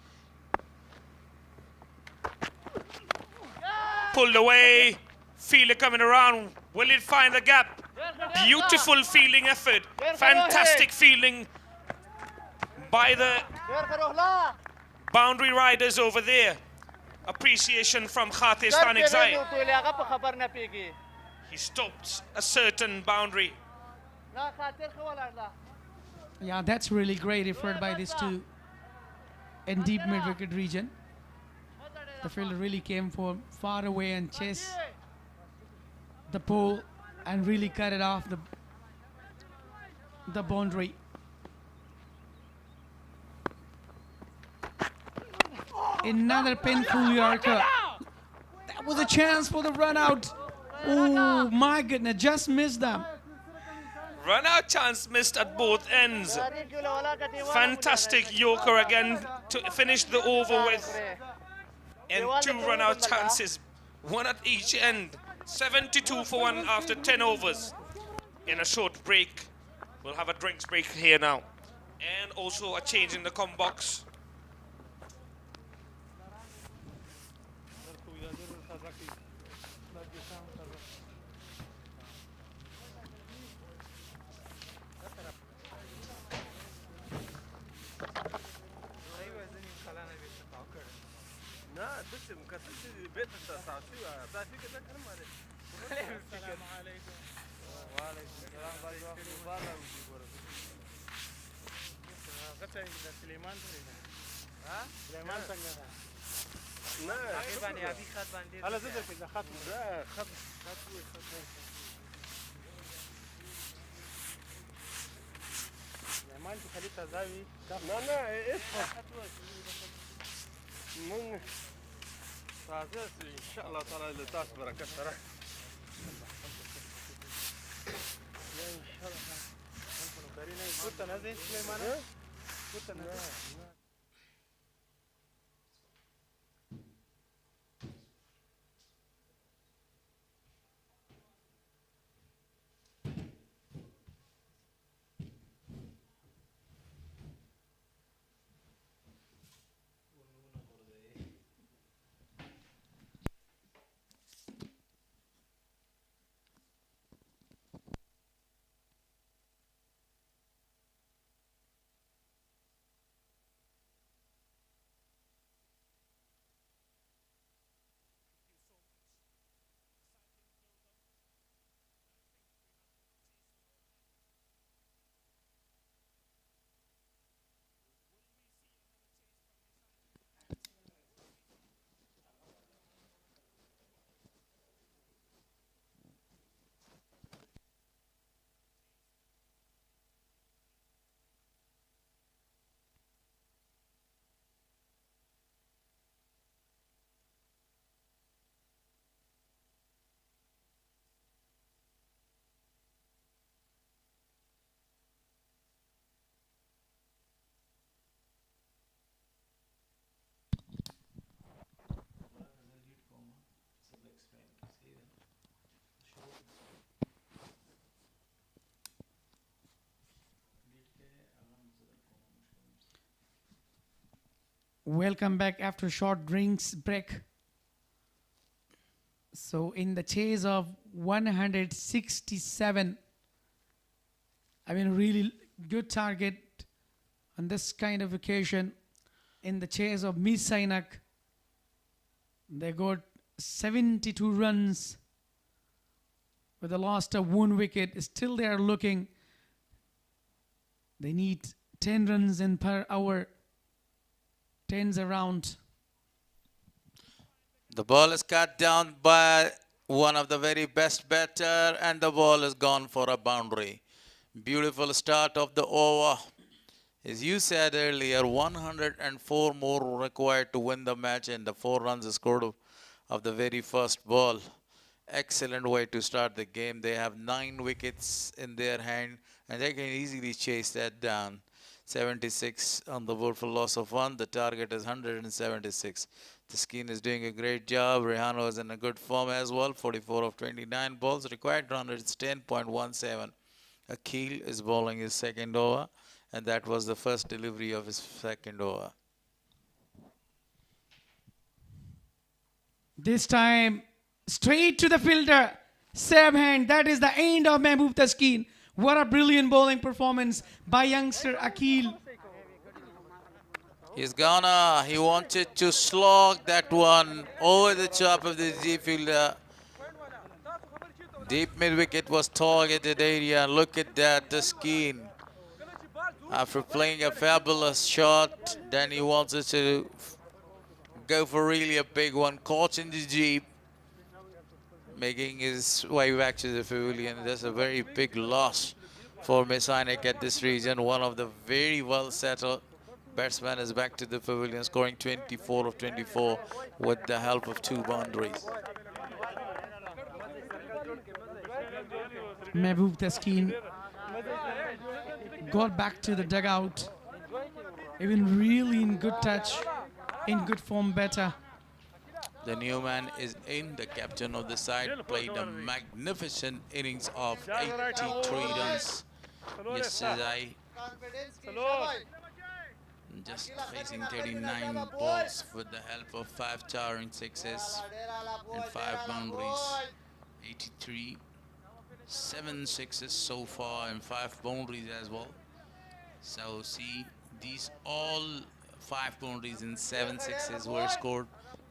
Pulled away, feel it coming around. Will it find the gap? Beautiful fielding effort, fantastic fielding by the boundary riders over there. Appreciation from Khatistan Exai. He stopped a certain boundary. Yeah, that's really great effort by these two in deep mid-wicket region. The fielder really came from far away and chased the pole and really cut it off the boundary. Another painful Yorker. That was a chance for the run out. Oh my goodness, just missed them. Run out chance missed at both ends. Fantastic Yorker again to finish the over with. And 2 run out chances, 1 at each end. 72 for 1 after 10 overs. In a short break, we'll have a drinks break here now. And also a change in the com box. Welcome back after short drinks break. So in the chase of 167, I mean really good target on this kind of occasion. In the chase of Mis-e-Ainak, they got 72 runs with the loss of 1 wicket. Still they are looking. They need 10 runs in per hour. 10s around. The ball is cut down by one of the very best batter, and the ball is gone for a boundary. Beautiful start of the over. As you said earlier, 104 more required to win the match, and the 4 runs scored of the very first ball. Excellent way to start the game. They have 9 wickets in their hand, and they can easily chase that down. 76 on the board for loss of 1. The target is 176. Taskeen is doing a great job. Rehano is in a good form as well. 44 of 29 balls. Required run is 10.17. Akil is bowling his second over, and that was the first delivery of his second over. This time, straight to the fielder. Same hand. That is the end of Mehboob Taskeen. What a brilliant bowling performance by youngster Akil. He's gonna. He wanted to slog that one over the top of the deep fielder. Deep mid-wicket was targeted area. Look at that, Taskeen. After playing a fabulous shot, then he wanted to go for really a big one. Caught in the deep, making his way back to the pavilion. That's a very big loss for Mis-e-Ainak at this region. One of the very well settled batsmen is back to the pavilion, scoring 24 of 24 with the help of 2 boundaries. Mehboob Taskeen got back to the dugout. Even really in good touch, in good form, better. The new man is in, the captain of the side, played a magnificent innings of 83 runs yesterday. Just facing 39 balls with the help of 5 towering sixes and 5 boundaries. 83, 7 sixes so far and 5 boundaries as well. So see, these all 5 boundaries and 7 sixes were scored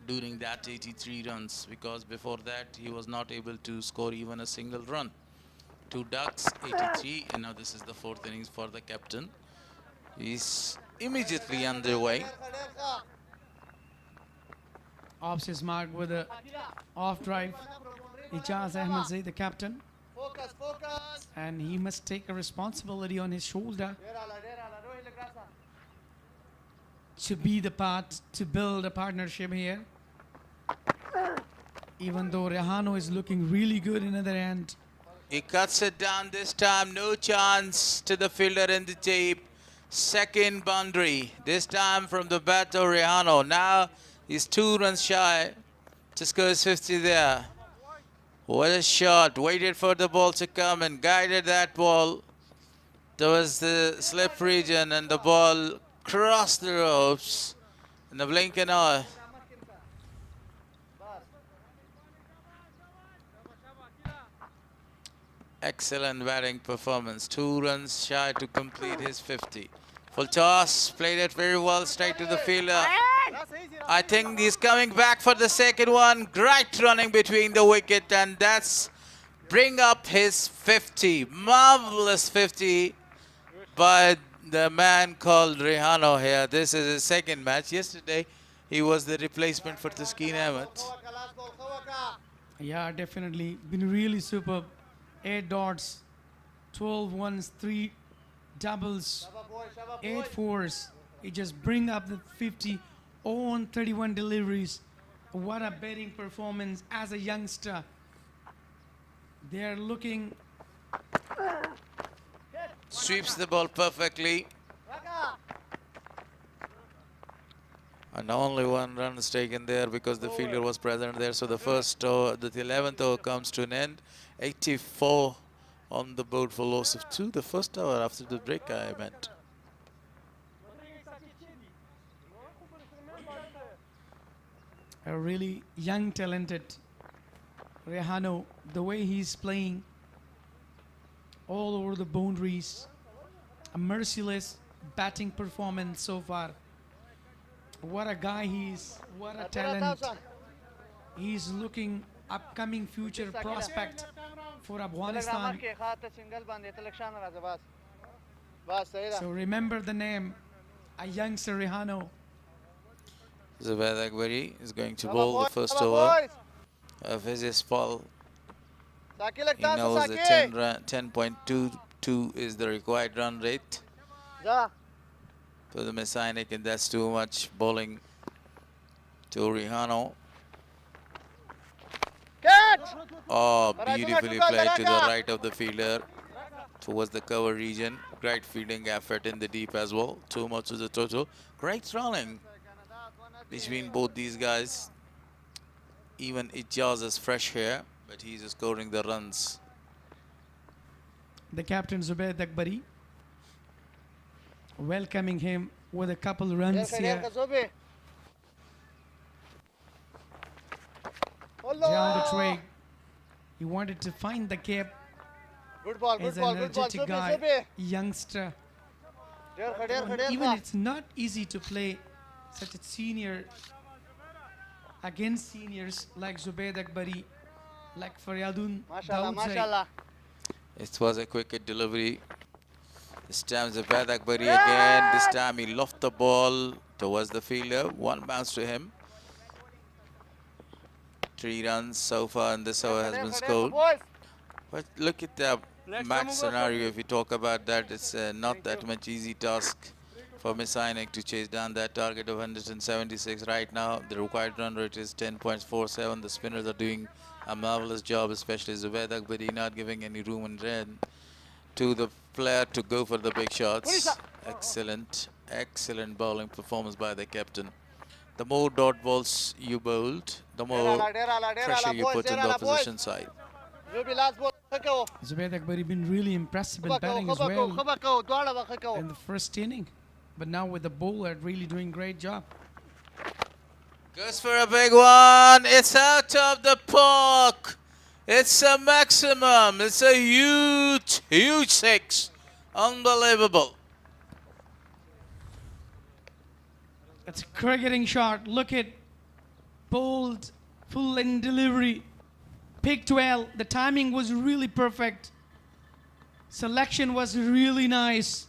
during that 83 runs, because before that he was not able to score even a single run. 2 ducks, 83, and now this is the 4th innings for the captain. He's immediately underway. Offs his mark with a off drive. Ijaz Ahmed Zaid, the captain. And he must take a responsibility on his shoulder to be the part, to build a partnership here. Even though Rehano is looking really good in the other end. He cuts it down this time, no chance to the fielder in the tape. Second boundary, this time from the batter Rehano. Now he's 2 runs shy to score his 50 there. What a shot, waited for the ball to come and guided that ball towards the slip region, and the ball crossed the ropes in the blink and eye. Excellent batting performance, 2 runs shy to complete his 50. Full toss, played it very well, straight to the fielder. I think he's coming back for the second one. Great running between the wicket, and that's bring up his 50. Marvelous 50 by the man called Rehano here. This is his second match. Yesterday, he was the replacement for Taskeen Ahmed. Yeah, definitely. Been really superb. 8 dots, 12 ones, 3 doubles, 8 fours. He just bring up the 50 on 31 deliveries. What a batting performance as a youngster. They're looking. Sweeps the ball perfectly. And only 1 run is taken there because the fielder was present there. So the first over, the 11th over comes to an end. 84 on the board for loss of 2. The first over after the break, I meant. A really young, talented Rehano. The way he's playing all over the boundaries. A merciless batting performance so far. What a guy he is. What a talent. He's looking upcoming future prospect for Afghanistan. So remember the name, a youngster Rehano. Zubair Akbari is going to bowl the first over of his ball. He knows that 10.22 is the required run rate for the Mis-e-Ainak, and that's too much bowling to Rehano. Oh, beautifully played to the right of the fielder towards the cover region. Great fielding effort in the deep as well. 2 much is the total. Great running between both these guys. Even Ijaz is fresh here, but he's scoring the runs. the captain Zubair Dakbari, welcoming him with a couple runs here. Down the tray. He wanted to find the cap. Good ball, As good an ball, good ball. energetic guy, youngster. Even it's not easy to play such a senior against seniors like Zubair Dakbari, like Faryadun Mashallah, Daudzai. mashallah. It was a quick delivery. This time Zubair Dakbari again. This time he lofted the ball towards the fielder. One bounce to him. 3 runs so far in this over has been scored. But look at the match scenario. If we talk about that, it's not that much easy task for Mis-e-Ainak to chase down that target of 176 right now. The required run rate is 10.47. The spinners are doing a marvelous job, especially Zubair Dakbari, not giving any room and red to the player to go for the big shots. Excellent, excellent bowling performance by the captain. The more dot balls you bowled, the more pressure you put on the opposition side. Zubair Dakbari been really impressive in batting as well in the first inning. But now with the bowler really doing great job. Goes for a big one. It's out of the park. It's a maximum. It's a huge, huge 6. Unbelievable. It's a cricketing shot. Look at bold, full in delivery. Picked well. The timing was really perfect. Selection was really nice.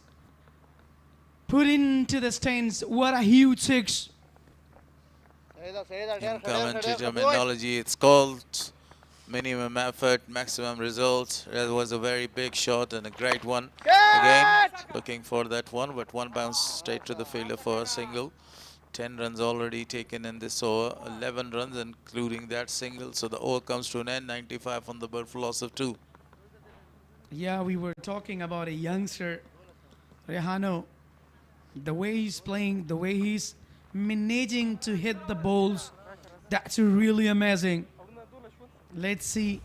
Put into the stands. What a huge 6. In commentary terminology, it's called minimum effort, maximum results. That was a very big shot and a great one. Again, looking for that one, but one bounce straight to the fielder for a single. 10 runs already taken in this over, 11 runs including that single. So the over comes to an end, 95 on the bird for loss of 2. Yeah, we were talking about a youngster, Rehano. The way he's playing, the way he's managing to hit the balls, that's really amazing. Let's see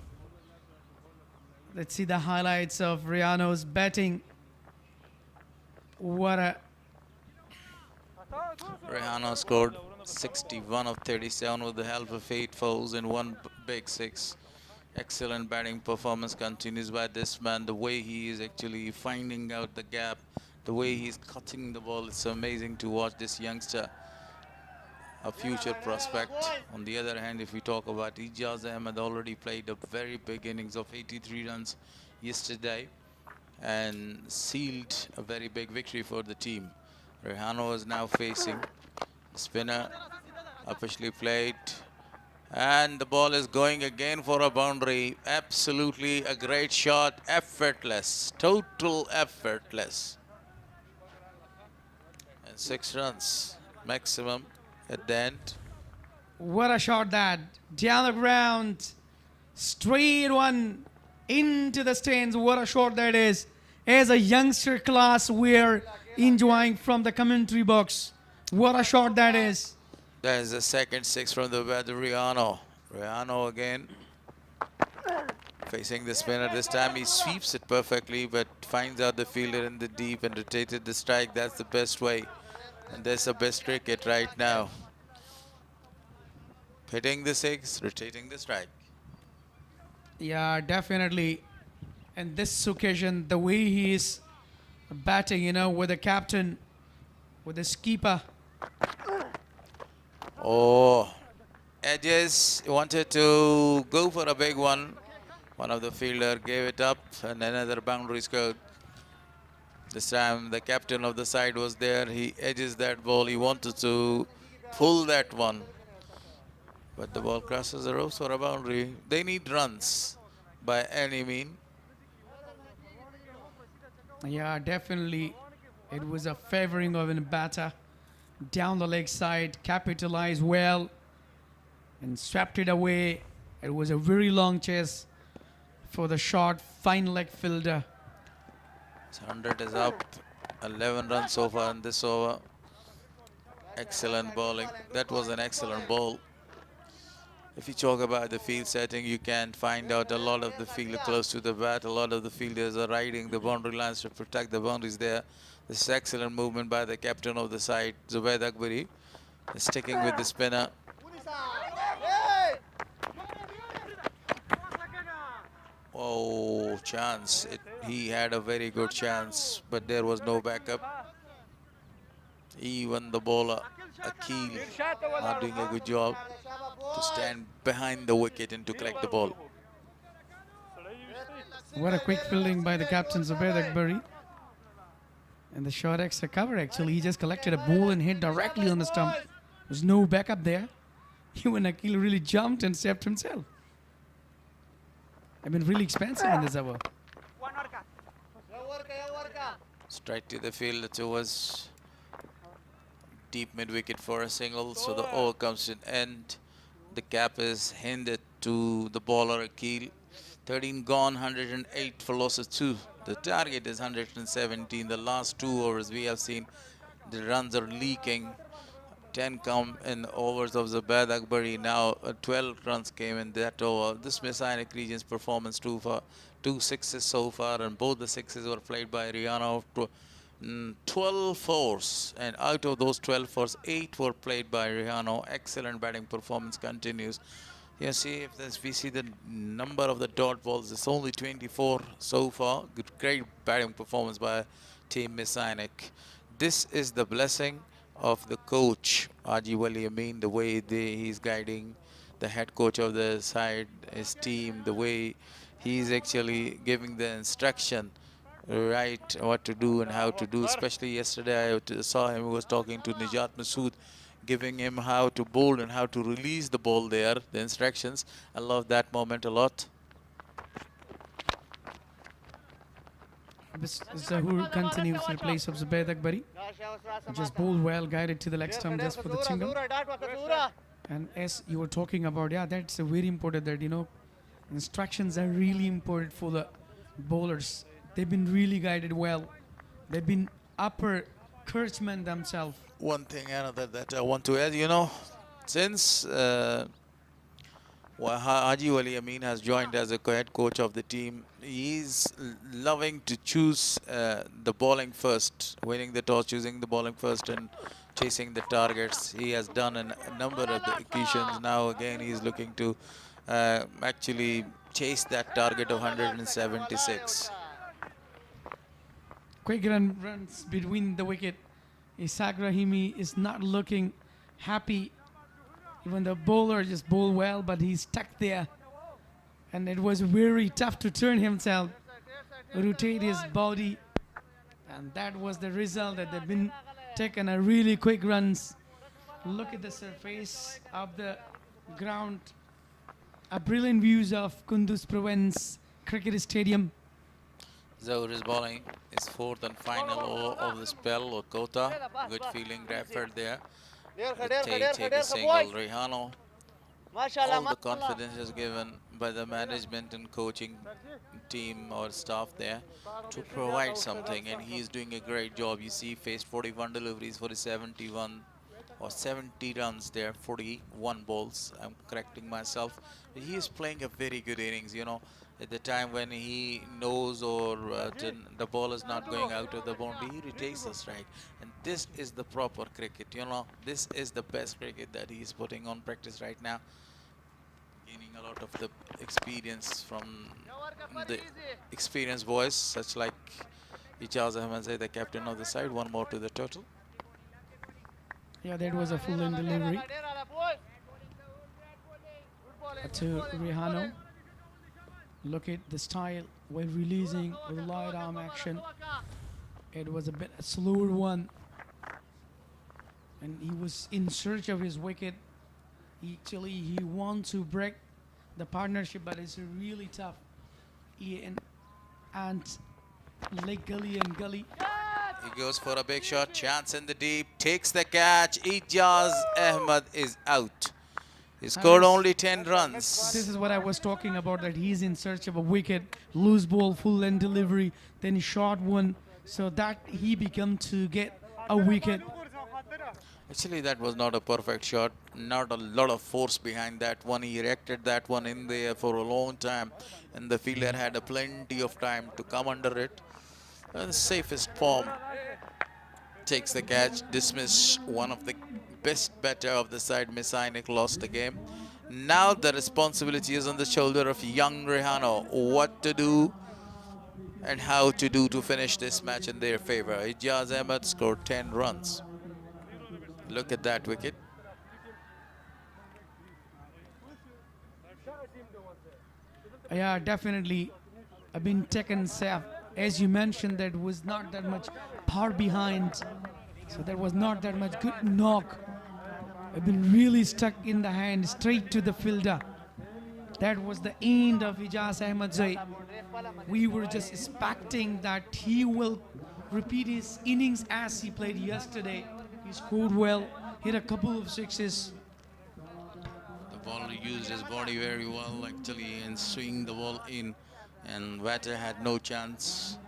the highlights of Rehano's batting. What a... Rehano scored 61 of 37 with the help of 8 fouls and 1 big 6. Excellent batting performance continues by this man. The way he is actually finding out the gap, the way he's cutting the ball, it's amazing to watch this youngster. A future prospect. On the other hand, if we talk about Ijaz Ahmed, already played a very big innings of 83 runs yesterday and sealed a very big victory for the team. Rehano is now facing spinner, officially played, and the ball is going again for a boundary. Absolutely a great shot, effortless, total effortless. And 6 runs maximum at the end. What a shot that. Down the ground. Straight one into the stands. What a shot that is. As a youngster class, we're enjoying from the commentary box. What a shot that is. That is the second 6 from the bat, Rehano. Rehano again. Facing the spinner. This time he sweeps it perfectly, but finds out the fielder in the deep and rotated the strike. That's the best way. And that's the best cricket right now. Hitting the 6, rotating the strike. Yeah, definitely. And this occasion, the way he is batting, you know, with the captain, with the keeper. Oh, edges wanted to go for a big one. One of the fielder gave it up and another boundary scored. This time the captain of the side was there. He edges that ball. He wanted to pull that one. But the ball crosses the ropes for a boundary. They need runs by any mean. Yeah, definitely. It was a favoring of a batter. Down the leg side, capitalized well and swept it away. It was a very long chase for the short, fine leg fielder. 100 is up. 11 runs so far in this over. Excellent bowling. That was an excellent ball. If you talk about the field setting, you can find out a lot of the field close to the bat. A lot of the fielders are riding the boundary lines to protect the boundaries there. This is excellent movement by the captain of the side, Zubaid Akbari, sticking with the spinner. Oh, chance. He had a very good chance, but there was no backup. Even the bowler, Akil, not doing a good job to stand behind the wicket and to collect the ball. What a quick fielding by the captain Zubaid Akbari. And the short extra cover, actually. He just collected a ball and hit directly on the stump. There's no backup there. Even Akil really jumped and stepped himself. I've been really expensive in this hour. Straight to the field, it was deep mid-wicket for a single, so the over comes to an end. The cap is handed to the bowler Akil. 13 gone, 108 for losses 2. The target is 117. The last 2 overs we have seen the runs are leaking. 10 come in the overs of Zubaid Akbari. Now 12 runs came in that over. This Mis-e-Ainak region's performance too far. 2 sixes so far, and both the sixes were played by Rihanna. 12 fours, and out of those 12 fours, 8 were played by Rihanna. Excellent batting performance continues. You see, if we see the number of the dot balls, it's only 24 so far. Great batting performance by team Mis-e-Ainak. This is the blessing of the coach, Haji Wali Amin, the way he's guiding the head coach of the side, his team, the way he's actually giving the instruction, right, what to do and how to do. Especially yesterday, I saw him, he was talking to Nijat Masood, giving him how to bowl and how to release the ball there, the instructions. I love that moment a lot. Zahoor continues to replace of Zubaid Akbari. Just bowled well, guided to the leg stump just for the single. And as you were talking about, yeah, that's a very important that, you know, instructions are really important for the bowlers. They've been really guided well. They've been upper coachman themselves. One thing another that I want to add, you know, since Haji Wali Amin has joined as a head coach of the team, he's loving to choose the bowling first, winning the toss, choosing the bowling first and chasing the targets. He has done a number of the occasions. Now again he's looking to actually chase that target of 176. Quick runs between the wicket. Ishaq Rahimi is not looking happy. Even the bowler just bowled well, but he's stuck there. And it was very tough to turn himself, rotate his body. And that was the result, that they've been taken a really quick runs. Look at the surface of the ground. A brilliant views of Kunduz Province Cricket Stadium. Zahoor is bowling his 4th and final over of the spell, or quota. Good feeling, Rafford there. Take a single, Rehano. All the confidence is given by the management and coaching team or staff there to provide something, and he is doing a great job. You see, faced 41 deliveries for his 71 or 70 runs there, 41 balls. I'm correcting myself. He is playing a very good innings, you know. At the time when he knows or the ball is not going out of the boundary, he retakes the strike. And this is the proper cricket, you know. This is the best cricket that he is putting on practice right now. Gaining a lot of the experience from the experienced boys, such like Ijaz Ahmed, the captain of the side. One more to the total. Yeah, that was a full-in delivery to Rehano. Look at the style while releasing with light arm action. It was a bit a slower one, and he was in search of his wicket. Actually, he wants to break the partnership, but it's really tough. And leg gully and gully. He goes for a big shot, chance in the deep, takes the catch. Ijaz Ahmed is out. He scored only 10 runs. This is what I was talking about, that he's in search of a wicket, loose ball, full end delivery, then short one, so that he become to get a wicket. Actually, that was not a perfect shot. Not a lot of force behind that one. He erected that one in there for a long time, and the fielder had a plenty of time to come under it. And the safest form takes the catch. Dismiss one of the best batter of the side. Mis-e-Ainak lost the game. Now the responsibility is on the shoulder of young Rehano. What to do and how to do to finish this match in their favor. Ijaz Ahmed scored 10 runs. Look at that wicket. Yeah, definitely. I've been taken safe. As you mentioned, that was not that much power behind. So there was not that much good knock. I've been really stuck in the hand, straight to the fielder. That was the end of Ijaz Ahmed Zai. We were just expecting that he will repeat his innings as he played yesterday. He scored well, hit a couple of sixes. The bowler used his body very well actually and swing the ball in, and Vatter had no chance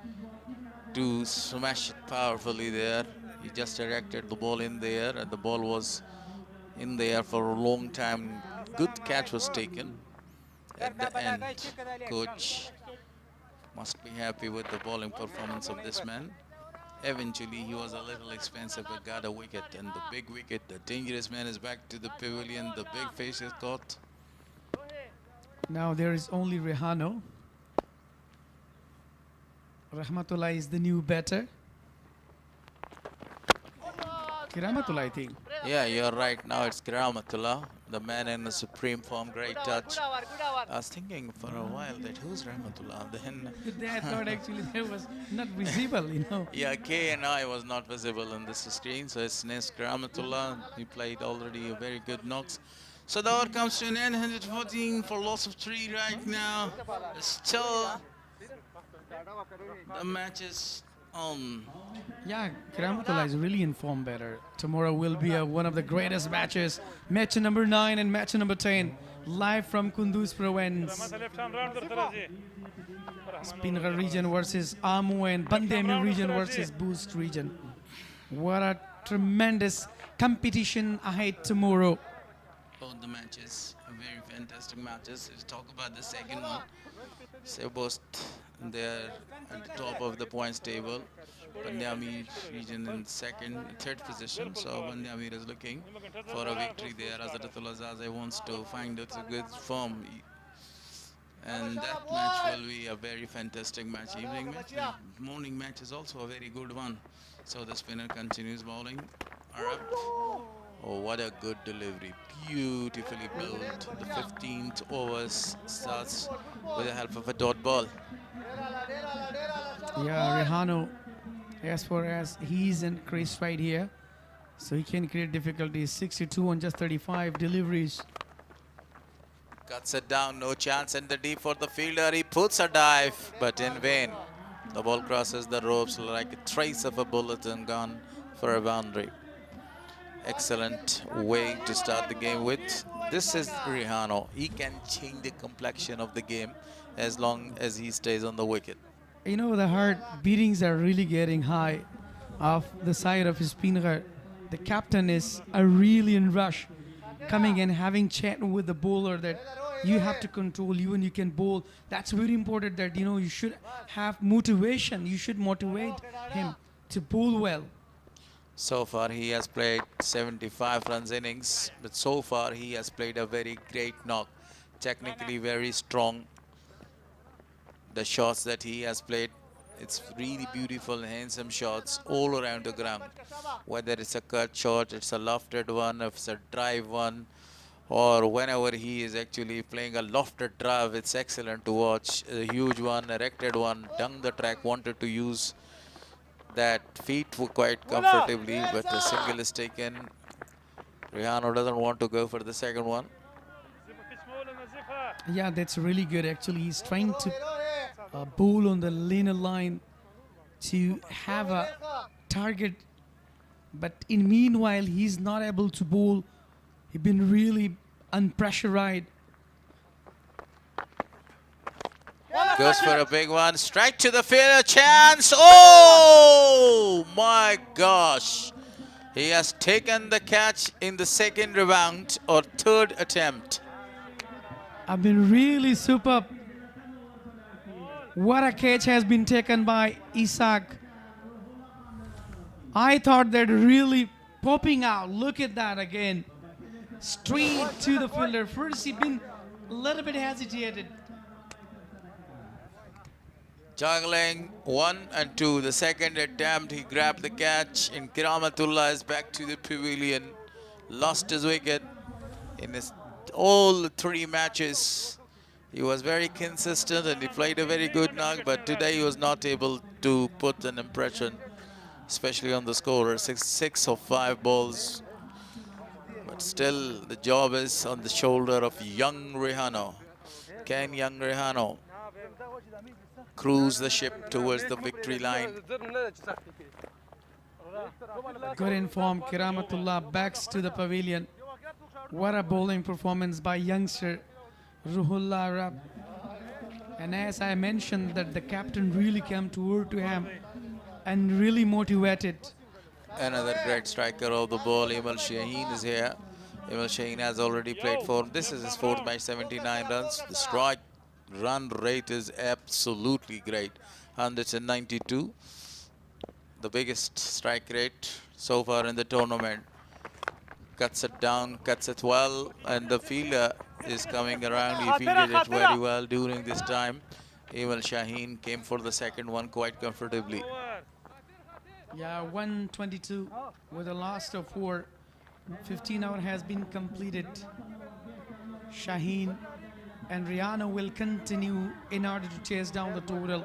to smash it powerfully there. He just directed the ball in there, and the ball was in there for a long time. Good catch was taken at the end. Coach must be happy with the bowling performance of this man. Eventually, he was a little expensive, but got a wicket. And the big wicket, the dangerous man is back to the pavilion. The big face is caught. Now there is only Rehano. Rahmatullah is the new batter. Rahmatullah, I think. Yeah, you're right. Now it's Rahmatullah, the man in the supreme form. Great touch. I was thinking for a while that who's Rahmatullah? Then I thought actually that was not visible, you know. yeah, K and I was not visible on this screen, so it's Nes Rahmatullah. He played already a very good knocks. So the over comes to an end, 114 for loss of 3 right now. Still, the match is on. Yeah, Rahmatullah is really in form better. Tomorrow will be one of the greatest matches. Match number 9 and match number 10. Live from Kunduz province. Speenghar region versus Amu, and Bandemi region versus Boost region. What a tremendous competition ahead tomorrow. Both the matches are very fantastic matches. Let's talk about the second one. So both they're at the top of the points table. Bandami region in third position. So Bandami is looking for a victory there. Azratullah Zaze wants to find a good form. And that match will be a very fantastic match. Evening match. The morning match is also a very good one. So the spinner continues bowling. Arab. Oh, what a good delivery. Beautifully built. The 15th over starts with the help of a dot ball. Yeah, Rehano, as far as he's in crease right here, so he can create difficulties. 62 on just 35 deliveries. Cuts it down, no chance in the deep for the fielder. He puts a dive, but in vain. The ball crosses the ropes like a trace of a bullet and gone for a boundary. Excellent way to start the game with. This is Rehano. He can change the complexion of the game as long as he stays on the wicket. You know, the heart beatings are really getting high off the side of his Speenghar. The captain is really in rush, coming and having chat with the bowler that you have to control you and you can bowl. That's very important that, you know, you should have motivation. You should motivate him to bowl well. So far he has played 75 runs innings, but so far he has played a very great knock. Technically very strong. The shots that he has played, it's really beautiful, handsome shots all around the ground. Whether it's a cut shot, it's a lofted one, if it's a drive one, or whenever he is actually playing a lofted drive, it's excellent to watch. A huge one, erected one, down the track, wanted to use that feet quite comfortably, but the single is taken. Rehano doesn't want to go for the second one. Yeah, that's really good. Actually, he's trying to bowl on the linear line to have a target, but in meanwhile, he's not able to bowl. He's been really unpressurized. Goes for a big one, strike to the fielder, chance. Oh my gosh, He has taken the catch in the second rebound or third attempt. I've been really superb. What a catch has been taken by Isaac. I thought that really popping out. Look at that again. Straight to the fielder. First he been a little bit hesitated. Juggling 1 and 2. The second attempt, he grabbed the catch. And Kiramatullah is back to the pavilion. Lost his wicket in all 3 matches. He was very consistent and he played a very good knock, but today he was not able to put an impression, especially on the scorer. 6 of 5 balls. But still, the job is on the shoulder of young Rehano. Can young Rehano cruise the ship towards the victory line? Good informed Kiramatullah backs to the pavilion. What a bowling performance by youngster Ruhullah Arab. And as I mentioned that the captain really came toward to him and really motivated. Another great striker of the ball, Imel Shaheen, is here. Imel Shaheen has already played for, this is his 4th match, 79 runs. The strike run rate is absolutely great, 192. The biggest strike rate so far in the tournament. Cuts it down, cuts it well, and the fielder is coming around. He fielded it very well during this time. Imel Shaheen came for the second one quite comfortably. Yeah, 122 with a last of 4. 15 hour has been completed. Shaheen and Rihanna will continue in order to chase down the total.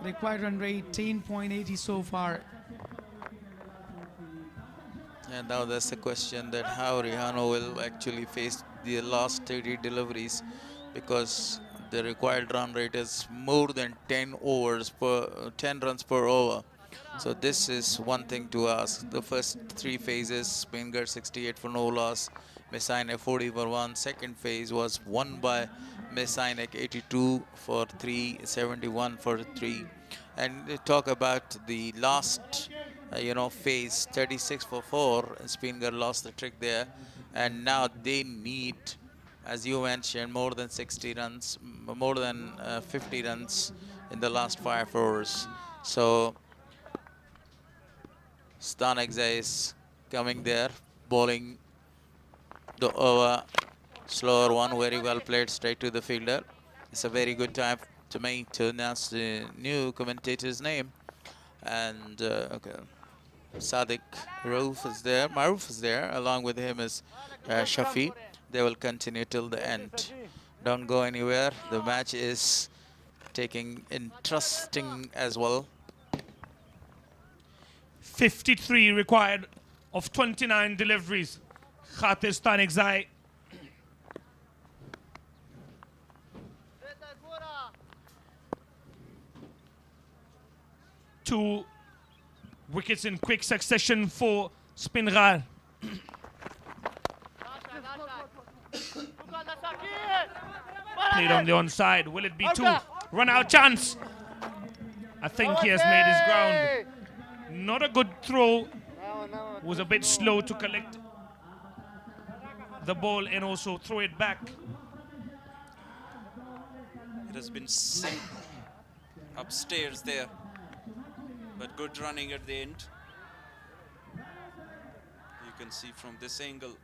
Required run rate 10.80 so far. And now that's the question that how Rehano will actually face the last 30 deliveries, because the required run rate is more than 10 runs per over. So this is one thing to ask. The first 3 phases, Speenghar 68 for no loss, Mis-e-Ainak 40 for 1. Second phase was won by Mis-e-Ainak 82 for 3, 71 for 3. And they talk about the last phase, 36 for 4. Speenghar lost the trick there, and now they need, as you mentioned, more than 60 runs, more than 50 runs in the last 5 overs. So Stanexai is coming there, bowling the over, slower one, very well played straight to the fielder. It's a very good time to me to announce the new commentator's name. And okay, Sadiq Rauf is there, Maruf is there, along with him is Shafi. They will continue till the end. Don't go anywhere. The match is taking interesting as well. 53 required of 29 deliveries. Khatir Stanexai. Two wickets in quick succession for Speenghar. Played on the onside. Will it be 2? Run out chance. I think he has made his ground. Not a good throw. Was a bit slow to collect the ball and also throw it back. It has been sent upstairs there, but good running at the end. You can see from this angle.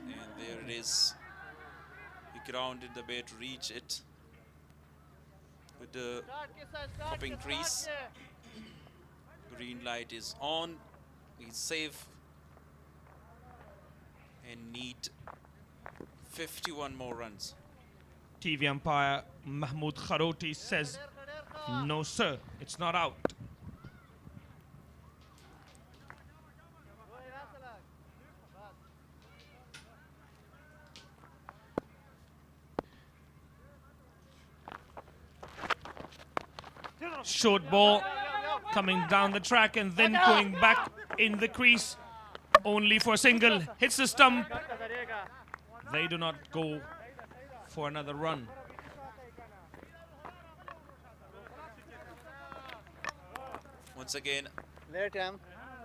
And there it is. He grounded the bat to reach it with the hopping crease. Green light is on. He's safe. And need 51 more runs. TV umpire Mahmoud Kharoti says, no sir, it's not out. Short ball coming down the track and then going back in the crease, only for a single. Hits the stump. They do not go for another run. Once again,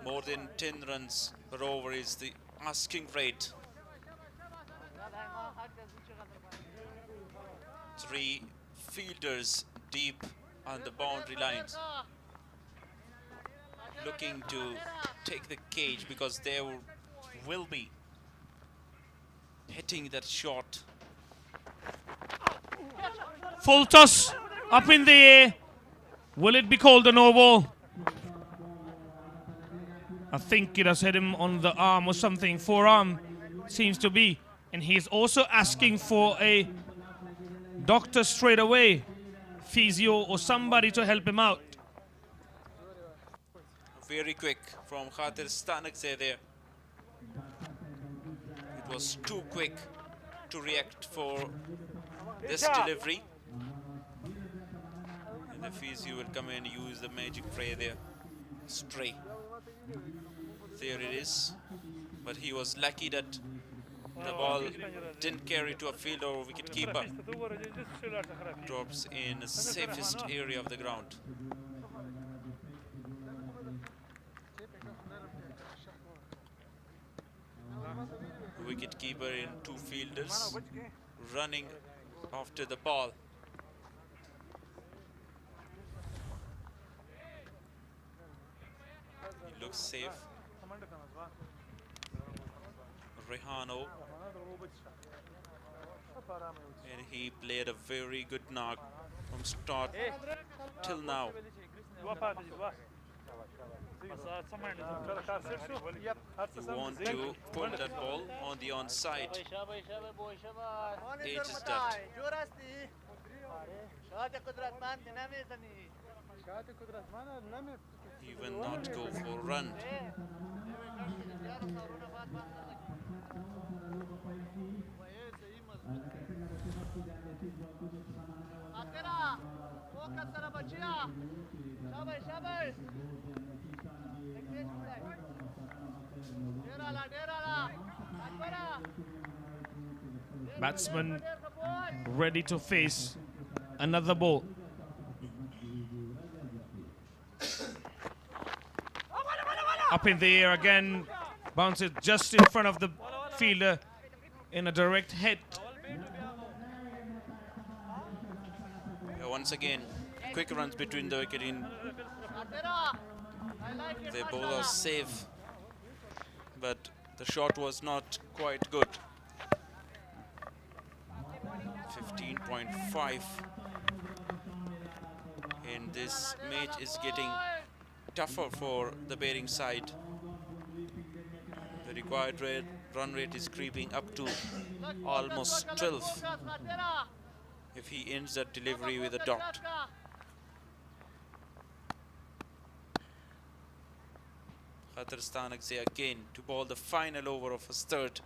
more than 10 runs per over is the asking rate. 3 fielders deep on the boundary lines, looking to take the cage because they will be hitting that shot. Full toss up in the air. Will it be called a no ball? I think it has hit him on the arm or something. Forearm seems to be. And he's also asking for a doctor straight away, physio or somebody to help him out. Very quick from Hattrick there. It was too quick to react for this delivery. And the physio will come in and use the magic spray there. Stray. There it is. But he was lucky that the ball didn't carry to a fielder or wicket keeper. Drops in the safest area of the ground. Wicket keeper in 2 fielders running after the ball. He looks safe. Rehano, and he played a very good knock from start till now. You want to put that ball on the onside. Age is that. He will not go for a run. Batsman ready to face another ball. Up in the air again, bounces just in front of the fielder in a direct hit. Yeah, once again, quick runs between the wicket in. They both are safe, but the shot was not quite good. 15.5, and this match is getting tougher for the batting side. The required run rate is creeping up to almost 12 if he ends that delivery with a dot. Hattrick again to bowl the final over of his third.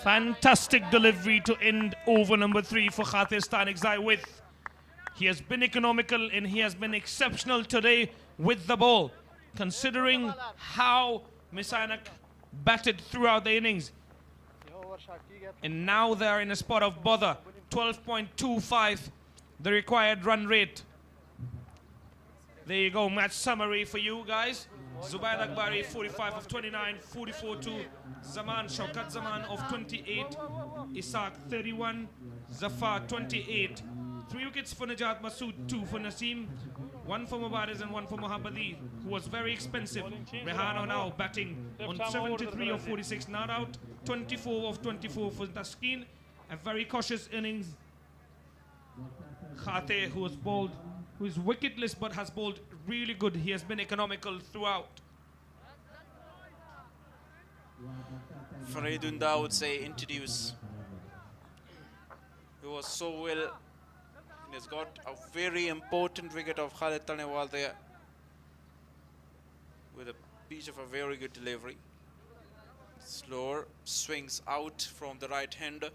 Fantastic delivery to end over number 3 for Hattrick with. He has been economical and he has been exceptional today with the ball, considering how Mis-e-Ainak batted throughout the innings. And now they are in a spot of bother. 12.25, the required run rate. There you go, match summary for you guys. Zubair Akbari, 45 of 29, 44 to Zaman, Shaukat Zaman of 28, Isaac 31, Zafar 28. 3 wickets for Najat Masood, 2 for Naseem, 1 for Mubarak and 1 for Mohammadi, who was very expensive. Rehano now batting on 73 of 46, not out, 24 of 24 for Taskeen. A very cautious innings. Khate, who is wicketless but has bowled really good. He has been economical throughout. Faridunda would say introduce. He was so well. He has got a very important wicket of Khalid Tanewal there with a piece of a very good delivery. Slower swings out from the right hander.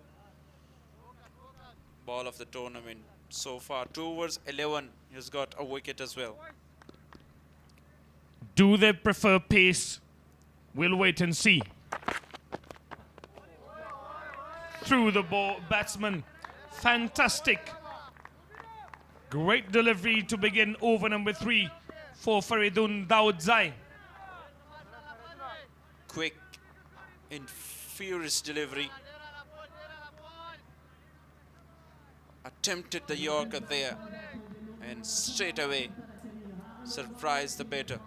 Ball of the tournament so far. 2 overs 11. He has got a wicket as well. Do they prefer pace? We'll wait and see. Through the ball, batsman. Fantastic. Great delivery to begin over number 3 for Faridun Daoudzai. Quick and furious delivery. Attempted the Yorker there and straight away surprised the batter.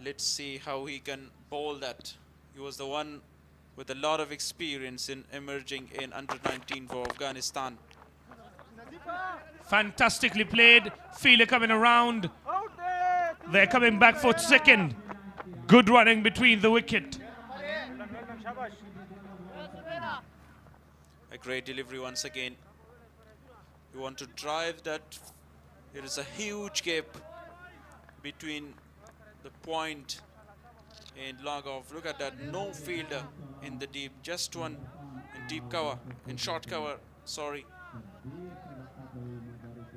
Let's see how he can bowl that. He was the one with a lot of experience in emerging in under-19 for Afghanistan. Fantastically played. Fielder coming around. They're coming back for second. Good running between the wicket. A great delivery once again. You want to drive that. There is a huge gap between the point and log off. Look at that. No fielder in the deep. Just one in deep cover, in short cover, sorry.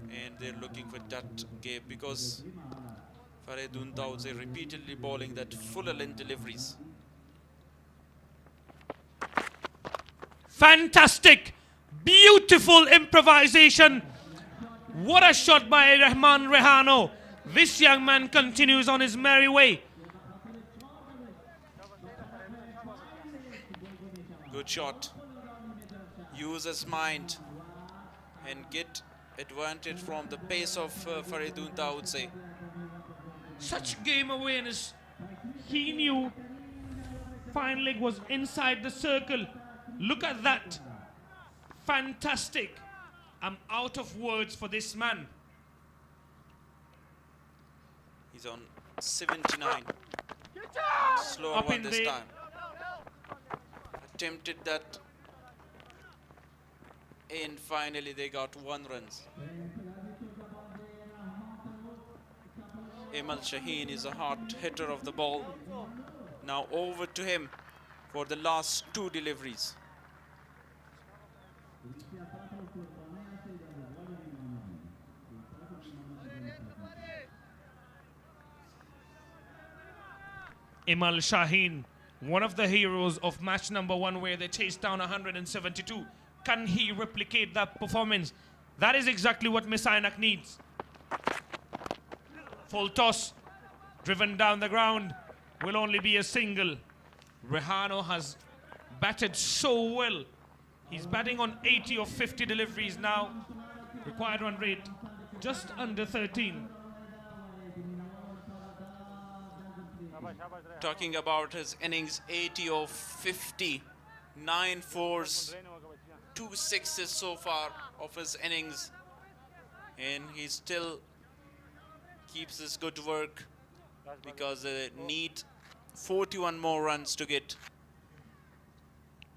And they're looking for that gap because Faridun Daoudzai repeatedly bowling that fuller length deliveries. Fantastic, beautiful improvisation. What a shot by Rahman Rehano. This young man continues on his merry way. Good shot. Use his mind and get advantage from the pace of Faridun Daoudzai. Such game awareness. He knew fine leg was inside the circle. Look at that. Fantastic. I'm out of words for this man. He's on 79. Slower Up one in this the time. Attempted that. And finally they got 1 run. Emal Shaheen is a hard hitter of the ball. Now over to him for the last 2 deliveries. Emal Shaheen, one of the heroes of match number 1 where they chased down 172. Can he replicate that performance? That is exactly what Mis-e-Ainak needs. Full toss, driven down the ground, will only be a single. Rehano has batted so well. He's batting on 80 of 50 deliveries now. Required run rate just under 13. Talking about his innings, 80 of 50, 9 fours, 2 sixes so far of his innings, and he still keeps his good work because they need 41 more runs to get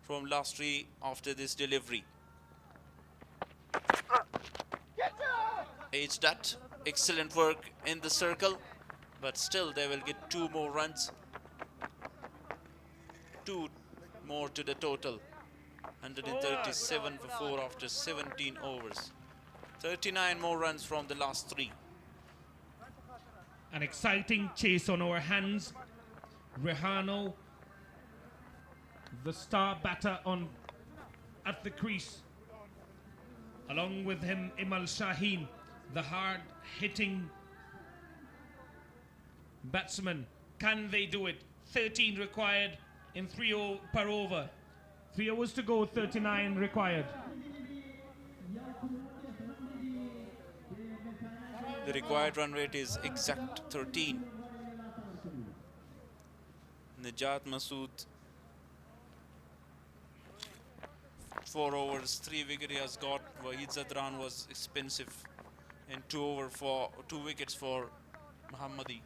from last 3 after this delivery. It's that excellent work in the circle, but still they will get 2 more runs. 2 more to the total. 137 for 4 after 17 overs. 39 more runs from the last 3. An exciting chase on our hands. Rehano, the star batter at the crease. Along with him, Emal Shaheen, the hard-hitting batsman. Can they do it? 13 required in 3 per over. 3 overs to go, 39 required. The required run rate is exact 13. Najat Masood, 4 overs, 3 wickets he has got. Wahid Zadran was expensive, and 2 wickets for Mohammadi.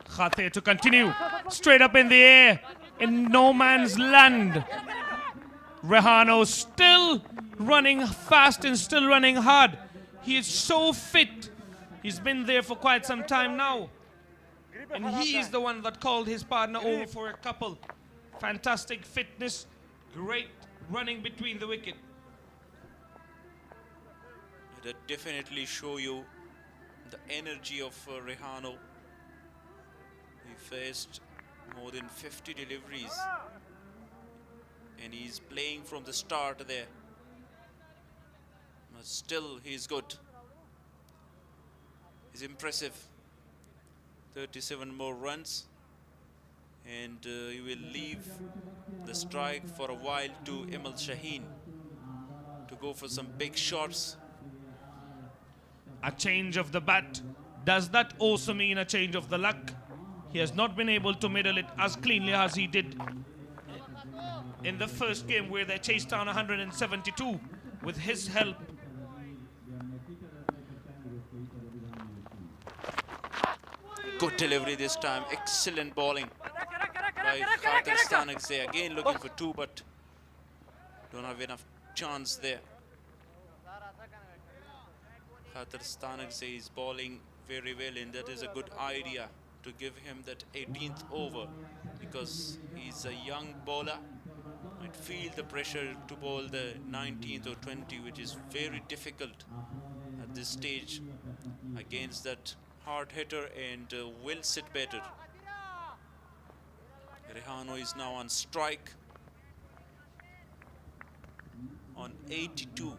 Khathe to continue, straight up in the air, in no man's land. Rehano still running fast and still running hard. He is so fit. He's been there for quite some time now. And he is the one that called his partner over for a couple. Fantastic fitness, great running between the wicket. That definitely show you the energy of Rehano. He faced more than 50 deliveries and he's playing from the start there. But still he's good. He's impressive. 37 more runs and he will leave the strike for a while to Emil Shaheen to go for some big shots. A change of the bat. Does that also mean a change of the luck? He has not been able to middle it as cleanly as he did in the first game where they chased down 172 with his help. Good delivery this time. Excellent bowling by Hattrick. Again looking for two, but don't have enough chance there. Hattrick is bowling very well, and that is a good idea to give him that 18th over because he's a young bowler. Might feel the pressure to bowl the 19th or 20, which is very difficult at this stage against that hard hitter, and will sit better. Rehano is now on strike on 82.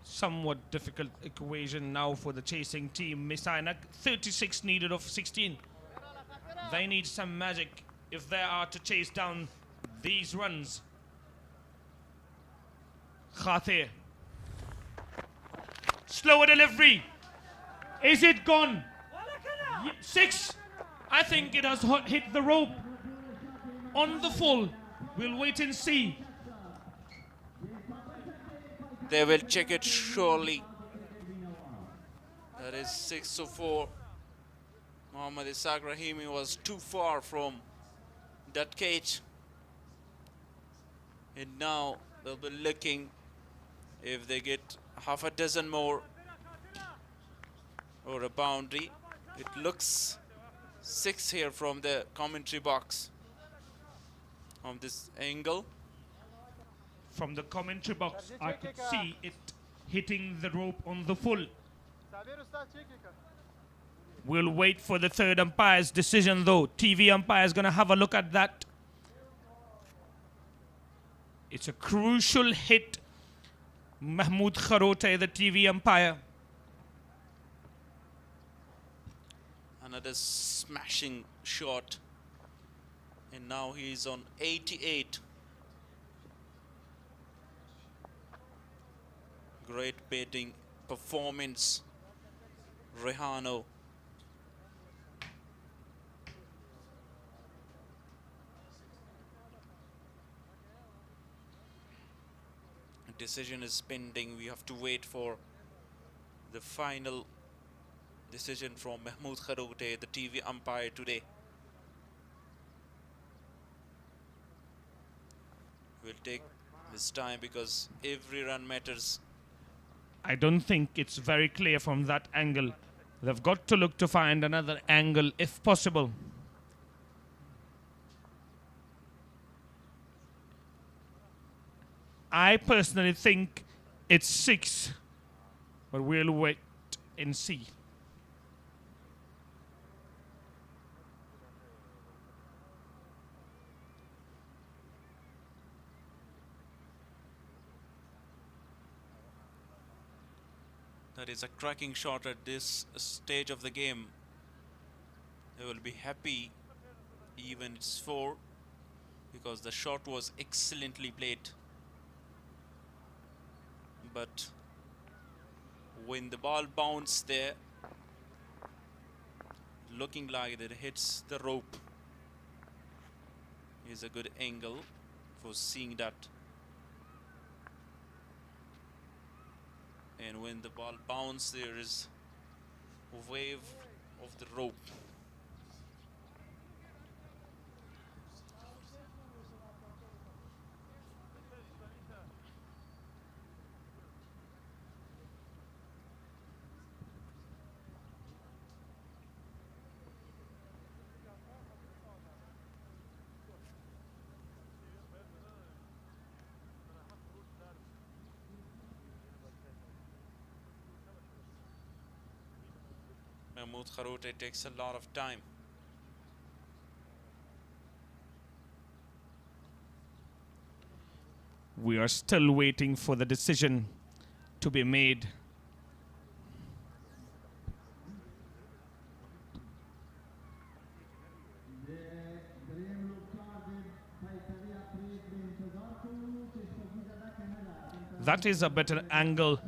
Somewhat difficult equation now for the chasing team. Mis-e-Ainak, 36 needed of 16. They need some magic if they are to chase down these runs. Khathe. Slower delivery. Is it gone? 6. I think it has hit the rope on the full. We'll wait and see. They will check it surely. That is 6 or 4. Mohammad Ishaq Rahimi was too far from that cage. And now they'll be looking if they get half a dozen more or a boundary. It looks 6 here from the commentary box from this angle. From the commentary box, I could see it hitting the rope on the full. We'll wait for the third umpire's decision though. TV umpire is going to have a look at that. It's a crucial hit. Mahmood Kharote, the TV umpire. Another smashing shot. And now he's on 88. Great batting performance, Rehano. Decision is pending. We have to wait for the final decision from Mahmood Kharote, the TV umpire today. We'll take this time because every run matters. I don't think it's very clear from that angle. They've got to look to find another angle if possible. I personally think it's 6, but we'll wait and see. That is a cracking shot at this stage of the game. They will be happy even it's 4 because the shot was excellently played. But when the ball bounced there, looking like it hits the rope, is a good angle for seeing that. And when the ball bounces, there is a wave of the rope. Mahmoud Kharote, it takes a lot of time. We are still waiting for the decision to be made. That is a better angle.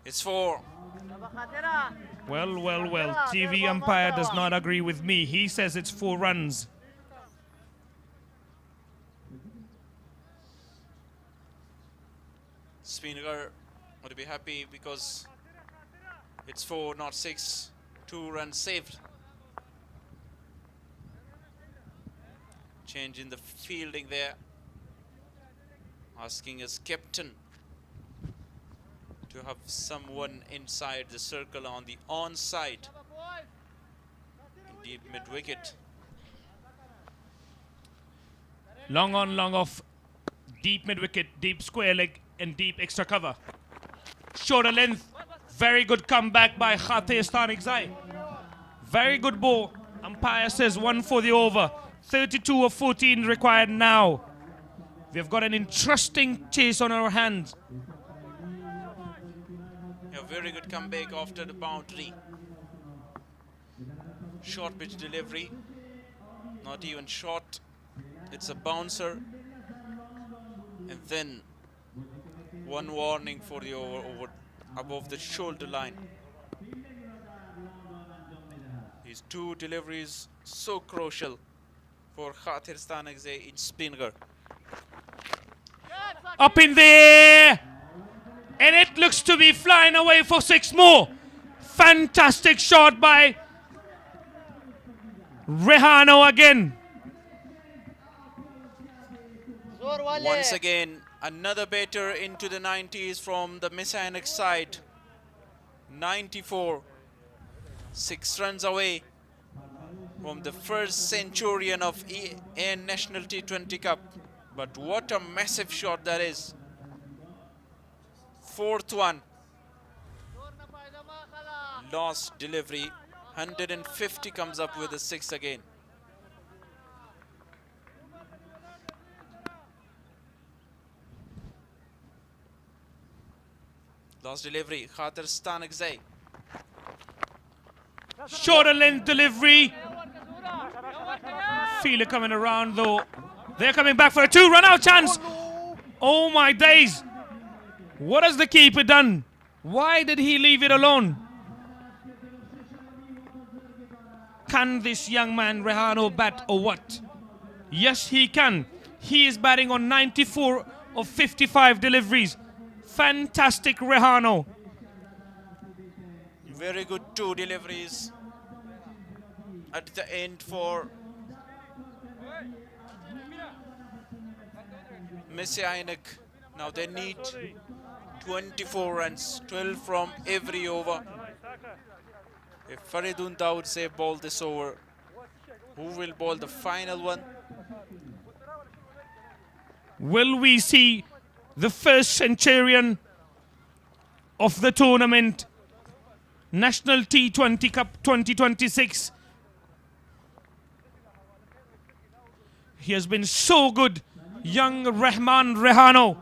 It's 4. Well, well, well. TV umpire does not agree with me. He says it's 4 runs. Speenghar would be happy because it's 4, not 6. 2 runs saved. Change in the fielding there. Asking his captain to have someone inside the circle on the onside. Indeed, mid-wicket. Long on, long off. Deep mid-wicket, deep square leg, and deep extra cover. Shorter length. Very good comeback by Hattrick. Very good ball. Umpire says 1 for the over. 32 of 14 required now. We've got an interesting chase on our hands. A very good comeback after the boundary. Short pitch delivery. Not even short. It's a bouncer. And then one warning for the over above the shoulder line. These 2 deliveries so crucial for Hattrick in Speenghar. Up in there! And it looks to be flying away for 6 more. Fantastic shot by Rehano again. Once again, another batter into the 90s from the Mis-e-Ainak side. 94. 6 runs away from the first centurion of EN National T20 Cup. But what a massive shot that is. 4th one. Last delivery. 150 comes up with a 6 again. Last delivery. Hattrick. Shorter length delivery. Fielder coming around though. They're coming back for a 2 run out chance. Oh my days. What has the keeper done? Why did he leave it alone? Can this young man Rehano bat or what? Yes, he can. He is batting on 94 of 55 deliveries. Fantastic Rehano. Very good 2 deliveries at the end for Mis-e-Ainak. Now they need 24 runs, 12 from every over. If Faridun Dawood say bowl this over, who will bowl the final one? Will we see the first centurion of the tournament? National T20 Cup 2026. He has been so good, young Rahman Rehano.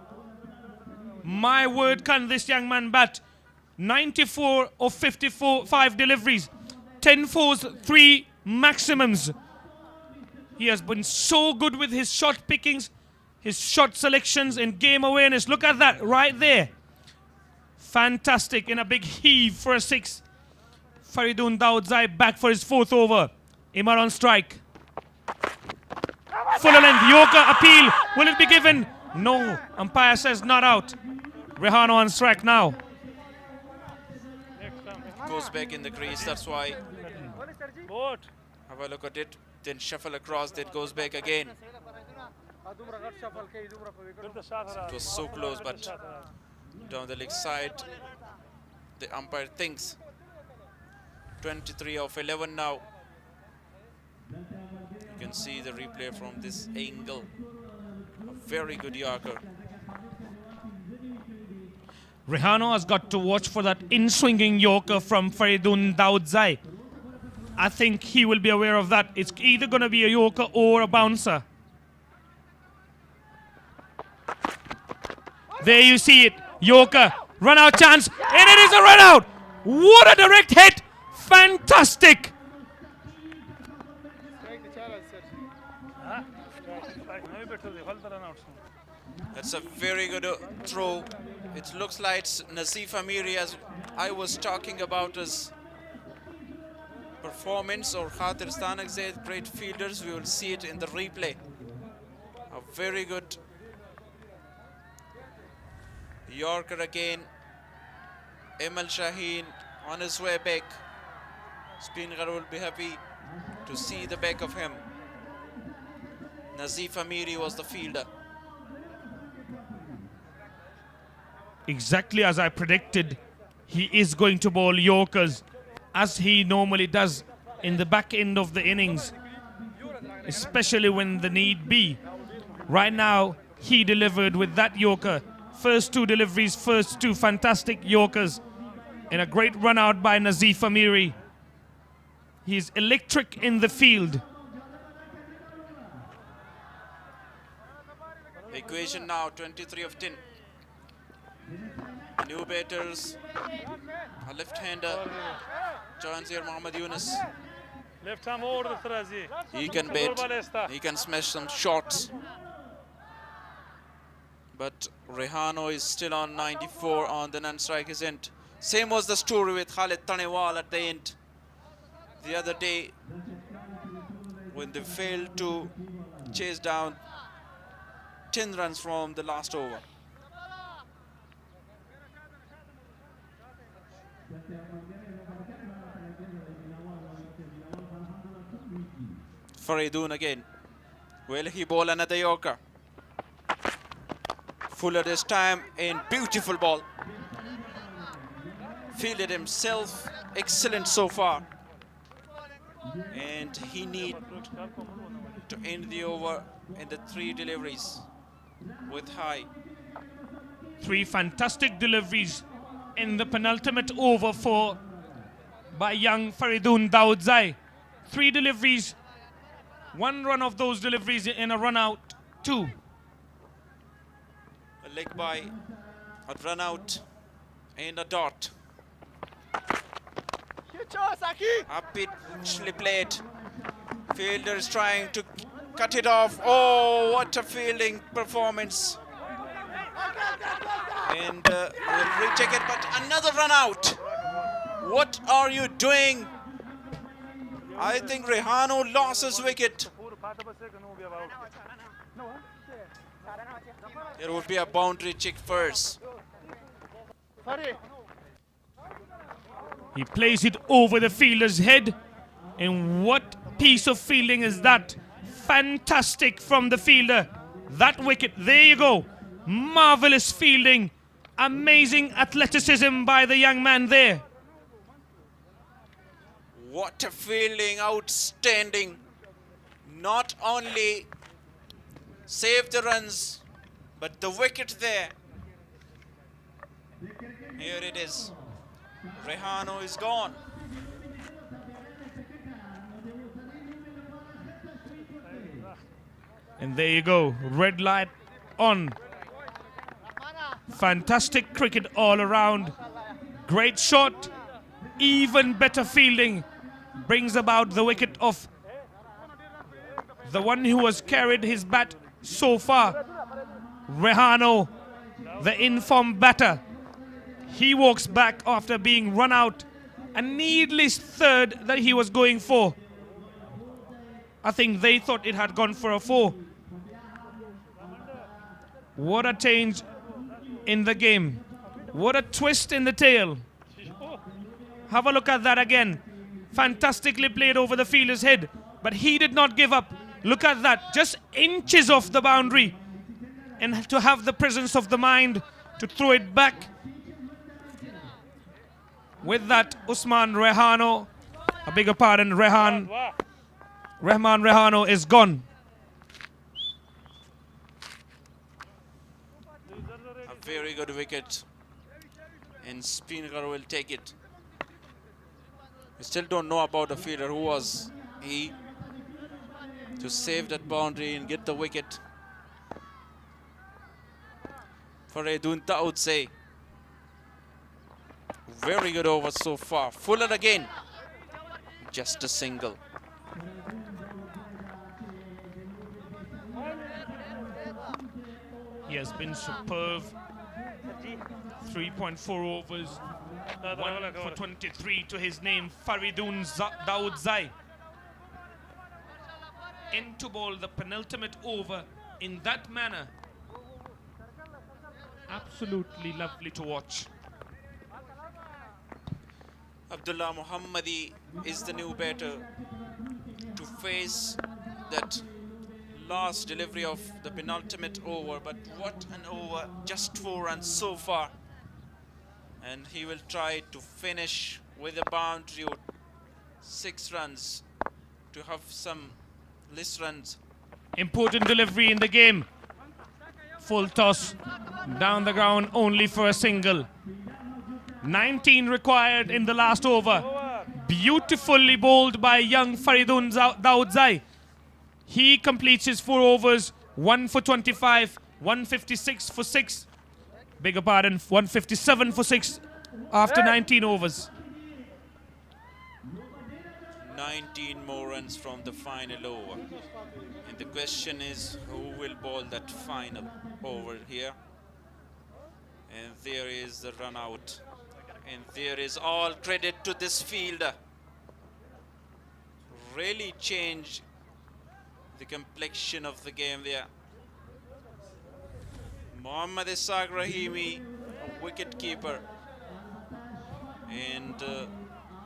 My word, can this young man bat? 94 of 5 deliveries, 10 fours, 3 maximums. He has been so good with his shot pickings, his shot selections and game awareness. Look at that right there. Fantastic, in a big heave for a 6. Faridun Dawood back for his 4th over. Imar on strike. Fuller length, Yorker appeal. Will it be given? No. Umpire says not out. Rehano on strike now. Goes back in the crease, that's why. Have a look at it, then shuffle across, then goes back again. It was so close, but down the leg side, the umpire thinks. 23 of 11 now. You can see the replay from this angle. A very good Yorker. Rehano has got to watch for that in-swinging Yorker from Faridun Daudzai. I think he will be aware of that. It's either going to be a Yorker or a bouncer. There you see it. Yorker. Run out chance. And it is a run out. What a direct hit. Fantastic. That's a very good throw. It looks like Nazif Amiri, as I was talking about his performance, or Hattrick, great fielders. We will see it in the replay. A very good Yorker again. Emil Shaheen on his way back. Speenghar will be happy to see the back of him. Nazif Amiri was the fielder. Exactly as I predicted, he is going to bowl Yorkers, as he normally does in the back end of the innings, especially when the need be. Right now, he delivered with that Yorker. First two deliveries, first two fantastic Yorkers, and a great run out by Nazif Amiri. He's electric in the field. Equation now 23 of 10. New batters, a left-hander joins here, Mohammad Yunus. He can bat, he can smash some shots. But Rehano is still on 94 on the non-strikers end. Same was the story with Khalid Tanewal at the end the other day, when they failed to chase down 10 runs from the last over. Faridun again. Will he bowl another Yorker? Fuller this time in beautiful ball. Fielded himself. Excellent so far. And he need to end the over in the 3 deliveries with high. 3 fantastic deliveries in the penultimate over by young Faridun Daudzai. 3 deliveries, 1 run of those deliveries in a run out, 2. A leg by, a run out, and a dot. Up pitchly played. Fielder is trying to cut it off. Oh, what a fielding performance. And we'll recheck it, but another run out. What are you doing? I think Rehano lost his wicket. There would be a boundary check first. He plays it over the fielder's head. And what piece of fielding is that? Fantastic from the fielder. That wicket, there you go. Marvelous fielding. Amazing athleticism by the young man there. What a fielding, outstanding. Not only saved the runs, but the wicket there. Here it is. Rehano is gone. And there you go, red light on. Fantastic cricket all around. Great shot, even better fielding. Brings about the wicket of the one who has carried his bat so far. Rehano, the informed batter. He walks back after being run out. A needless third that he was going for. I think they thought it had gone for a 4. What a change in the game. What a twist in the tail. Have a look at that again. Fantastically played over the fielder's head. But he did not give up. Look at that. Just inches off the boundary. And to have the presence of the mind to throw it back. With that, Usman Rehano, I beg your pardon, Rahman Rehano is gone. very good wicket. And Speenghar will take it. We still don't know about the fielder. Who was he to save that boundary and get the wicket? Faridun Dawood say. Very good over so far. Fuller again. Just a single. He has been superb. 3.4 overs. 1 for 23 to his name, Faridun Dawood Zai. Into ball the penultimate over in that manner. Absolutely lovely to watch. Abdullah Muhammadi is the new batter to face that last delivery of the penultimate over, but what an over, just 4 runs so far. And he will try to finish with a boundary of 6 runs to have some less runs. Important delivery in the game. Full toss down the ground only for a single. 19 required in the last over. Beautifully bowled by young Faridun Dawood Zai. He completes his 4 overs, 1 for 25, 156 for 6. Bigger pardon, 157 for 6 after 19 overs. 19 more runs from the final over. And the question is, who will bowl that final over here? And there is the run out. And there is all credit to this fielder. Really changed the complexion of the game there. Mohammad Ishaq Rahimi, a wicket keeper. And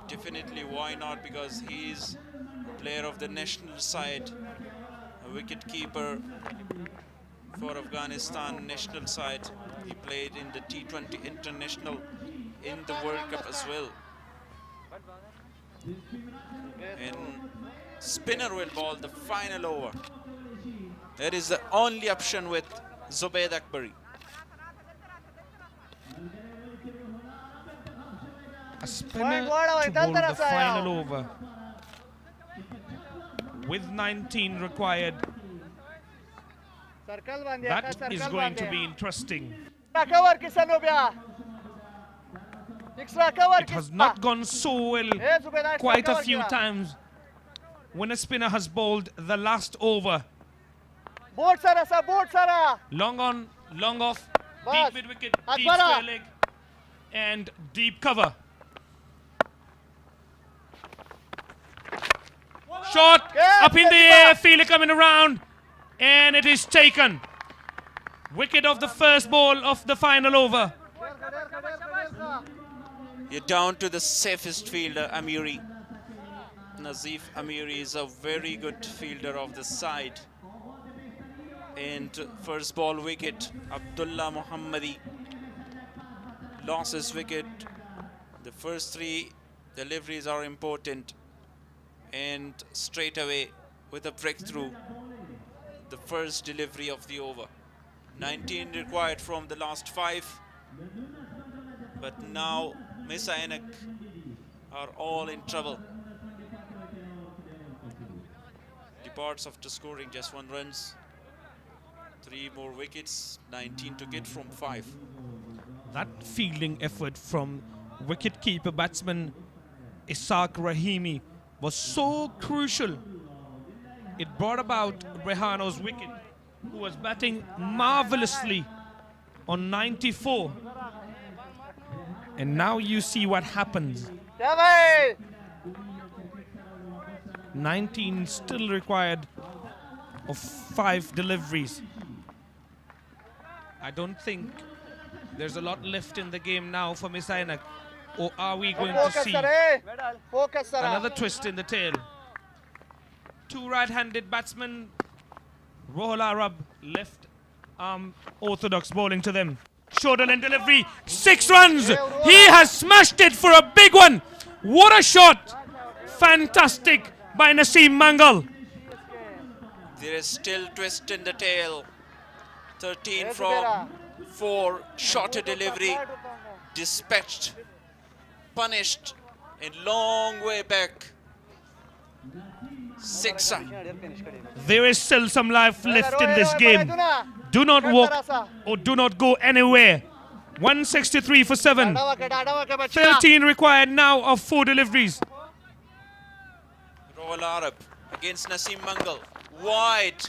definitely why not, because he's a player of the national side, a wicket keeper for Afghanistan national side. He played in the T20 international in the World Cup as well. And spinner will bowl the final over. That is the only option with Zubaid Akbari. A spinner to bowl the final over. With 19 required. That is going to be interesting. It has not gone so well quite a few times when a spinner has bowled the last over. Long on, long off, deep mid wicket, deep square leg, and deep cover. Shot up in the air, fielder coming around, and it is taken. Wicket of the first ball of the final over. You're down to the safest fielder, Amiri. Nazif Amiri is a very good fielder of the side. And first ball wicket, Abdullah Muhammadi lost his wicket. The first 3 deliveries are important. And straight away with a breakthrough, the first delivery of the over. 19 required from the last 5. But now Mis-e-Ainak are all in trouble. Departs after scoring just 1 run. 3 more wickets, 19 to get from 5. That fielding effort from wicket-keeper batsman Ishaq Rahimi was so crucial. It brought about Rehano's wicket, who was batting marvelously on 94. And now you see what happens. 19 still required of 5 deliveries. I don't think there's a lot left in the game now for Mis-e-Ainak. Or are we going to see another twist in the tail? 2 right-handed batsmen, Rohul Arab, left arm orthodox bowling to them. Shoulder and delivery, 6 runs. He has smashed it for a big one. What a shot. Fantastic by Naseem Mangal. There is still twist in the tail. 13 from for shorter delivery, dispatched, punished, and long way back. Sixer. There is still some life left in this game. Do not walk or do not go anywhere. 163 for 7. 13 required now of 4 deliveries. Rohal Arab against Naseem Mangal. Wide.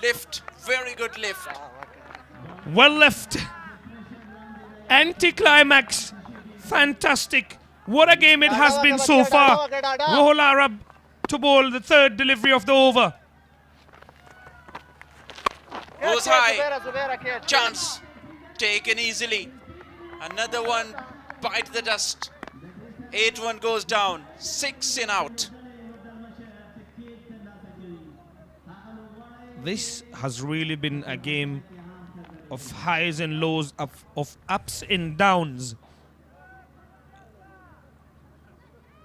Lift. Very good lift. Well left. Anticlimax. Fantastic. What a game it has been so far. Rohal Arab to bowl the 3rd delivery of the over. Goes high. Chance. Taken easily. Another one. Bite the dust. 8-1 goes down. 6 in out. This has really been a game of highs and lows, of ups and downs.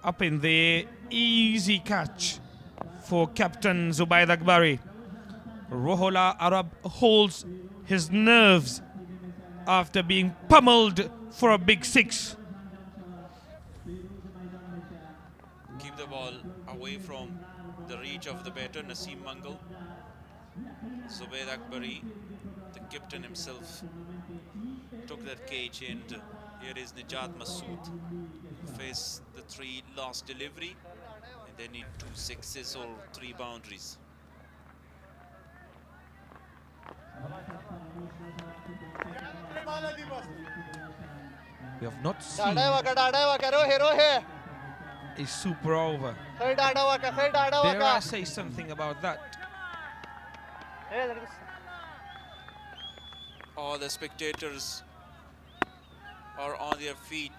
Up in there, easy catch for Captain Zubaid Akbari. Rohal Arab holds his nerves after being pummeled for a big 6. Keep the ball away from the reach of the batter, Naseem Mangal. Zubaid Akbari, the captain himself, took that cage, and here is Nijat Masood. Face the 3 last delivery, and they need 2 sixes or 3 boundaries. We have not seen a super over. Dare I say something about that? All the spectators are on their feet.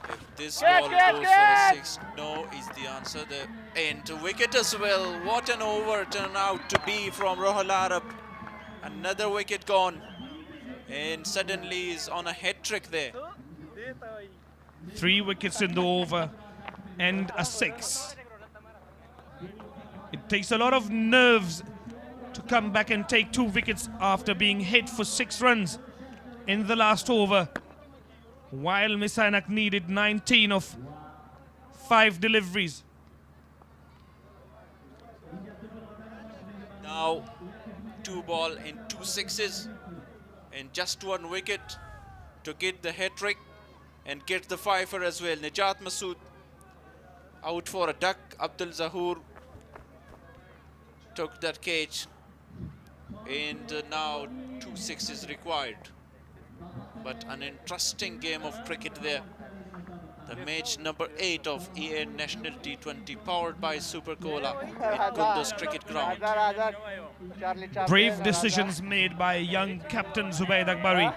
If this ball goes for a 6, no is the answer. The end to wicket as well. What an over turned out to be from Rohal Arab. Another wicket gone. And suddenly is on a hat-trick there. 3 wickets in the over and a 6. It takes a lot of nerves to come back and take 2 wickets after being hit for 6 runs in the last over, while Mis-e-Ainak needed 19 of 5 deliveries. Now 2 ball and 2 sixes and just 1 wicket to get the hat-trick and get the fifer as well. Nijat Masood out for a duck. Abdul Zahoor took that cage, and now 2 sixes required. But an interesting game of cricket there. The match number 8 of EN National T20, powered by Super Cola at Kunduz Cricket Ground. Brave decisions made by young Captain Zubaid Akbari.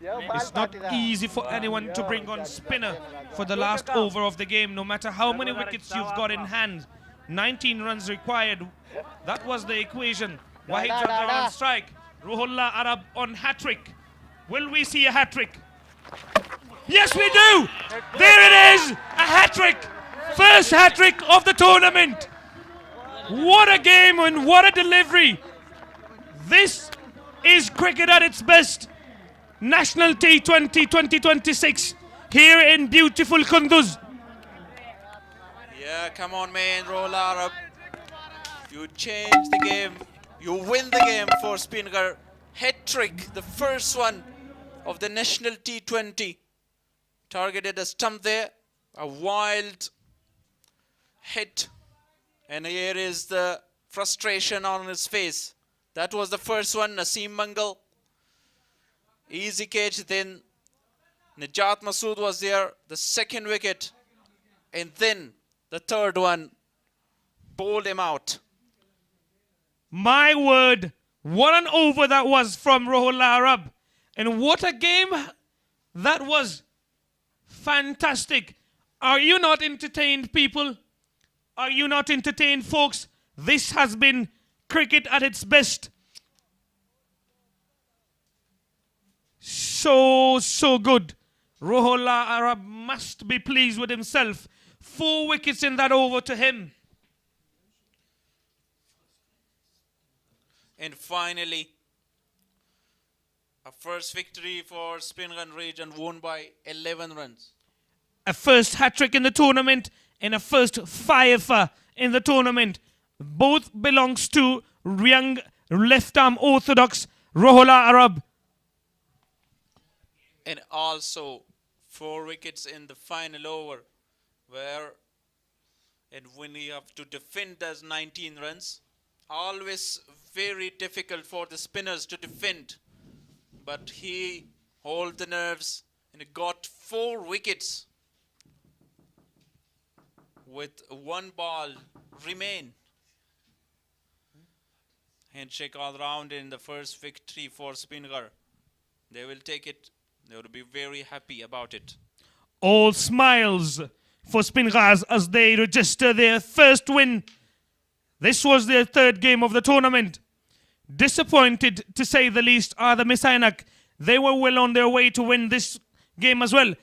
It's not easy for anyone to bring on spinner for the last over of the game, no matter how many wickets you've got in hand. 19 runs required. That was the equation. Wahid Zadar on strike. Rohal Arab on hat-trick. Will we see a hat-trick? Yes, we do! There it is! A hat-trick! First hat-trick of the tournament! What a game and what a delivery! This is cricket at its best. National T20 2026 here in beautiful Kunduz. Yeah, come on, man, Rohal Arab. You change the game. You win the game for Speenghar. Hat-trick, the first one of the National T20. Targeted a stump there. A wild hit. And here is the frustration on his face. That was the first one, Naseem Mangal. Easy catch, then Nijat Masood was there, the 2nd wicket. And then the 3rd one, bowled him out. My word, what an over that was from Rohal Arab. And what a game that was. Fantastic. Are you not entertained, people? Are you not entertained, folks? This has been cricket at its best. So good. Rohal Arab must be pleased with himself. 4 wickets in that over to him. And finally, A first victory for Speenghar region, won by 11 runs. A first hat-trick in the tournament and a first fifer in the tournament. Both belongs to young left-arm orthodox Rohola Arab. And also 4 wickets in the final over, where and when you have to defend as 19 runs, always very difficult for the spinners to defend. But he held the nerves and got 4 wickets with 1 ball remain. Handshake all round in the first victory for Speenghar. They will take it. They will be very happy about it. All smiles for Speenghar as they register their first win. This was their 3rd game of the tournament. Disappointed, to say the least, are the Mis-e-Ainak. They were well on their way to win this game as well.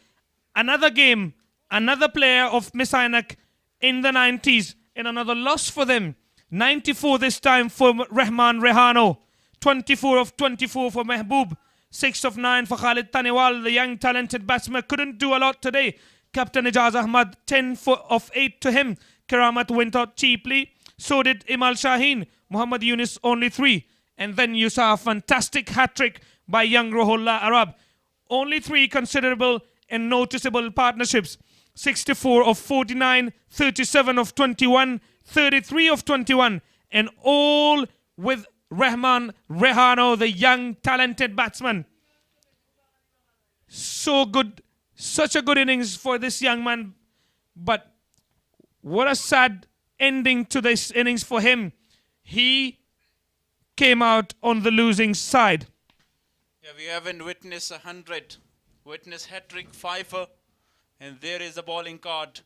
Another game, another player of Mis-e-Ainak in the 90s, and another loss for them. 94 this time for Rahman Rehano. 24 of 24 for Mehboob. 6 of 9 for Khalid Taniwal. The young talented batsman couldn't do a lot today. Captain Ijaz Ahmad, 10 of 8 to him. Karamat went out cheaply. So did Imal Shaheen. Muhammad Yunus only 3. And then you saw a fantastic hat-trick by young Rohola Arab. Only 3 considerable and noticeable partnerships. 64 of 49, 37 of 21, 33 of 21. And all with Rahman Rehano, the young talented batsman. So good. Such a good innings for this young man. But what a sad ending to this innings for him. He came out on the losing side. Yeah, we haven't witnessed 100. Witnessed hat-trick, fifer. And there is the bowling card.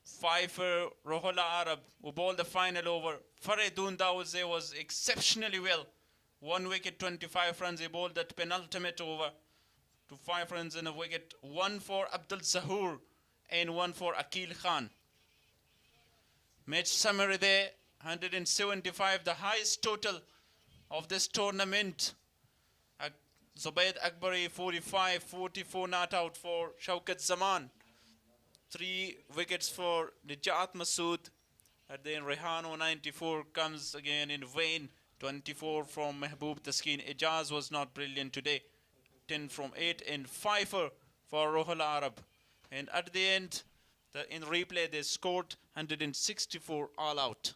Fifer, Rohola Arab, who bowled the final over. Faridun Dawze was exceptionally well. 1 wicket, 25 runs. He bowled that penultimate over to 5 runs and a wicket. 1 for Abdul Zahur and 1 for Akil Khan. Match summary there, 175, the highest total of this tournament. Zubaid Akbari 45, 44 not out for Shaukat Zaman. 3 wickets for Nijat Masood. And then Rehano 94 comes again in vain. 24 from Mehboob Taskin. Ijaz was not brilliant today. 10 from 8 and fifer for Rohola Arab. And at the end, in replay, they scored 164 all out.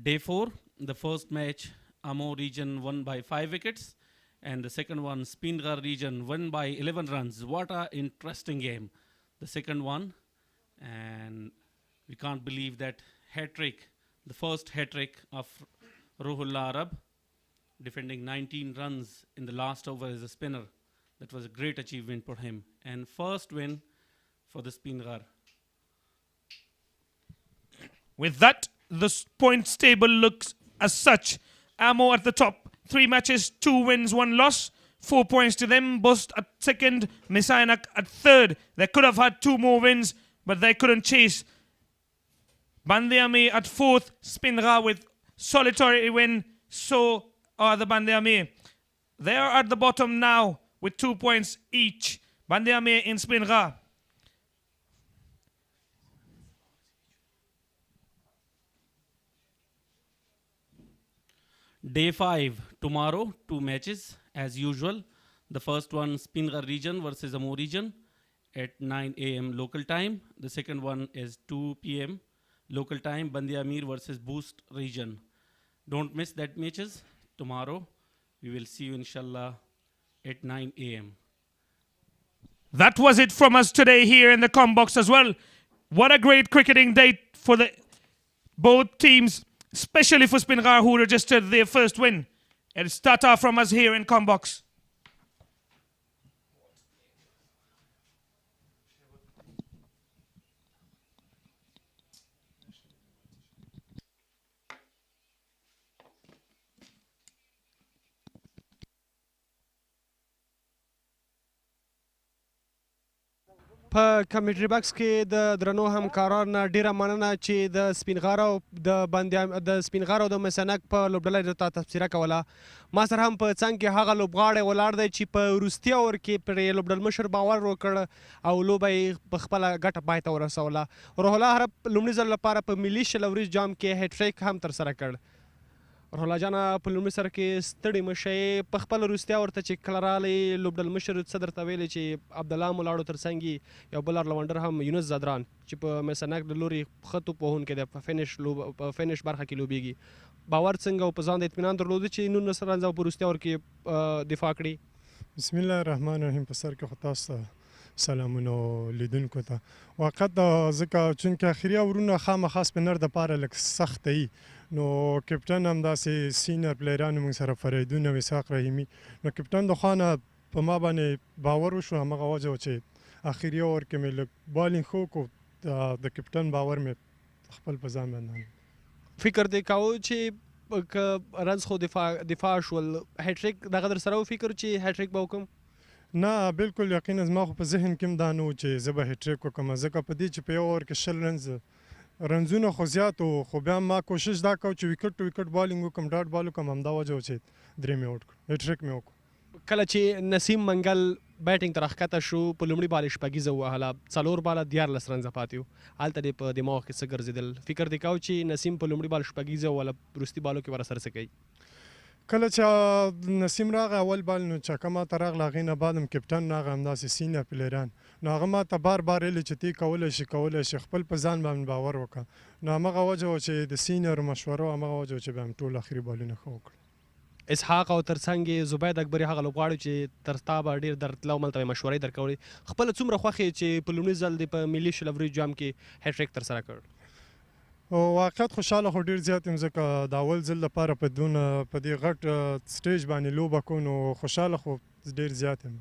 Day 4, the first match, Amo region won by 5 wickets. And the second one, Speenghar region won by 11 runs. What an interesting game. The second one. And we can't believe that hat-trick, the first hat-trick of Rohola Arab, defending 19 runs in the last over as a spinner. That was a great achievement for him. And first win for the Speenghar. With that, the points table looks as such. Amo at the top. 3 matches, 2 wins, 1 loss. 4 points to them. Bust at second. Mis-e-Ainak at third. They could have had 2 more wins, but they couldn't chase. Bandiame at fourth. Speenghar with solitary win. So are the Bandiame. They are at the bottom now with 2 points each. Bandiame in Speenghar. Day 5, tomorrow, 2 matches as usual. The first one, Speenghar region versus Amo region at 9 a.m. local time. The second one is 2 p.m. local time, Bandi Amir versus Boost region. Don't miss that matches. Tomorrow, we will see you inshallah at 9 a.m. That was it from us today here in the Combox as well. What a great cricketing day for both teams, especially for Speenghar, who registered their first win. It's Tata from us here in Combox. په کمیټري بکس کې د درنو همکارانو نه ډیره مننه چې د سپینغار او د مس-e-Ainak په لوبډله درته تبصره کوله. ما سره هم په څنګ کې هغه لوبغاړی ولاړ دی چې په وروستي اور کې پرې لوبډلمشر باور وکړ او لوبه یې په خپله ګټه پای ته ورسوله. روح الله هره لومړي ځل لپاره په ملي شلوریز جام کې هیټریک هم ترسره کړ. روح الله جانه په لومړي سر کې ستړي مه شئ. په خپله وروستیا ورته چې کله راغلی لوبډلمشر څه درته ویلې چې عبدالله مو تر څنګ یو بل لونډر هم یونس زدران چې په مس-e-Ainak د لوري ښه توپ وهونکی دی، په فینش برخه کې لوبیږي. باور څنګه او په ځان د اطمینان درلوده چې 19 رنز په وروستیا ور کې دفاع کړي؟ بسم الله الرحمن الرحیم. په سر کې خو تاسو ته سلامونه لیدونکو ته. واقعا ځکه چونکې اخري اورونه خامخا سپینر دپاره لږ سخته وي، نو کپټن هم داسې سینر پلیران موږ سره فریدون او اسحاق رحیمي، نو کپټن د خوا نه په ما باندې باور وشو. همغه وجه و چې اخري اور کې مې لږ بالینګ ښه وکړو، د کپټن باور مې خپل په ځان باندې. فکر دې کاوه چې که رنز خو دفاع شول هیټریک دغه در سره و فکر چې هیټریک به وکړم؟ نه بالکل یقینا زما خو په ذهن کې هم دا نه و چې زه به هیټریک وکړم، ځکه په دې چې په یو اور کې 20 رنزونه خو زیات وو، خو بیا ما کوشش دا کوو چې وکټ ټو وکټ بالینګ وکړم، ډاټ بال وکړم. همدا وجه و چې 3 مې آوټ کړ، هیټریک مې وکړ. کله چې نسیم منګل بیټینګ ته راښکته شو په لومړي بال یې شپږیزه ووهله، 4 باله 14 رنزه پاتې وو. هلته دې په دماغ کې څه ګرځېدل؟ فکر دې کاوه چې نسیم په لومړي بال شپږیزه ووهله، وروستي بالو کې ورسره څه کوي؟ کله چې نسیم راغی اول بال نو چکه ما ته راغله، هغې نه بعد هم کپټن راغی، همداسې سینیر پلیران، نو هغه ما ته بار بار ویلې چې تی کولی شي خپل په ځان باندې باور وکړه. نو همغه وجه و چې د سینیر مشوره همغه وجه و چې بیا هم ټول اخري بالونه ښه وکړل. اسحاق او تر څنګ یې زبید اکبري هغه لوبغاړي چې تر تا به ډېر درتله او ملته مشورې درکولې، خپله څومره خوښ یې چې په لومړي ځل دې په ملي شلوریز جام کې هیټریک ترسره کړ؟ واقعیت خوشحاله خو ډېر زیات یم، ځکه د اول ځل لپاره په دې غټ سټیج باندې لوبه کوو، نو خوشحاله خو ډېر زیات یم.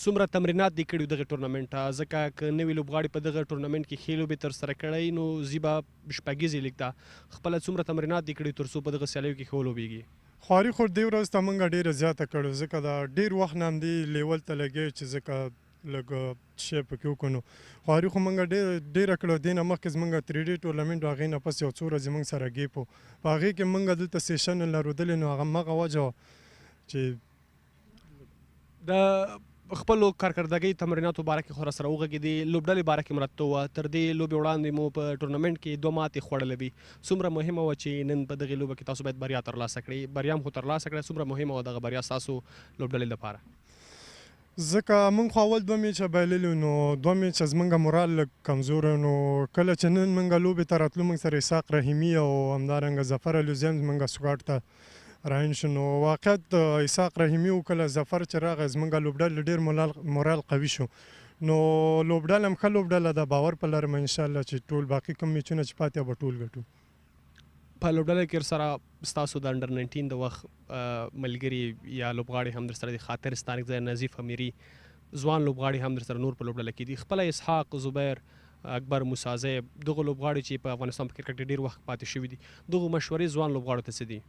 څومره تمرینات دې کړي دغه ټورنمنټ ته؟ ځکه که نوي لوبغاړي په دغه ټورنمنټ کې ښې لوبې ترسره کړی نو ځي به شپږیزې لیګ ته، خپله څومره تمرینات دې کړي تر څو په دغه سیالیو کې ښه ولوبېږي؟ خواري خو دې ورځ ته موږ ډېره زیاته کړو، ځکه دا ډېر وخت نه همدې لیول ته لګی چې ځکه لږ شی پکې وکړو. نو خواري خو موږ ډېره کړو. دې نه مخکې زموږ 3D ټورنمنټ و، هغې نه پس یو څو ورځې موږ سره ګیپ و، په هغې کې موږ دلته سیشن لرودلې، نو همغه وجه وه چې د خپلو کارکردګۍ تمریناتو باره کې خو راسره وغږېدې، لوبډلې باره کې مرته ووایه. تر دې لوبې وړاندې مو په ټورنمنټ کې 2 ماتې خوړلې وي، څومره مهمه وه چې نن په دغې لوبه کې تاسو باید بریا ترلاسه کړئ؟ بریا هم خو ترلاسه کړئ، څومره مهمه وه دغه بریا ستاسو لوبډلې لپاره؟ ځکه موږ خو اول 2 میچه بایللي، نو 2 میچه زموږ مورال لږ کمزوری، نو کله چې نن موږ لوبې ته راتلو موږ سره اسحاق رحیمي او همدارنګه ظفر الوزیم زموږ سکواډ ته راین شو. نو واقعیت اسحاق رحیمي او کله ظفر چې راغی زموږ لوبډله ډېر مورال قوي شو. نو لوبډله هم ښه لوبډله ده، باور په لرم انشاءالله چې ټول باقي کوم میچونه چې پاتې به ټول ګټو. په لوبډله کې سره ستاسو د انډر 19 د وخت ملګري یا لوبغاړي هم در سره دي، خاطر ستانکزی، نظیف امیري، ځوان لوبغاړي هم در سره نور په لوبډله کې دي. خپله اسحاق، زبیر، اکبر، موسازی، دغه لوبغاړي چې په افغانستان په کرکټ کې ډېر وخت پاتې شوي دي، دغو مشورې ځوان لوبغاړو ته څه دي؟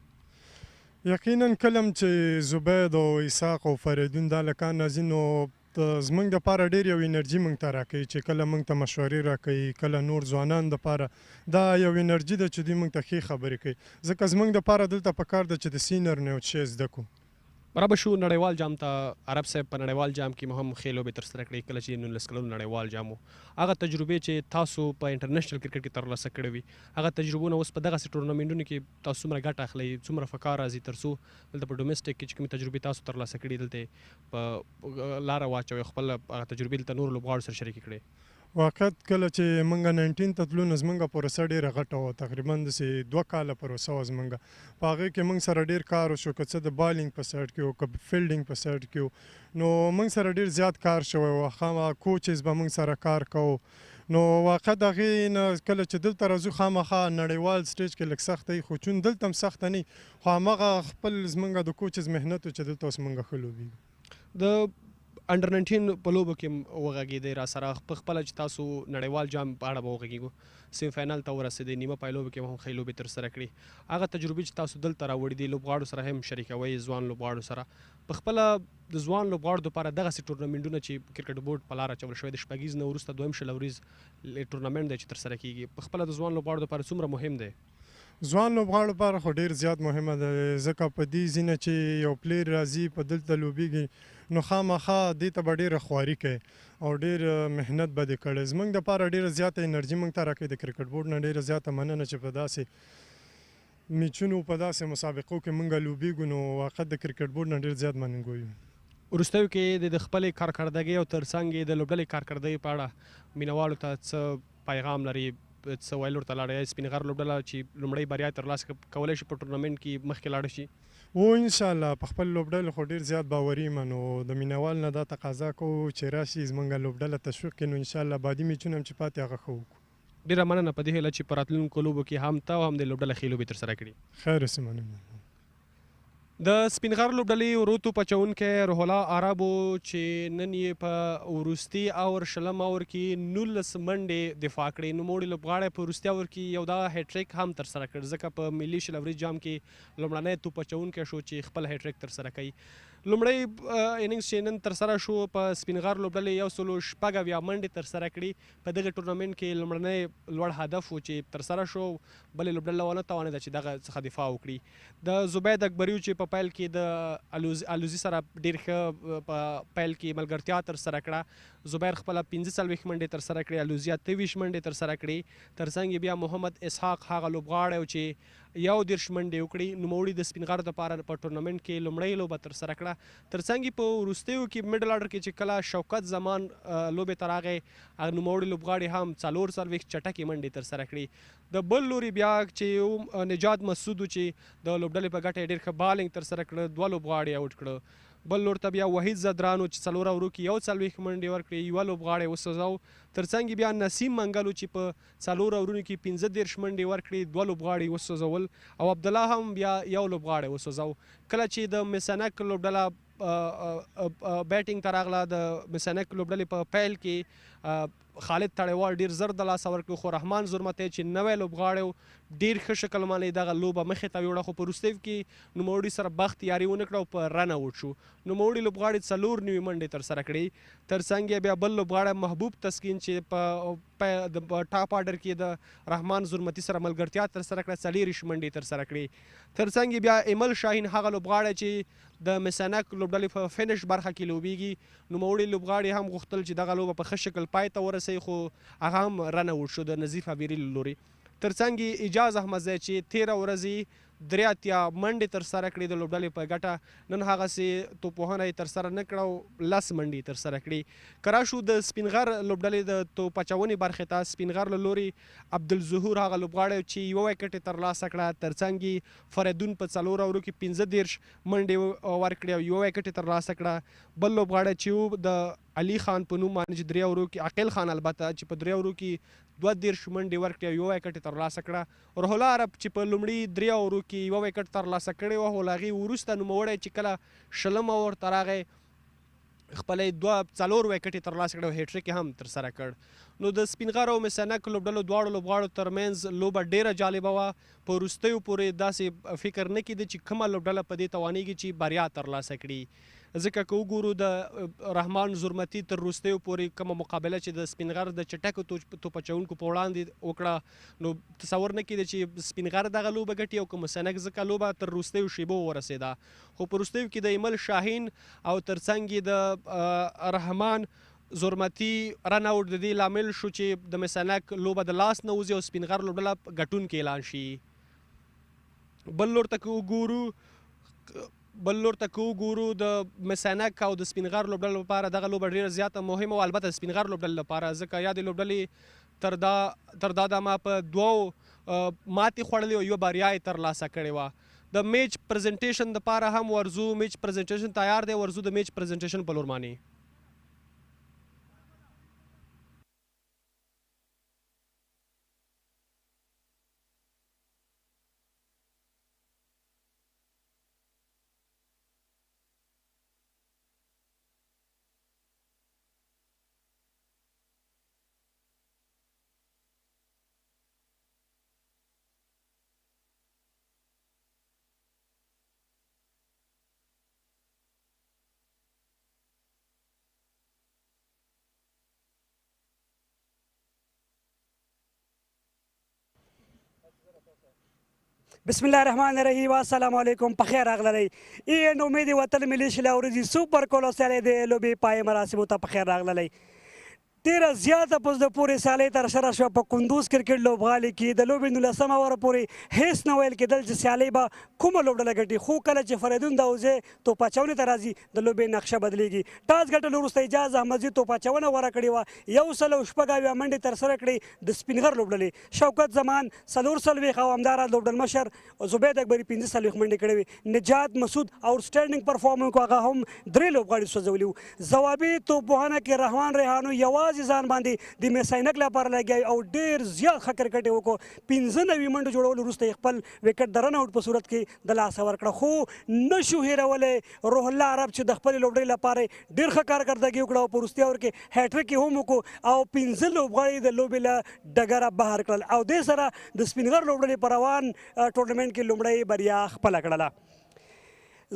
یقینا کلم چې زبید او اسحاق او فریدون دا لکان راځي، نو زموږ دپاره ډېر یو انرژي موږ ته راکوي چې کله موږ ته مشورې راکوي، کله نور ځوانان دپاره دا یو انرژي ده چې دوی موږ ته ښې خبرې کوي، ځکه زموږ دپاره دلته پکار ده چې د سینر نه یو شی زده کړو. برابر شو نړیوال جام ته. عرب صاحب په نړیوال جام کې مو هم ښې لوبې ترسره کړې، کله چې 19 کلونو نړیوال جام و. هغه تجربې چې تاسو په انټرنیشنل کرکټ کې ترلاسه کړې وي، هغه تجربونه اوس په دغسې ټورنمنټونو کې تاسو څومره ګټه اخلئ، څومره په کار راځي تر څو دلته په ډومestic کې چې کومې تجربې تاسو ترلاسه کړي دلته په لاره واچوئ، خپل هغه تجربې دلته نورو لوبغاړو سره شریکې کړئ؟ واقعیت کله چې موږ 19 ته تلو نو زموږ پروسه ډېره غټه وه، تقریبا داسې 2 کاله پروسه وه زموږ. په هغې کې موږ سره ډېر کار وشو، که څه د بالینګ په سایډ کې و، که فیلډینګ په سایډ کې و، نو موږ سره ډېر زیات کار شوی و. خامخا کوچز به موږ سره کار کوو، نو واقعیت د هغې نه کله چې دلته راځو خامخا نړیوال سټیج کې لږ سخته وي، خو چون دلته هم سخته نه وي، خو همغه خپل زموږ د کوچز محنت و چې دلته اوس موږ ښه لوبېږو. د انډر 19 په لوبو کې وغږېدی را سره په خپله چې تاسو نړیوال جام په اړه به وغږېږو سیمی فاینل ته ورسېدی نیمه پای لوبو کې هم ښې لوبې ترسره کړي هغه تجربې چې تاسو دلته راوړي دي لوبغاړو سره هم شریکوئ ځوان لوبغاړو سره په خپله د ځوان لوبغاړو دپاره دغسې ټورنمنټونه چې کرکټ بورډ په لاره اچول شوی د شپږیز نه وروسته دویم شل اوریز ټورنمنټ دی چې ترسره کیږي په خپله د ځوان لوبغاړو دپاره څومره مهم دی ځوان لوبغاړو لپاره خو ډېر زیات مهمه ده ځکه په دې ځینه چې یو پلیر راځي په دلته لوبیږي نو خامخا دې ته به ډېره خواري کوي او ډېر محنت به دې کړی زموږ دپاره ډېره زیاته انرژي موږ ته راکوي د کرکټ بورډ نه ډېره زیاته مننه چې په داسې میچونو په داسې مسابقو کې موږ لوبیږو نو واقعا د کرکټ بورډ نه ډېر زیات مننګو یو وروستیو کې د خپلې کارکردګۍ او ترڅنګ یې د لوبډلې کارکردګۍ په اړه مینوالو ته څه پیغام لري څه ویلو ورته لاړئ سپین غر لوبډله چې لومړی بریا ترلاسه کولی شي په ټورنمنټ کې مخکې لاړه شي او انشاءالله په خپل لوبډله خو ډېر زیات باوري یم نو د مینوال نه دا تقاضا کوو چې راشي زموږ لوبډله تشویق کړي نو انشاءالله بعدي میچونه هم چې پاتې هغه ښه وکړو ډېره مننه په دې هیله چې په راتلونکو لوبو کې هم ته او هم د لوبډله ښې لوبې ترسره کړي خیر اوسې مننه د سپین غر لوبډلې وروتو پچونکی روح الله عربو چې نن یې په وروستي اور شلم اور کې 19 منډې دفاع کړې نوموړي لوبغاړی په وروستي اور کې یو دغه هیټریک هم ترسره کړ ځکه په ملي شل اوریز جام کې لومړنی توپ اچونکی شو چې خپل هیټریک ترسره کوي لومړی اننګز چې نن ترسره شو په سپین غر لوبډلې 116 منډې ترسره کړي په دغه ټورنمنټ کې لومړنی لوړ هدف و چې ترسره شو بلې لوبډله ونه توانېده چې دغه څخه دفاع وکړي د زبید اکبریو چې په پیل کې د الوزي سره ډېر ښه په پیل کې ملګرتیا ترسره کړه زبیر خپله 15 منډې ترسره کړې الوزي 28 منډې ترسره کړې ترڅنګ بیا محمد اسحاق هغه لوبغاړی چې 11 منډې وکړي نوموړي د سپین غر دپاره په ټورنمنټ کې لومړۍ لوبه ترسره کړه ترڅنګ په وروستیو کې میډل اډر کې چې کله شوکت زمان لوبې ته راغی نوموړي لوبغاړي هم 44 چټکې منډې ترسره کړي د بل لوري بیا چې نجات مسعود چې د لوبډلې په ګټه ډېر ښه بالنګ ترسره کړه دوه لوبغاړي اوټ کړه بل لور ته بیا وحید زدرانو چې 4 اورو کې 41 منډې ورکړې یوه لوبغاړی وسوځاو ترڅنګ بیا نسیم منګلو چې په 4 اورونو کې 15 منډې ورکړې دوه لوبغاړي وسوځول او عبدالله هم بیا یو لوبغاړی وسوځاو کله چې د میسنک لوبډله بیټینګ ته راغله د میسنک لوبډلې په پیل کې خالد تړیوال ډیر زر د لاسه ورکړو خو رحمان زرمتی چې نوی لوبغاړی و ډیر ښه شکل باندې دغه لوبه مخې ته ویوړه خو په وروستیو کې نوموړي سره بخت یاري ونه کړه او په رن اوټ شو نوموړي لوبغاړي 4 نوي منډې ترسره کړې ترڅنګ یې بیا بل لوبغاړی محبوب تسکین چې په ټاپ آرډر کې د رحمان زرمتی سره ملګرتیا ترسره کړه 40 منډې ترسره کړې ترڅنګ بیا ایمل شاهین هغه لوبغاړی چې د میسنک لوبډلې په فینش برخه کې لوبیږي نوموړي لوبغاړي هم غوښتل چې دغه لوبه په ښه شکل پای ته ورسوي خو هغه هم رن اوټ شو د نظیف عبیري له لوري ترڅنګ اجاز احمدزی چې 13 ورځې 83 منډې ترسره کړې د لوبډلې په ګټه نن هغسې توپوهنه یې ترسره نه کړه او 10 منډې ترسره کړې که راشو د سپین غر لوبډلې د توپ اچونې برخې ته سپین غر له لوري عبدالظهور هغه لوبغاړی چې یوه وکټ یې ترلاسه کړه ترڅنګ فریدون په 4 اورو کې 15 منډې ورکړې او یوه وکټ یې ترلاسه کړه بل لوبغاړی چې د علي خان په نوم باندې چې 3 اورو کې عقیل خان البته چې په 3 اورو کې 22 منډې ورکړې او یوه وکټ یې ترلاسه کړه روح الله عرب چې په لومړي 3 اورو کې یوه وکټ ترلاسه کړې وه خو له هغې وروسته نوموړی چې کله شلم اور ته راغی خپله 4 وکټ یې ترلاسه کړه او هیټریک یې هم ترسره کړ نو د سپین غر او میسنک لوبډلو دواړو لوبغاړو ترمنځ لوبه ډېره جالبه وه په وروستیو پورې داسې فکر نه کېده چې کومه لوبډله په دې توانیږي چې بریا ترلاسه کړي ځکه که وګورو د رحمان زرمتی تر وروستیو پورې کومه مقابله چې د سپین غر د چټکو توپ اچونکو په وړاندې وکړه نو تصور نه کېده چې سپین غر دغه لوبه ګټي او که میسنک ځکه لوبه تر وروستیو شیبو ورسېده خو په وروستیو کې د ایمل شاهین او ترڅنګ یې د رحمان زرمتی رن اوټ د دې لامل شو چې د میسنک لوبه د لاس نه وځي او سپین غر لوبډله ګټونکې اعلان شي بل لور ته که وګورو د میسنک او د سپین غر لوبډلو لپاره دغه لوبه ډېره زیاته مهمه وه البته د سپین غر لوبډلې لپاره ځکه یا د لوبډلې تر دا دمه په 2 ماتې خوړلې او یوه بریا یې ترلاسه کړې وه د میچ پرزنټیشن دپاره هم ورځو میچ پرزنټیشن تیار دی ورځو د میچ پرزنټیشن په لور باندې بسم الله الرحمن الرحیم السلام علیکم په خیر راغلی این امید وطن ملي شله ورځې سوپر کولو سیالۍ د لوبې پای مراسمو ته په خیر راغلی ډېره زیاته په زړه پورې سیالۍ ترسره شوه په کندوز کرکټ لوبغالي کې د لوبې 19 اوره پورې هېڅ نه ویل کېدل چې سیالۍ به کومه لوبډله ګټي خو کله چې فریدون داوزی توپ اچونې ته راځي د لوبې نقشه بدلیږي ټاس ګټلو وروسته اجاز احمدزي توپ اچونه غوره کړې وه 106 منډې ترسره کړې د سپینغر لوبډلې شوکت زمان 44 او همداراز لوبډل مشر زبید اکبري 45 منډې کړې وې نجات مسعود آوټسټینډینګ پرفارمنس کو هغه هم 3 لوبغاړي سوځولي وو ځوابي توپوهنه کې رحمان ریحانو یوازې ځان باندې د میس-e-Ainak لپاره لګیا او ډېر زیات ښه کرکټ یې وکړو 95 منډو جوړولو وروسته یې خپل وکټ د رن آوټ په صورت کې د لاسه ورکړه خو نشو هېرولی روح الله عرب چې د خپلې لوبډلې لپاره ډېر ښه کارکردګي وکړه او په وروستي اوور کې هیټریک یې هم وکړو او 15 لوبغاړي د لوبې له ډګره بهر کړل او دې سره د سپینغر لوبډلې په روان ټورنمنټ کې لومړۍ بریا خپله کړله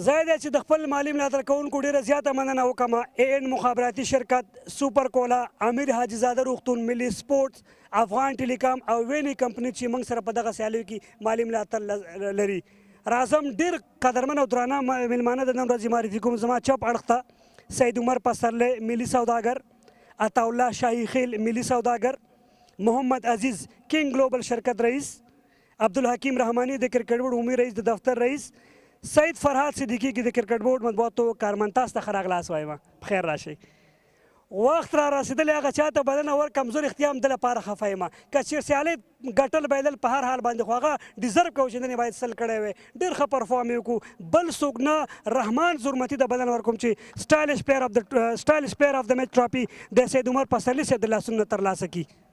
ځای دی چې د خپل مالي ملاتړ کوونکو ډېره زیاته مننه وکړم AN مخابراتي شرکت سوپر کولا امیر حاجي زاده روغتون ملي سپورټس افغان ټیلیکام او ویني کمپني چې موږ سره په دغه سیالیو کې مالي ملاتړ لري راځم ډېر قدرمن او درانه میلمانه د نن ورځې معرفي کوم زما چپ اړخ ته سید عمر پسرلی ملي سوداګر عطاالله شاهي خیل ملي سوداګر محمد عزیز کینګ ګلوبل شرکت رئیس عبدالحکیم رحماني د کرکټ بورډ عمومي رئیس د دفتر رئیس سید فرهاد صدیقي کې د کرکټ بورډ مطبوعاتو کارمند تاسو ته ښه راغلاست وایم بخیر راشئ وخت را رسېدلی هغه چاته بلنه ورکړم زه رښتیا هم د لپاره خفه یم که چېرې سیالۍ ګټل بایلل په هر حال باندې خو هغه ډیزرو کوو چې نن یې باید سل کړی وی ډېر ښه پرفارم یې وکړو بل څوک نه رحمان زرمتي ته بلنه ورکوم چې سټایلش پلیر اف د میچ ټرافي د سید عمر پسرلي صاحب د لاسونو نه ترلاسه کړي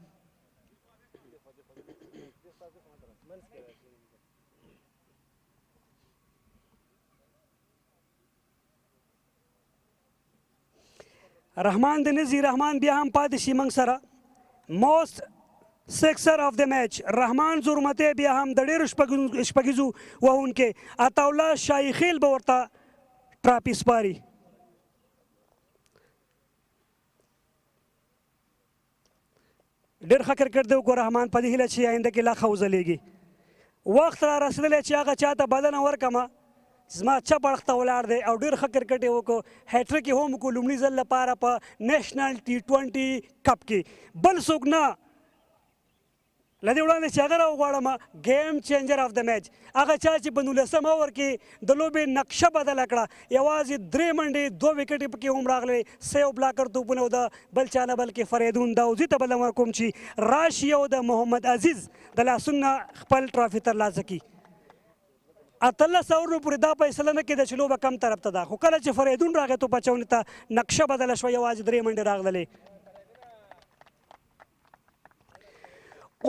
رحمان دنزی رحمان بیا هم پاتې شي موږ سره موست سکسر آف د میچ رحمان زرمتی بیا هم د ډېرو شپږیزو وهونکي عطاالله شاهي خیل به ورته ټراپي سپاري ډېر ښه کرکټ دی وکړو رحمان په دې هیله چې آینده کې لا ښه وځلیږي وخت را رسېدلی چې هغه چاته بلنه ورکړمه زما چپ اړخ ته ولاړ دی او ډېر ښه کرکټ یې وکړو هیټریک یې هم وکړو لومړي ځل لپاره په نیشنل T20 کپ کې بل څوک نه له دې وړاندې چې هغه راوغواړم ګیم چینجر آف د میچ هغه چا چې په 19 اوور کې د لوبې نقشه بدله کړه یوازې 3 منډې 2 وکټې پکې هم راغلې سیو بلاکر توپونه او د بل چا نه بلکې فریدون داوزي ته بلنه ورکوم چې راشي او د محمد عزیز د لاسونو خپل ټرافي ترلاسه کړي 18 اوورو پورې دا فیصله نه کېده چې لوبه کم طرف ته ده خو کله چې فریدون راغی توپ اچونې ته نقشه بدله شوه یوازې 3 منډې راغللې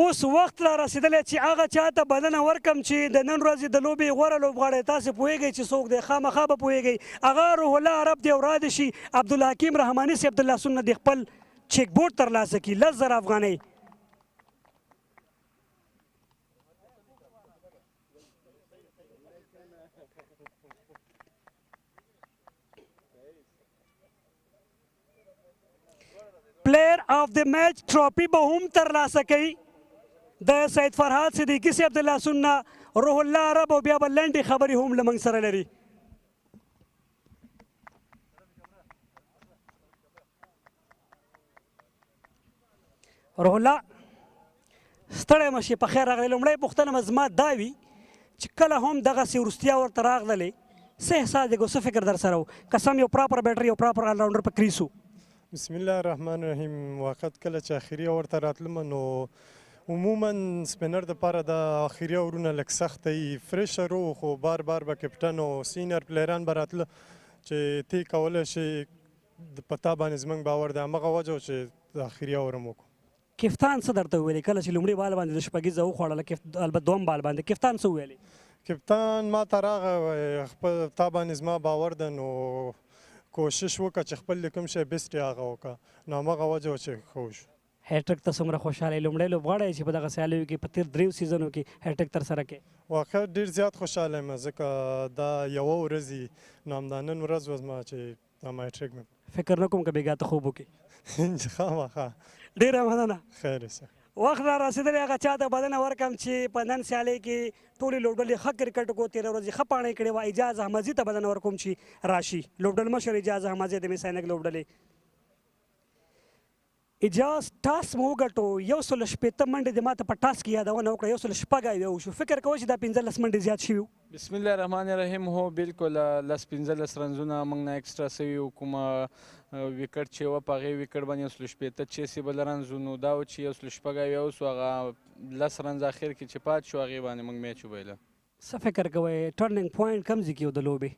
اوس وخت را رسېدلی چې هغه چا ته بلنه ورکړم چې د نن ورځې د لوبې غوره لوبغاړی تاسې پوهېږئ چې څوک دی خامخا به پوهېږئ هغه روح الله عرب دی او راده شي عبدالحکیم رحماني صاحب د لاسونو نه د خپل چیک بورډ ترلاسه کړي 10,000 افغانۍ پلیر آف د میچ ټرافي به هم ترلاسه کوي د سید فرهاد صدیقي صاحب د لاسونو نه روح الله عرب او بیا به لنډې خبرې هم له موږ سره لري روح الله ستړی مه شي په خیر راغلی لومړی پوښتنه به زما دا وي چې کله هم دغسې وروستیا ورته راغللې څه احساس دی څه فکر در سره و قسم یو پراپر بیټر یو پراپر آلراونډر په کریس و بسم الله الرحمن الرحیم وخت کله چې اخري اور ته راتلم نو عموما سپینر دپاره د اخري اورونه لږ سخته وي فرشر و خو بار بار به کپټن او سینیر پلیران به راتله چې تی کولی شي په تا باندې زموږ باور دی همغه وجه و چې د اخري اور هم وکړو کفتان څه درته وویلې کله چې لومړي بال باندې د شپږیزه وخوړله البته دوم بال باندې کفتان څه وویلې کپتان ما ته راغی خپل تا باندې زما باور ده نو کوشش وکړه چې خپل کوم شی بیسټ یې هغه وکړه نو همغه وجه و چې ښه وشو هیټریک ته څومره خوشحاله لومړی لوبغاړی چې په دغه سیالیو کې په تېر 3 سیزنو کې هیټریک ترسره کړې واقعا ډېر زیات خوشحاله یم ځکه دا یوه ورځ نو همدا نن ورځ وه زما چې دا ما هیټریک مې فکر نه کوم که بېګا ته خوب وکړي خامخا ډېره مننه خیر سه وخت را رسېدلی هغه چا ته بلنه ورکړم چې په نن سیالۍ کې ټولې لوبډلې ښه کرکټ وکړو تېره ورځ یې ښه پاڼۍ کړې وه. اجاز احمدزي ته بلنه ورکوم چې راشي، لوبډل مشر اجاز احمدزي د مس-e-Ainak لوبډلې. اجاز ټاس مو وګټو، 160 منډې د ماته په ټاس کې یادونه وکړه، 160 یې وشو. فکر کوئ چې دا 15 منډې زیات شوي وو؟ بسم الله الرحمن الرحیم. هو بالکل 15 رنزونه موږ نه ایکسټرا سوي وو. کومه وکټ چې وه په هغې وکټ باندې 160 چیسیبل رنز وو، نو دا و چې 160 یې وسو، هغه 10 رنز اخر کې چې پات شو هغې باندې موږ میچ وبایله. څه فکر کوئ ټرنینګ پوینټ کوم ځای کې و د لوبې؟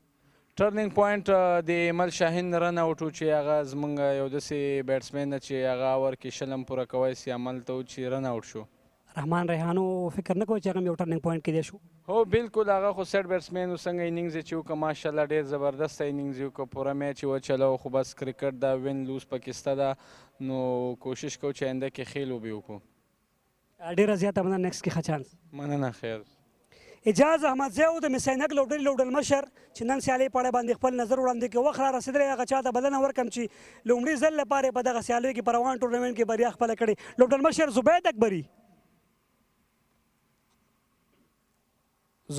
ټرنینګ پوینټ د ایمل شاهین رن اوټ و چې هغه زموږ یو داسې بیټسمین ده چې هغه اور کې شلم پوره کوی سي، عمل ته و چې رن اوټ شو. رحمان ریحانو فکر نه کوئ چې هغه هم یو ټرنینګ پوینټ کیدای شو؟ هو بالکل، هغه خو سیټ بیټسمین و، څنګه انینګز یې چې وکړه ماشاءالله ډېر زبردسته انینګز یې وکړه، پوره میچ یې وچلو. خو بس کرکټ دا وین لوز پکې شته ده، نو کوشش کوو چې آینده کې ښې لوبې وکړو. ډېره زیاته مننه، نیکسټ کې ښه چانس. مننه، خیر. اجاز احمدزی و د مس-e-Ainak لوبډلې لوبډل مشر چې نن سیالۍ په اړه باندې خپل نظر وړاندې کړي. وخت را رسېدلی هغه چا ته بلنه ورکړم چې لومړي ځل لپاره یې په دغه سیالیو کې په روان ټورنمنټ کې بریا خپله کړې. لوبډل مشر زبید اکبري.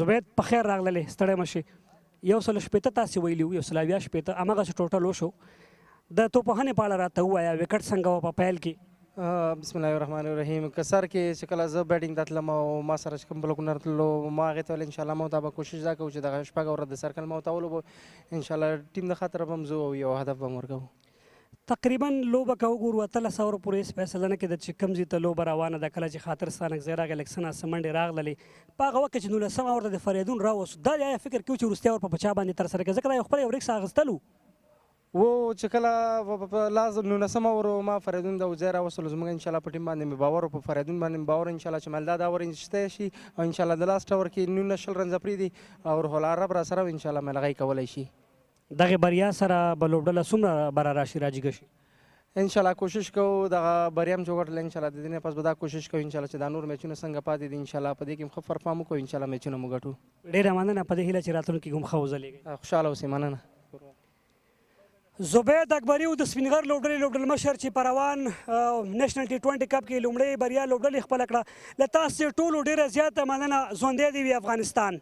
زبید په خیر راغللی، ستړی مه شي. 160 تاسې ویلي وو، 180 هماغسې ټوټل وشو. د توپوهنې په اړه راته ووایه، وکټ څنګه وه په پیل کې؟ بسم الله الرحمن الرحیم. که سر کې چې کله زه بیټینګ ته تلم او ما سره چې کوم بلکونه راتللو، ما هغې ته ویل انشاءالله ما ته به کوشش دا کوو چې دغه شپږ اوره د سرکل ما ورته ولوبو، انشاءالله ټیم د خاطره به هم ځو او یو هدف به هم ورکوو. تقریبا لوبه که وګورو 18 اوره پورې هېڅ فیصله نه کېده چې کوم ځای ته لوبه روانه ده. کله چې خاطر ستانکزی راغی، الکسن منډې راغللې، په هغه وخت کې چې 19 اوور ته د فریدون راوستو، دا یا فکر کوو چې وروستي اوور په چا باندې ترسره کړي؟ ځکه دا یو خپله یو ریکس اخیستل و. و چې کله په لازم 19 اوور ما فریدون د وزیر راوستلو، زموږ انشاءالله په ټیم باندې مې باور و، په فریدون باندې مې باور انشاءالله چې مالدا دا اوور شته شي، او انشاءالله د لاست اوور کې 19 رنزه پرېږدي او روح العرب را سره انشاءالله مې لغی کولی شي. دغې بریا سره به لوبډله څومره بره راشي راجګه شي؟ انشاءالله کوشش کوو دغه بریا هم چې وګټله، انشاءالله د دې نه پس به دا کوشش کوو انشاءالله چې دا نور میچونه څنګه پاتې دي انشاءالله په دې کې هم ښه پرفارم وکړو، انشاءالله میچونه مو ګټو. ډېره مننه، په دې هیله چې راتلونکي کې هم ښه وځلېږئ. خوشحاله اوسئ، مننه. زبید اکبري و د سپینغر لوبډلې لوبډل مشر چې په روان نېشنل T20 کپ کې لومړۍ بریا لوبډلې خپله کړه. له تاسې ټولو ډېره زیاته مننه. ژوندی دې وي افغانستان.